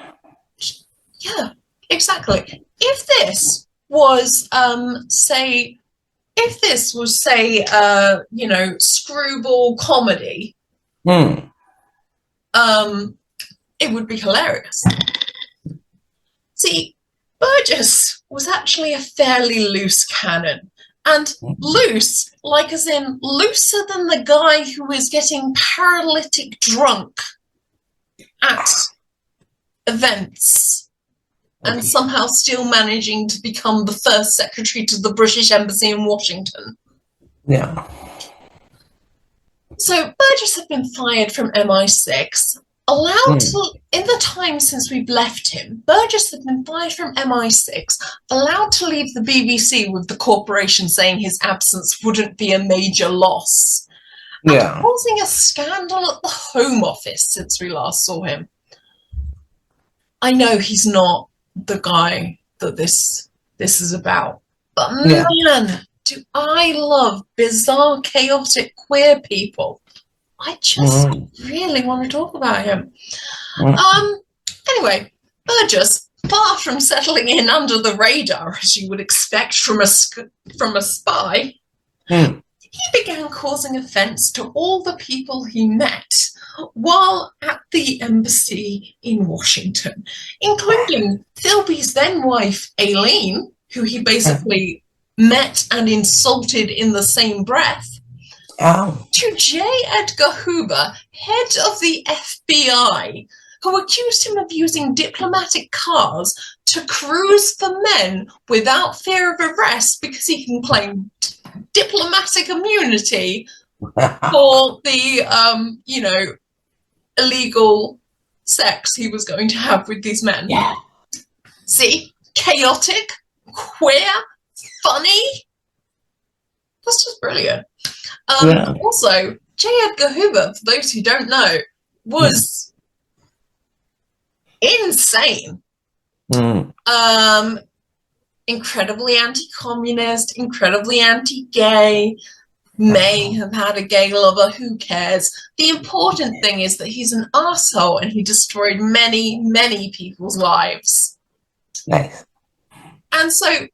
A: yeah, exactly. If this was, say, screwball comedy,
B: Mm.
A: it would be hilarious. See, Burgess was actually a fairly loose cannon. And loose, like as in looser than the guy who is getting paralytic drunk at events and somehow still managing to become the first secretary to the British Embassy in Washington.
B: Yeah.
A: So Burgess had been fired from MI6, allowed to, in the time since we've left him, Burgess had been fired from MI6, allowed to leave the BBC with the corporation saying his absence wouldn't be a major loss, and causing a scandal at the Home Office since we last saw him. I know he's not the guy that this is about, but man, do I love bizarre, chaotic, queer people. I just really want to talk about him. Anyway, Burgess, far from settling in under the radar, as you would expect from a spy, he began causing offence to all the people he met while at the embassy in Washington, including Philby's then wife, Aileen, who he basically met and insulted in the same breath, to J. Edgar Hoover, head of the FBI, who accused him of using diplomatic cars to cruise for men without fear of arrest because he can claim diplomatic immunity for the, illegal sex he was going to have with these men.
B: Yeah.
A: See? Chaotic, queer, funny. That's just brilliant. Also, J. Edgar Hoover, for those who don't know, was insane. Incredibly anti-communist, incredibly anti-gay, may have had a gay lover, who cares? The important thing is that he's an arsehole and he destroyed many, many people's lives.
B: Nice.
A: And so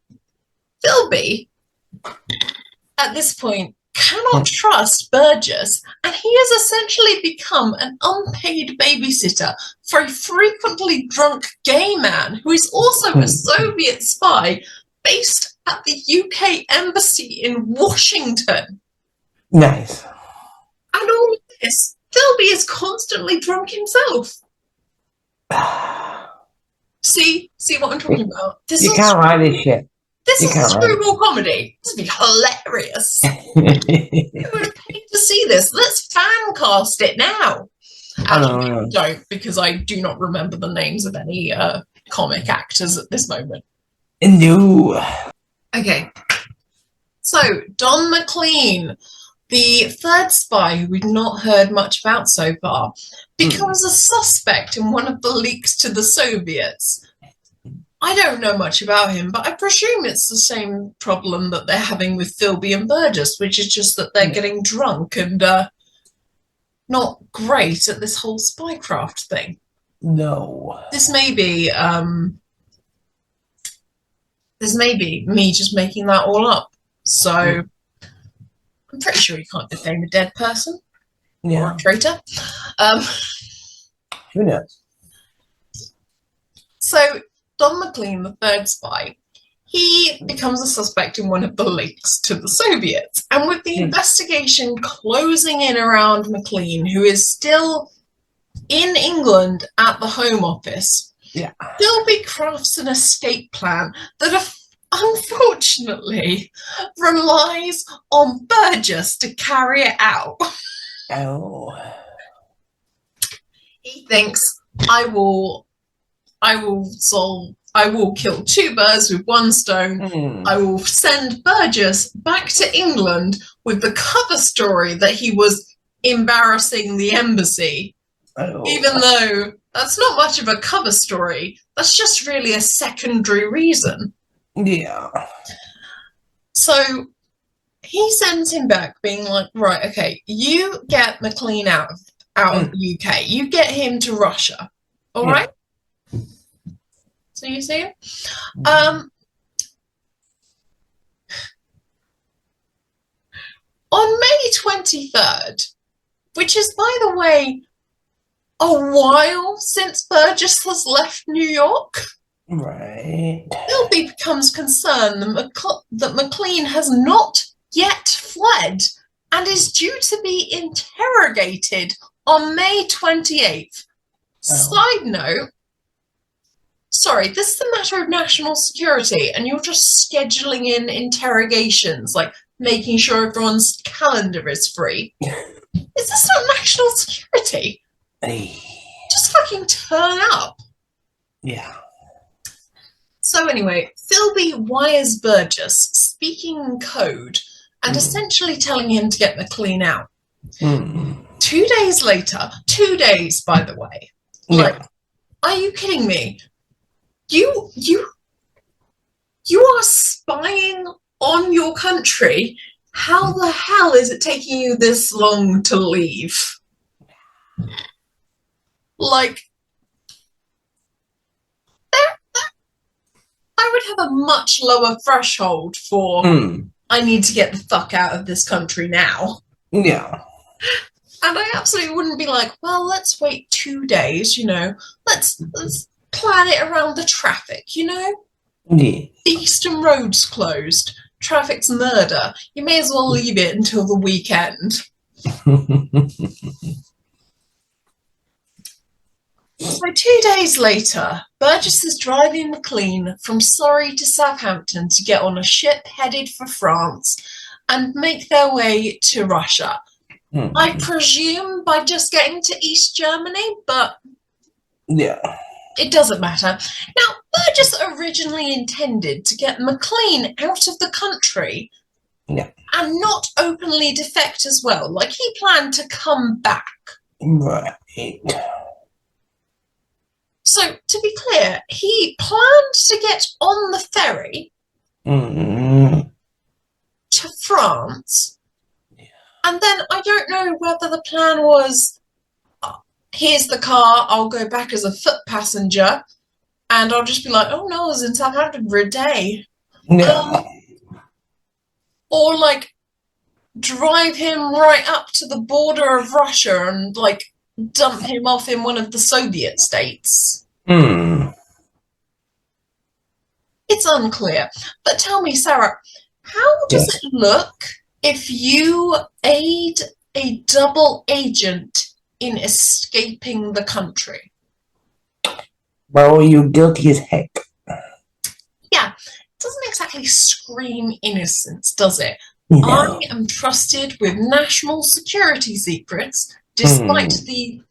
A: Philby, at this point, cannot trust Burgess, and he has essentially become an unpaid babysitter for a frequently drunk gay man who is also a Soviet spy based at the UK Embassy in Washington.
B: Nice.
A: And all of this, Philby is constantly drunk himself. See what I'm talking about?
B: You can't write this shit.
A: This is a screwball comedy. This would be hilarious. I would have paid to see this. Let's fan cast it now. Actually, I don't, because I do not remember the names of any comic actors at this moment.
B: No.
A: Okay. So, Don McLean, the third spy who we've not heard much about so far, becomes a suspect in one of the leaks to the Soviets. I don't know much about him, but I presume it's the same problem that they're having with Philby and Burgess, which is just that they're getting drunk and not great at this whole spycraft thing.
B: No.
A: This may be me just making that all up. So I'm pretty sure you can't defame a dead person or a traitor.
B: Who knows?
A: So Don McLean, the third spy, he becomes a suspect in one of the leaks to the Soviets. And with the investigation closing in around McLean, who is still in England at the Home Office, Philby crafts an escape plan that unfortunately relies on Burgess to carry it out. He thinks, I will kill two birds with one stone. I will send Burgess back to England with the cover story that he was embarrassing the embassy. Even though that's not much of a cover story, that's just really a secondary reason.
B: Yeah.
A: So he sends him back being like, right, okay, you get McLean out out of the UK. You get him to Russia. All right? So you see him? On May 23rd, which is, by the way, a while since Burgess has left New York,
B: Right.
A: Philby becomes concerned that McLean has not yet fled and is due to be interrogated on May 28th. Side note, sorry, this is a matter of national security, and you're just scheduling in interrogations, like making sure everyone's calendar is free. Is this not national security? Just fucking turn up.
B: Yeah.
A: So anyway, Philby wires Burgess, speaking in code, and essentially telling him to get McLean out. 2 days later, 2 days, by the way. Like, are you kidding me? You are spying on your country. How the hell is it taking you this long to leave? Like, I would have a much lower threshold for I need to get the fuck out of this country now.
B: Yeah.
A: And I absolutely wouldn't be like, well, let's wait 2 days, you know. Let's plan it around the traffic, you know?
B: Yeah.
A: The Eastern Road's closed. Traffic's murder. You may as well leave it until the weekend. So 2 days later, Burgess is driving McLean from Surrey to Southampton to get on a ship headed for France and make their way to Russia. I presume by just getting to East Germany, but it doesn't matter. Now, Burgess originally intended to get McLean out of the country and not openly defect as well. Like, he planned to come back.
B: Right.
A: So, to be clear, he planned to get on the ferry to France, and then I don't know whether the plan was, here's the car, I'll go back as a foot passenger, and I'll just be like, oh no, I was in Southampton for a day. Or, like, drive him right up to the border of Russia and, like, dump him off in one of the Soviet states. It's unclear. But tell me, Sarah, how does it look if you aid a double agent in escaping the country?
B: Well, you're guilty as heck.
A: Yeah, it doesn't exactly scream innocence, does it?
B: No.
A: I am trusted with national security secrets, despite the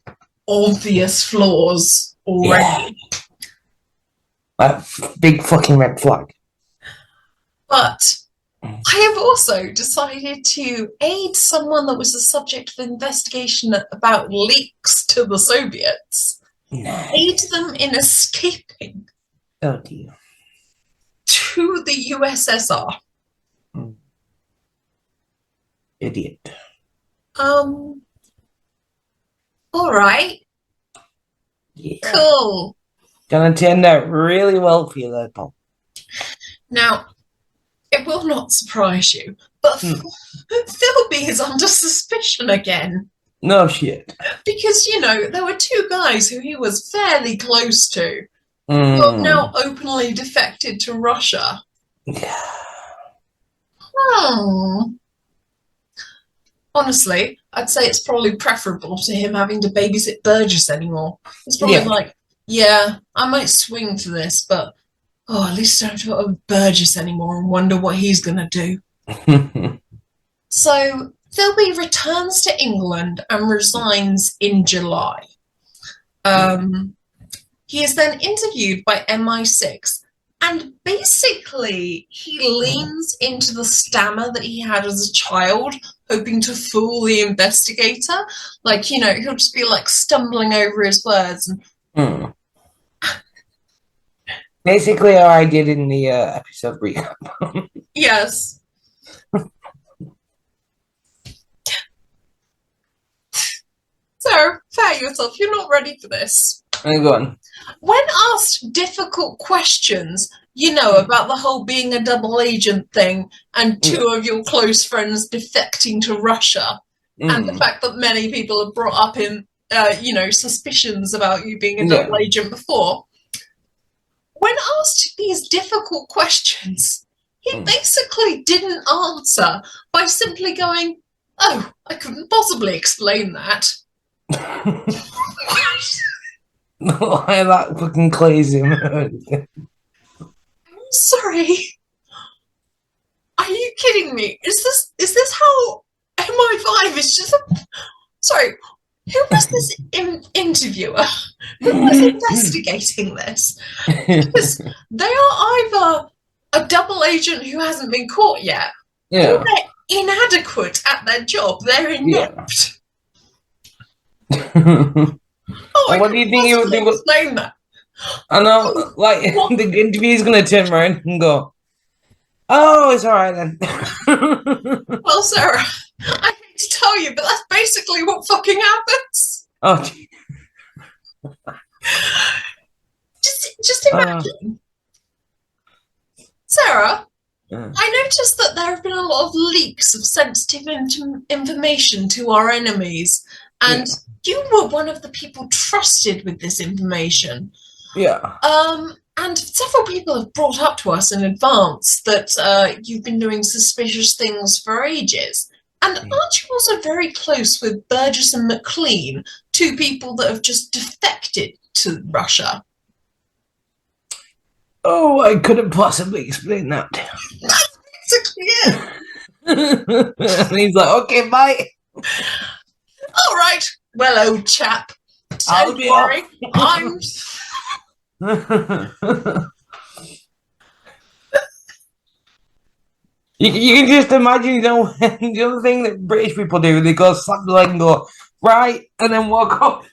A: obvious flaws already.
B: That big fucking red flag.
A: But I have also decided to aid someone that was the subject of investigation about leaks to the Soviets. Aid them in escaping
B: Oh dear.
A: to the USSR.
B: Idiot.
A: All right.
B: Yeah.
A: Cool.
B: Gonna turn out really well for you there, Paul.
A: Now, it will not surprise you, but Philby is under suspicion again.
B: No shit.
A: Because, you know, there were two guys who he was fairly close to who have now openly defected to Russia. Honestly, I'd say it's probably preferable to him having to babysit Burgess anymore. It's probably like, yeah, I might swing for this, but at least I don't have to go to Burgess anymore and wonder what he's going to do. So Philby returns to England and resigns in July. He is then interviewed by MI6, and basically he leans into the stammer that he had as a child, hoping to fool the investigator. Like, you know, he'll just be like stumbling over his words. And
B: basically how I did in the episode recap.
A: Yes. So So, fair yourself, you're not ready for this.
B: Go on.
A: When asked difficult questions, about the whole being a double agent thing and two of your close friends defecting to Russia, and the fact that many people have brought up in, suspicions about you being a double agent before. When asked these difficult questions, he basically didn't answer by simply going, "Oh, I couldn't possibly explain that."
B: Why that fucking crazy?
A: Sorry. Are you kidding me? Is this how MI5 is just Sorry, who was this interviewer? Who was investigating this? Because they are either a double agent who hasn't been caught yet, or they're inadequate at their job. They're inept.
B: What do you think you would do?
A: Explain that.
B: I know, the interviewer's gonna turn around and go, "Oh, it's alright then."
A: Well, Sarah, I hate to tell you, but that's basically what fucking happens.
B: Oh, gee.
A: Just imagine. Sarah, I noticed that there have been a lot of leaks of sensitive information to our enemies, and you were one of the people trusted with this information.
B: Yeah.
A: And several people have brought up to us in advance that you've been doing suspicious things for ages. And aren't you also very close with Burgess and McLean, two people that have just defected to Russia?
B: Oh, I couldn't possibly explain that.
A: That's basically it.
B: And he's like, "Okay, bye."
A: All right. Well, old chap,
B: I'll
A: don't
B: be
A: worry. I'm...
B: You can just imagine, the other thing that British people do, they go slap the leg and go, "Right," and then walk off.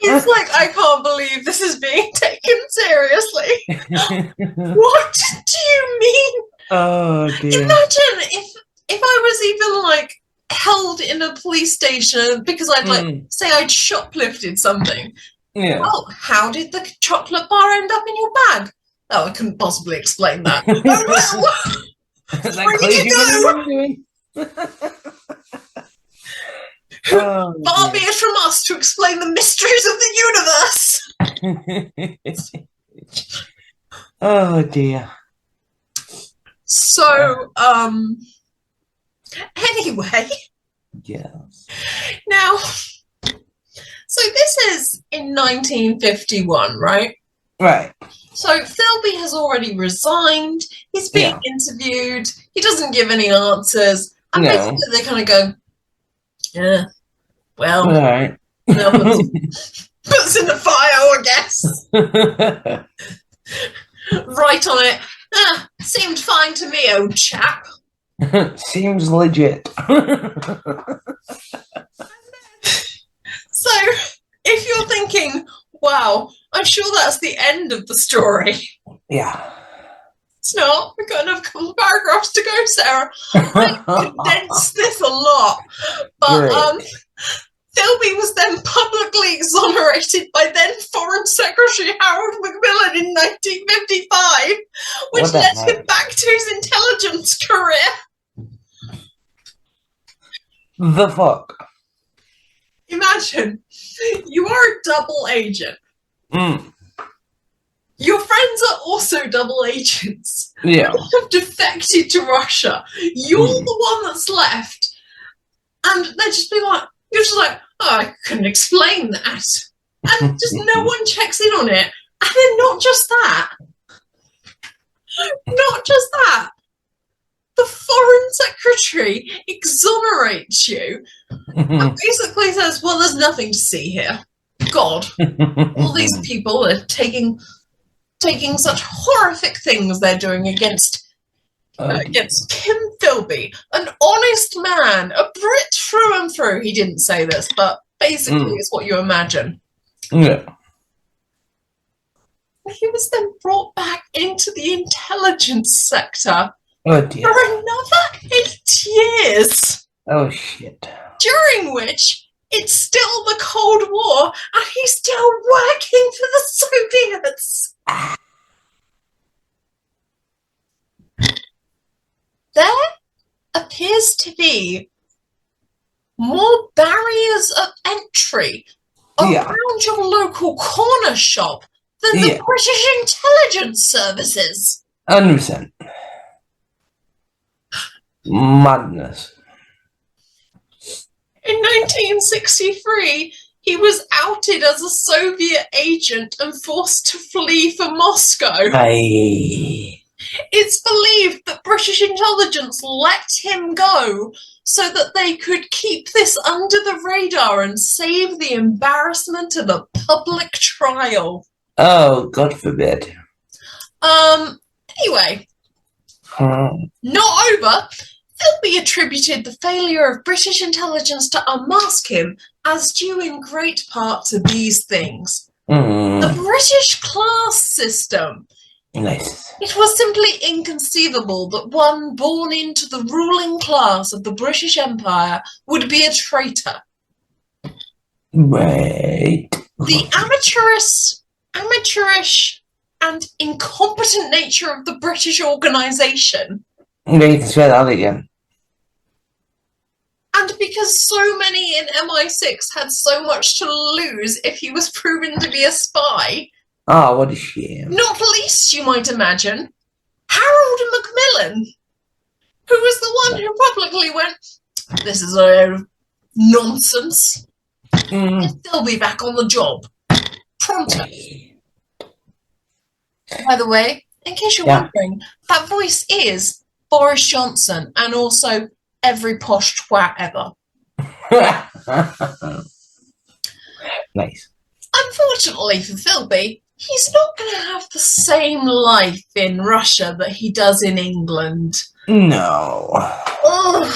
A: It's like, I can't believe this is being taken seriously. What do you mean?
B: Oh, dear.
A: Imagine if I was even held in a police station because I'd say I'd shoplifted something.
B: Yeah.
A: Well, how did the chocolate bar end up in your bag? Oh, I couldn't possibly explain that. Far be it from us to explain the mysteries of the universe.
B: Oh dear.
A: So, anyway.
B: Yes.
A: Now, so this is in 1951, right?
B: Right.
A: So Philby has already resigned. He's being interviewed. He doesn't give any answers. And basically they kind of go, "Yeah, well,
B: right.
A: No, puts in the fire, I guess." Right on it. Seemed fine to me, old chap.
B: Seems legit.
A: So, if you're thinking, wow, I'm sure that's the end of the story.
B: Yeah.
A: It's not. We've got enough paragraphs to go, Sarah. I condensed this a lot. But Philby was then publicly exonerated by then Foreign Secretary Harold Macmillan in 1955, which led him back to his intelligence career.
B: The fuck?
A: Imagine, you are a double agent. Your friends are also double agents.
B: Yeah.
A: They have defected to Russia. You're the one that's left. And they're just being like, you're just like, "Oh, I couldn't explain that." And just no one checks in on it. And then not just that. The Foreign Secretary exonerates you and basically says, "Well, there's nothing to see here. God, all these people are taking such horrific things they're doing against Kim Philby, an honest man, a Brit through and through." He didn't say this, but basically it's what you imagine.
B: Yeah.
A: He was then brought back into the intelligence sector
B: Oh
A: for
B: dear.
A: another 8 years,
B: Oh shit.
A: during which it's still the Cold War and he's still working for the Soviets. There appears to be more barriers of entry around your local corner shop than the British intelligence services.
B: 100%. Madness.
A: In 1963, he was outed as a Soviet agent and forced to flee for Moscow.
B: Aye.
A: It's believed that British intelligence let him go so that they could keep this under the radar and save the embarrassment of a public trial.
B: Oh, God forbid.
A: Anyway, not over. Philby attributed the failure of British intelligence to unmask him as due in great part to these things. The British class system.
B: Nice.
A: It was simply inconceivable that one born into the ruling class of the British Empire would be a traitor.
B: Right.
A: The amateurish and incompetent nature of the British organisation.
B: Yeah, you can swear that again.
A: And because so many in MI6 had so much to lose if he was proven to be a spy.
B: Oh, what a shame.
A: Not least, you might imagine, Harold Macmillan, who was the one who publicly went, "This is a nonsense. They'll be back on the job. Pronto." By the way, in case you're wondering, that voice is Boris Johnson and also every posh twat ever.
B: Nice.
A: Unfortunately for Philby, he's not going to have the same life in Russia that he does in England.
B: No.
A: Oh,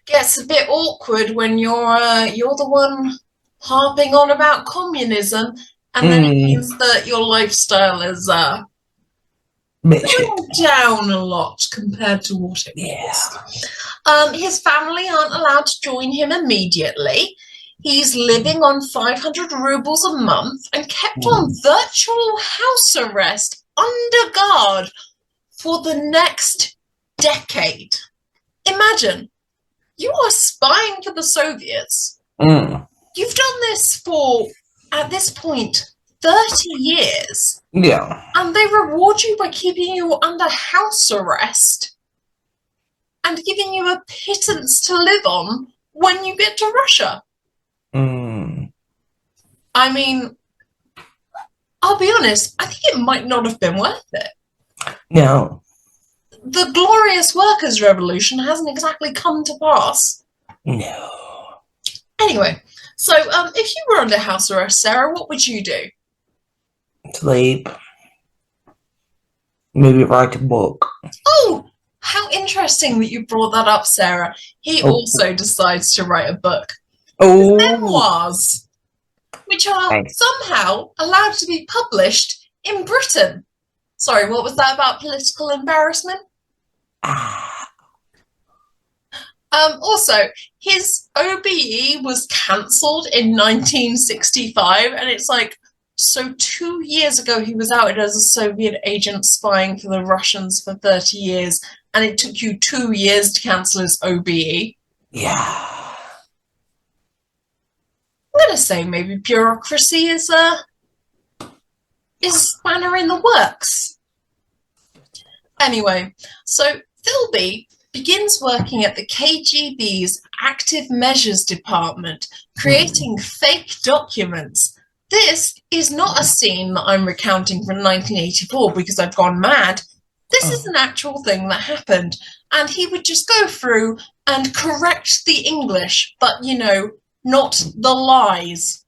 A: gets a bit awkward when you're the one harping on about communism, and then it means that your lifestyle is going down a lot compared to what it was. His family aren't allowed to join him immediately. He's living on 500 rubles a month and kept on virtual house arrest under guard for the next decade. Imagine, you are spying for the Soviets. You've done this for, at this point, 30 years.
B: Yeah.
A: And they reward you by keeping you under house arrest and giving you a pittance to live on when you get to Russia. I mean, I'll be honest, I think it might not have been worth it.
B: No.
A: The glorious workers' revolution hasn't exactly come to pass.
B: No.
A: Anyway, so if you were under house arrest, Sarah, what would you do?
B: Sleep. Maybe write a book.
A: Oh, how interesting that you brought that up, Sarah. He also decides to write a book. His memoirs, which are somehow allowed to be published in Britain. Sorry, what was that about political embarrassment? Also, his OBE was cancelled in 1965, and it's like, so 2 years ago he was outed as a Soviet agent spying for the Russians for 30 years, and it took you 2 years to cancel his OBE.
B: Yeah.
A: I'm going to say maybe bureaucracy is a spanner in the works. Anyway, so Philby begins working at the KGB's Active Measures Department, creating fake documents. This is not a scene that I'm recounting from 1984 because I've gone mad. This is an actual thing that happened. And he would just go through and correct the English, but, you know, not the lies.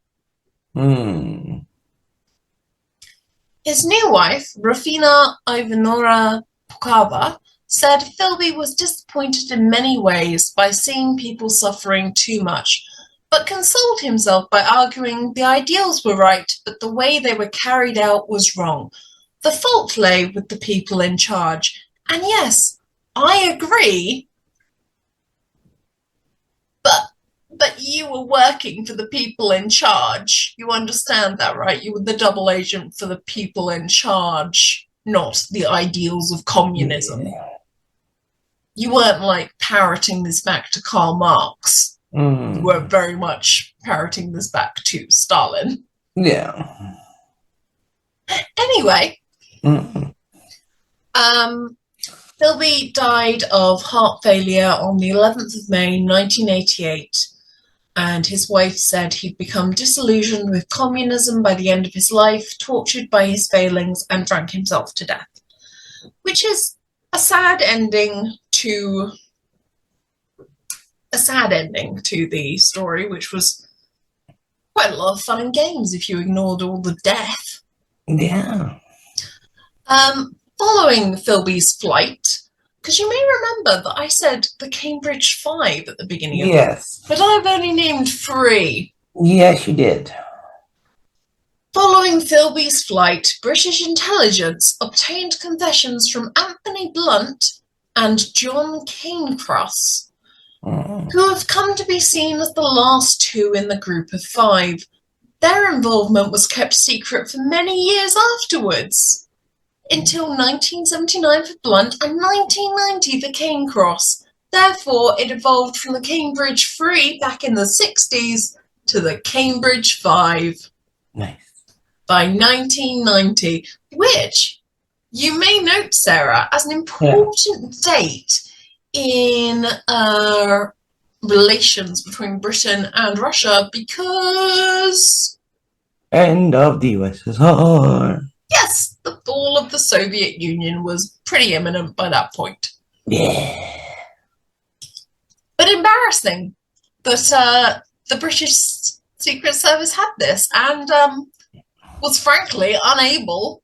A: His new wife, Rufina Ivanova Pukava, said Philby was disappointed in many ways by seeing people suffering too much, but consoled himself by arguing the ideals were right, but the way they were carried out was wrong. The fault lay with the people in charge. And yes, I agree, but you were working for the people in charge. You understand that, right? You were the double agent for the people in charge, not the ideals of communism.
B: Yeah.
A: You weren't like parroting this back to Karl Marx. You were very much parroting this back to Stalin.
B: Yeah.
A: Anyway, Philby died of heart failure on the 11th of May 1988, and his wife said he'd become disillusioned with communism by the end of his life, tortured by his failings, and drank himself to death. Which is a sad ending to the story, which was quite a lot of fun and games if you ignored all the death.
B: Yeah.
A: Following Philby's flight, because you may remember that I said the Cambridge 5 at the beginning of
B: Yes.
A: but I've only named 3.
B: Yes, you did.
A: Following Philby's flight, British intelligence obtained confessions from Anthony Blunt and John Cairncross, who have come to be seen as the last 2 in the group of 5. Their involvement was kept secret for many years afterwards, until 1979 for Blunt and 1990 for Cairncross. Therefore, it evolved from the Cambridge 3 back in the 60s to the Cambridge 5.
B: Nice.
A: By 1990, which you may note, Sarah, as an important date in relations between Britain and Russia, because
B: End of the USSR.
A: yes, the fall of the Soviet Union was pretty imminent by that point.
B: Yeah.
A: But embarrassing that the British Secret Service had this and was frankly unable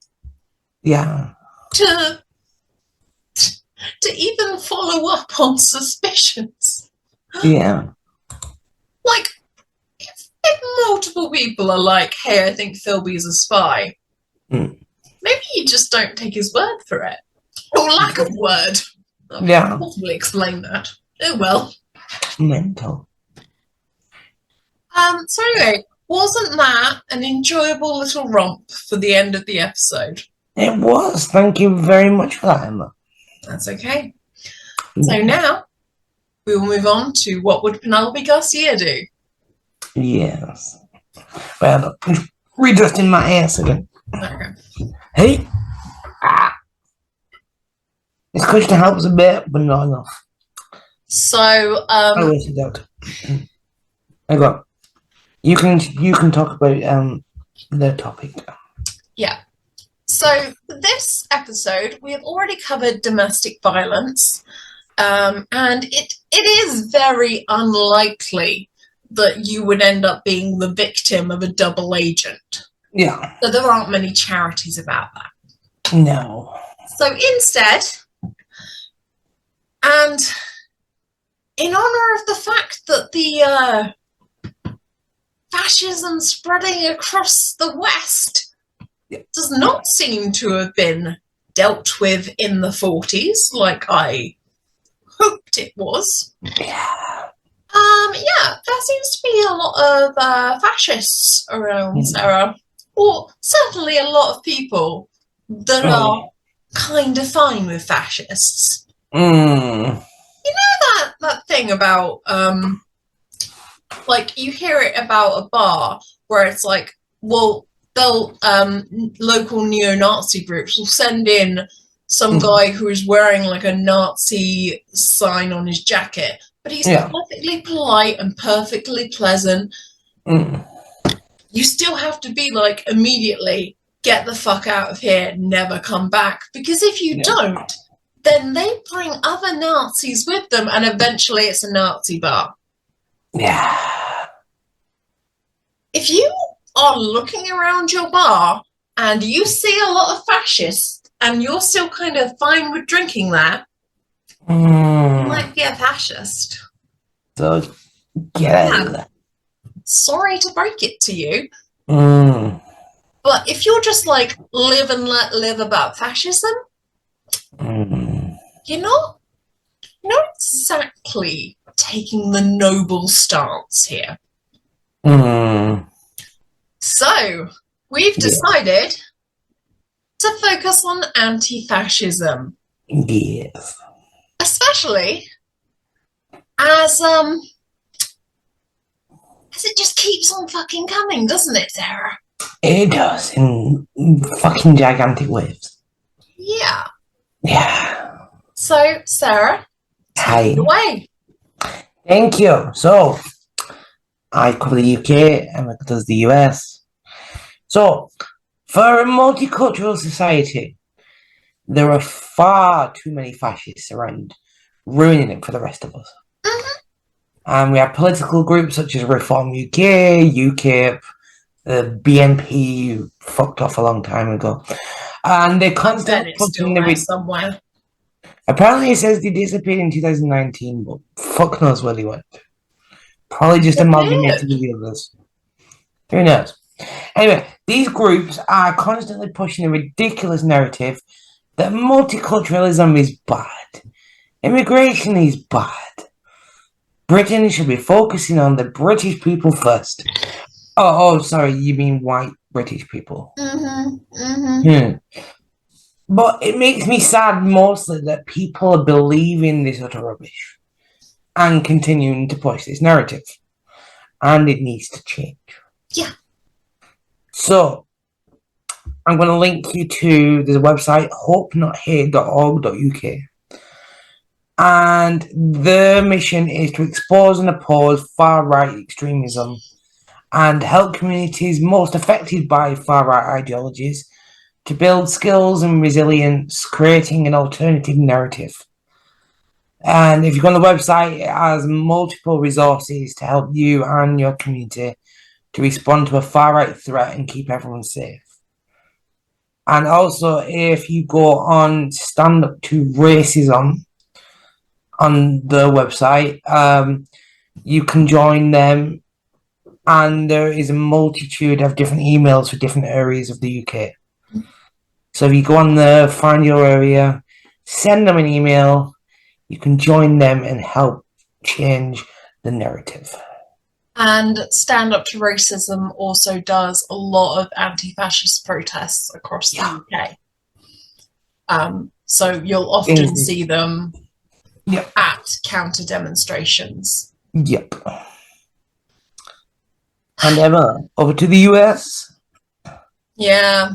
A: to even follow up on suspicions.
B: Yeah.
A: Like, if multiple people are like, hey, I think Philby's a spy, maybe you just don't take his word for it. Or lack of word. I can't possibly explain that. Oh well.
B: Mental.
A: So anyway, wasn't that an enjoyable little romp for the end of the episode?
B: It was. Thank you very much for that, Emma.
A: That's okay. So now we will move on to what would Penelope Garcia do?
B: Yes. Well, readjusting my ass again.
A: Okay.
B: Hey. This question helps a bit, but not enough.
A: So
B: I wish it out. I got. You can talk about the topic.
A: Yeah. So this episode we have already covered domestic violence, and it is very unlikely that you would end up being the victim of a double agent.
B: Yeah.
A: So there aren't many charities about that.
B: No.
A: So instead, and in honor of the fact that the fascism spreading across the West does not seem to have been dealt with in the 40s like I hoped it was. There seems to be a lot of fascists around, Sarah. Or certainly a lot of people that are kind of fine with fascists. You know that thing about, like, you hear it about a bar where it's like, well, they'll, local neo-Nazi groups will send in some guy who is wearing, like, a Nazi sign on his jacket, but he's perfectly polite and perfectly pleasant. You still have to be like, immediately, get the fuck out of here, never come back. Because if you don't, then they bring other Nazis with them, and eventually it's a Nazi bar.
B: Yeah.
A: If you are looking around your bar and you see a lot of fascists and you're still kind of fine with drinking that, you might be a fascist.
B: So, get
A: Sorry to break it to you. But if you're just like, live and let live about fascism, you're not not exactly taking the noble stance here. So, we've decided to focus on anti-fascism.
B: Yes.
A: Especially as it just keeps on fucking coming, doesn't it, Sarah?
B: It does, in fucking gigantic waves.
A: Yeah.
B: Yeah.
A: So, Sarah, take it away.
B: Thank you. So, I cover the UK, Emma does the US. So, for a multicultural society, there are far too many fascists around, ruining it for the rest of us. And we have political groups such as Reform UK, UKIP, the BNP fucked off a long time ago. And they're constantly pushing the...
A: somewhere.
B: Apparently it says they disappeared in 2019, but fuck knows where they went. Probably just amalgamated with the others. Who knows? Anyway, these groups are constantly pushing a ridiculous narrative that multiculturalism is bad. Immigration is bad. Britain should be focusing on the British people first. Oh, sorry, you mean white British people. But it makes me sad mostly that people are believing this utter rubbish and continuing to push this narrative. And it needs to change.
A: Yeah.
B: So, I'm going to link you to the website hopenothere.org.uk. And their mission is to expose and oppose far-right extremism and help communities most affected by far-right ideologies to build skills and resilience, creating an alternative narrative. And if you go on the website, it has multiple resources to help you and your community to respond to a far-right threat and keep everyone safe. And also, if you go on Stand Up to Racism on the website, you can join them, and there is a multitude of different emails for different areas of the UK. So if you go on there, find your area, send them an email, you can join them and help change the narrative.
A: And Stand Up to Racism also does a lot of anti-fascist protests across the UK. So you'll often see them at counter demonstrations.
B: Yep. And Emma, over to the US.
A: Yeah.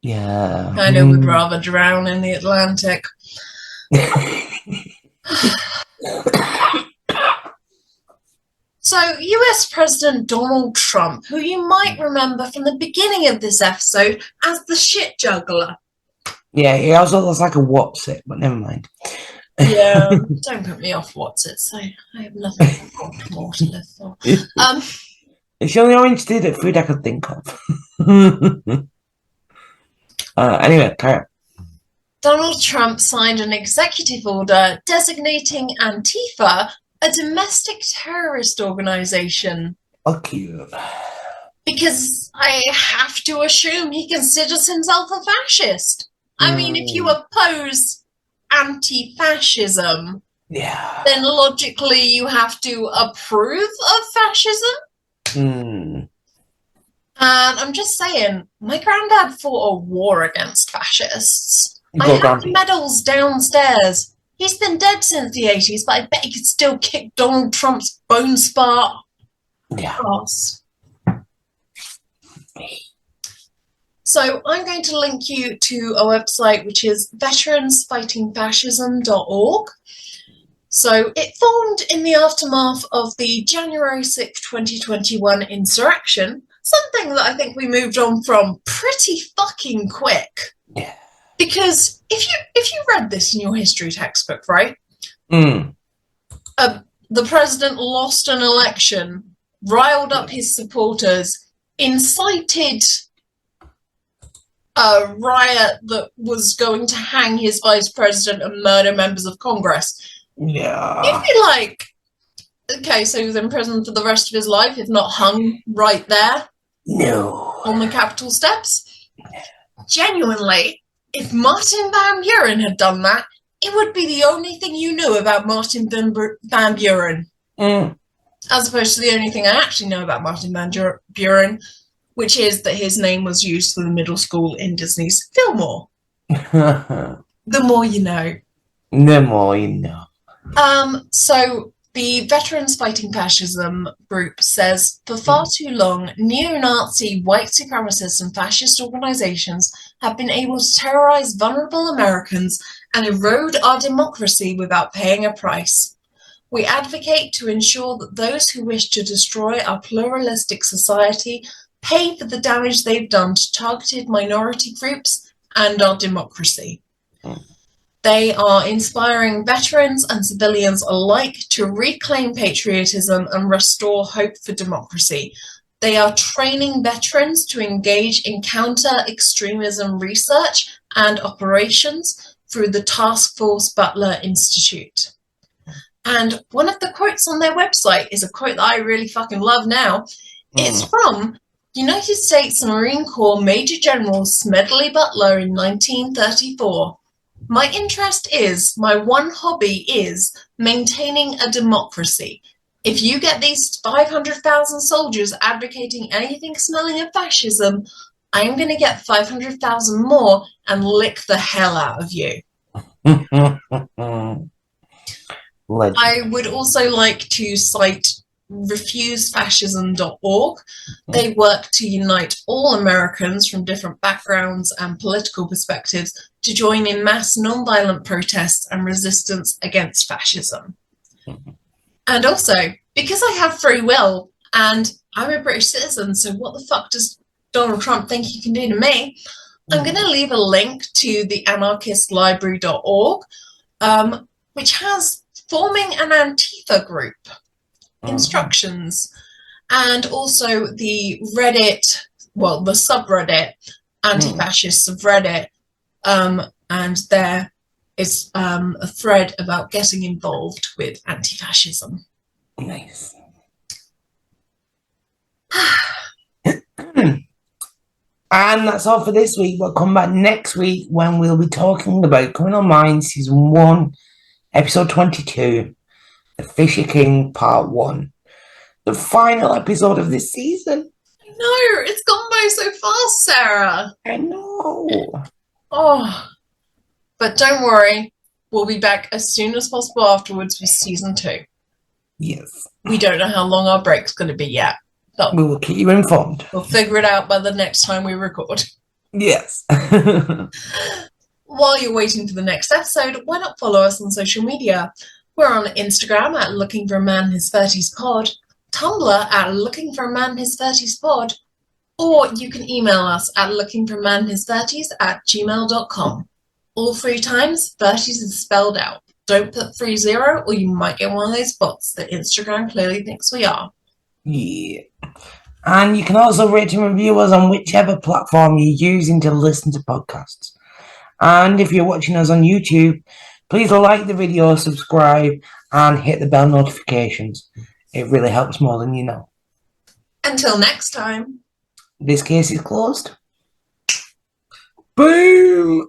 B: Yeah.
A: I know we'd rather drown in the Atlantic. So, US President Donald Trump, who you might remember from the beginning of this episode as the shit juggler.
B: Yeah, he also looks like a What's-It, but never mind.
A: Yeah, don't put me off What's-It, so I have nothing more to live for.
B: It's the only interested food I could think of. Anyway, carry on.
A: Donald Trump signed an executive order designating Antifa a domestic terrorist organization.
B: Fuck you.
A: Because I have to assume he considers himself a fascist. I mean, if you oppose anti-fascism, then logically you have to approve of fascism. And I'm just saying, my granddad fought a war against fascists. I have medals downstairs. He's been dead since the 80s, but I bet he could still kick Donald Trump's bone spar ass. So I'm going to link you to a website which is veteransfightingfascism.org. So it formed in the aftermath of the January 6, 2021 insurrection, something that I think we moved on from pretty fucking quick.
B: Yeah.
A: Because if you read this in your history textbook, right? The president lost an election, riled up his supporters, incited a riot that was going to hang his vice president and murder members of Congress.
B: Yeah.
A: You'd be like, okay, so he was in prison for the rest of his life, if not hung right there.
B: No.
A: On the Capitol steps. Genuinely, if Martin Van Buren had done that, it would be the only thing you knew about Martin Van Buren. As opposed to the only thing I actually know about Martin Van Buren, which is that his name was used for the middle school in Disney's Fillmore. The more you know.
B: The more you know.
A: So the Veterans Fighting Fascism group says, for far too long, neo-Nazi, white supremacist and fascist organizations have been able to terrorize vulnerable Americans and erode our democracy without paying a price. We advocate to ensure that those who wish to destroy our pluralistic society pay for the damage they've done to targeted minority groups and our democracy. They are inspiring veterans and civilians alike to reclaim patriotism and restore hope for democracy. They are training veterans to engage in counter-extremism research and operations through the Task Force Butler Institute. And one of the quotes on their website is a quote that I really fucking love now. It's from United States Marine Corps Major General Smedley Butler in 1934. My interest is, my one hobby is, maintaining a democracy. If you get these 500,000 soldiers advocating anything smelling of fascism, I am going to get 500,000 more and lick the hell out of you. I would also like to cite refusefascism.org. They work to unite all Americans from different backgrounds and political perspectives to join in mass non-violent protests and resistance against fascism. And also, because I have free will and I'm a British citizen, so what the fuck does Donald Trump think he can do to me? I'm going to leave a link to the anarchistlibrary.org, which has forming an Antifa group instructions, and also the Reddit, well, the subreddit anti-fascist subreddit, and there is a thread about getting involved with anti-fascism.
B: Nice. And that's all for this week. We'll come back next week when we'll be talking about Criminal Minds Season 1, Episode 22, The Fisher King Part 1. The final episode of this season.
A: No, it's gone by so fast, Sarah.
B: I know.
A: Oh, but don't worry. We'll be back as soon as possible afterwards with Season 2.
B: Yes.
A: We don't know how long our break's going to be yet. But
B: we will keep you informed.
A: We'll figure it out by the next time we record.
B: Yes.
A: While you're waiting for the next episode, why not follow us on social media? We're on Instagram at Looking for a Man in His 30s Pod, Tumblr at Looking for a Man in His 30s Pod, or you can email us at lookingforamanhinhis30s@gmail.com. All 3 times, 30s is spelled out. Don't put 30 or you might get one of those bots that Instagram clearly thinks we are.
B: Yeah. And you can also rate and review us on whichever platform you're using to listen to podcasts. And if you're watching us on YouTube, please like the video, subscribe, and hit the bell notifications. It really helps more than you know.
A: Until next time.
B: This case is closed. Boom!